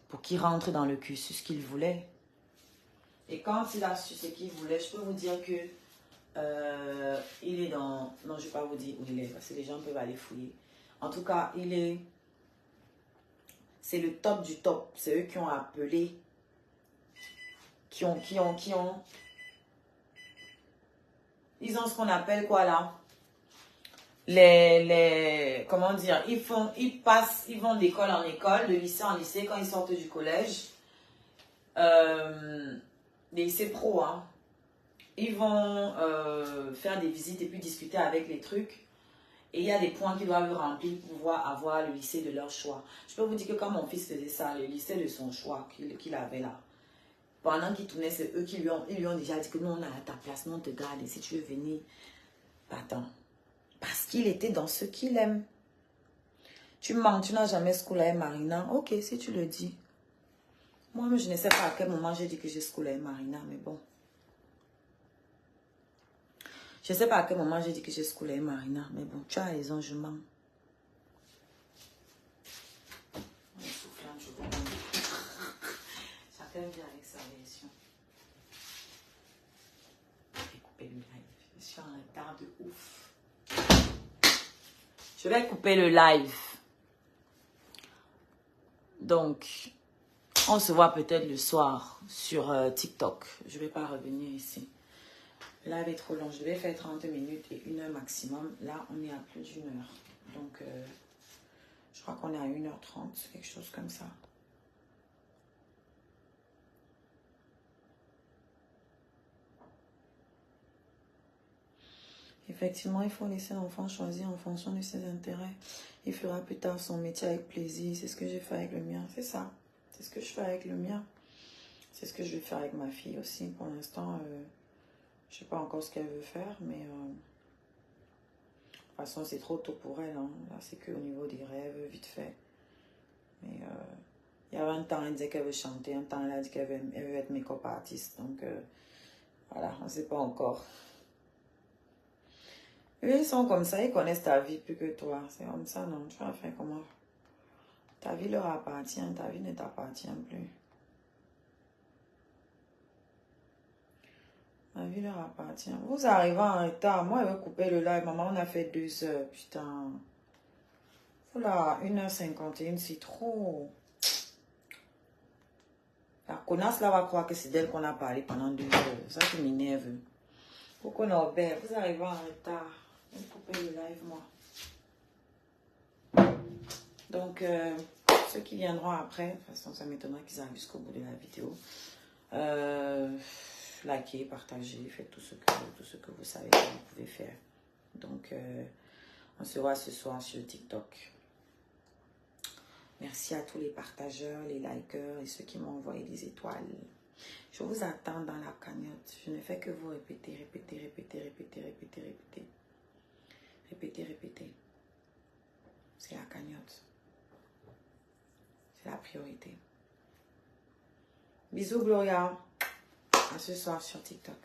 pour qu'il rentre dans le cursus qu'il voulait. Et quand il a su ce qu'il voulait, je peux vous dire que il est dans... Non, je ne vais pas vous dire où il est, parce que les gens peuvent aller fouiller. En tout cas, il est... C'est le top du top. C'est eux qui ont appelé, Ils ont ce qu'on appelle quoi là? Comment dire? Ils vont d'école en école, de lycée en lycée, quand ils sortent du collège. Des lycées pro, hein. Ils vont faire des visites et puis discuter avec les trucs. Et il y a des points qu'ils doivent remplir pour pouvoir avoir le lycée de leur choix. Je peux vous dire que quand mon fils faisait ça, le lycée de son choix qu'il avait là, pendant qu'il tournait, c'est eux qui lui ont déjà dit que nous, on a ta place, nous, on te garde. Et si tu veux venir, Attends. Parce qu'il était dans ce qu'il aime. Tu mens, tu n'as jamais scoulé Marina. Ok, si tu le dis. Moi, je ne sais pas à quel moment j'ai dit que j'ai scoulé Marina, mais bon. Je ne sais pas à quel moment j'ai dit que j'ai scoulé Marina, mais bon, tu as raison, je mens. Chacun vient avec sa version. Je vais couper le live. Je suis en retard de ouf. Je vais couper le live. Donc, on se voit peut-être le soir sur TikTok. Je ne vais pas revenir ici. Le live est trop long. Je vais faire 30 minutes et 1 heure maximum. Là, on est à plus d'1 heure. Donc, je crois qu'on est à 1h30, quelque chose comme ça. Effectivement, il faut laisser l'enfant choisir en fonction de ses intérêts. Il fera plus tard son métier avec plaisir. C'est ce que j'ai fait avec le mien. C'est ça. C'est ce que je fais avec le mien. C'est ce que je vais faire avec ma fille aussi. Pour l'instant, je ne sais pas encore ce qu'elle veut faire, mais de toute façon, c'est trop tôt pour elle. Hein. Là, c'est qu'au niveau des rêves, vite fait. Mais il y a un temps, elle disait qu'elle veut chanter. Un temps, elle a dit qu'elle veut être make-up artiste. Donc, voilà, on ne sait pas encore. Eux, ils sont comme ça, ils connaissent ta vie plus que toi. C'est comme ça, non? Tu vas faire comment? Ta vie leur appartient, ta vie ne t'appartient plus. Ma vie leur appartient. Vous arrivez en retard. Moi, je vais couper le live. Maman, on a fait 2 heures. Putain. Oula, 1h51, c'est trop. La connasse là va croire que c'est d'elle qu'on a parlé pendant 2 heures. Ça qui m'énerve. Pourquoi Norbert? Vous arrivez en retard. Je vais couper le live, moi. Donc, ceux qui viendront après, de toute façon, ça m'étonnera qu'ils arrivent jusqu'au bout de la vidéo. Likez, partagez, faites tout ce que vous savez que vous pouvez faire. Donc, on se voit ce soir sur TikTok. Merci à tous les partageurs, les likers et ceux qui m'ont envoyé des étoiles. Je vous attends dans la cagnotte. Je ne fais que vous répéter, répéter, répéter, répéter, répéter, répéter. Répéter, répéter. C'est la cagnotte. C'est la priorité. Bisous Gloria. À ce soir sur TikTok.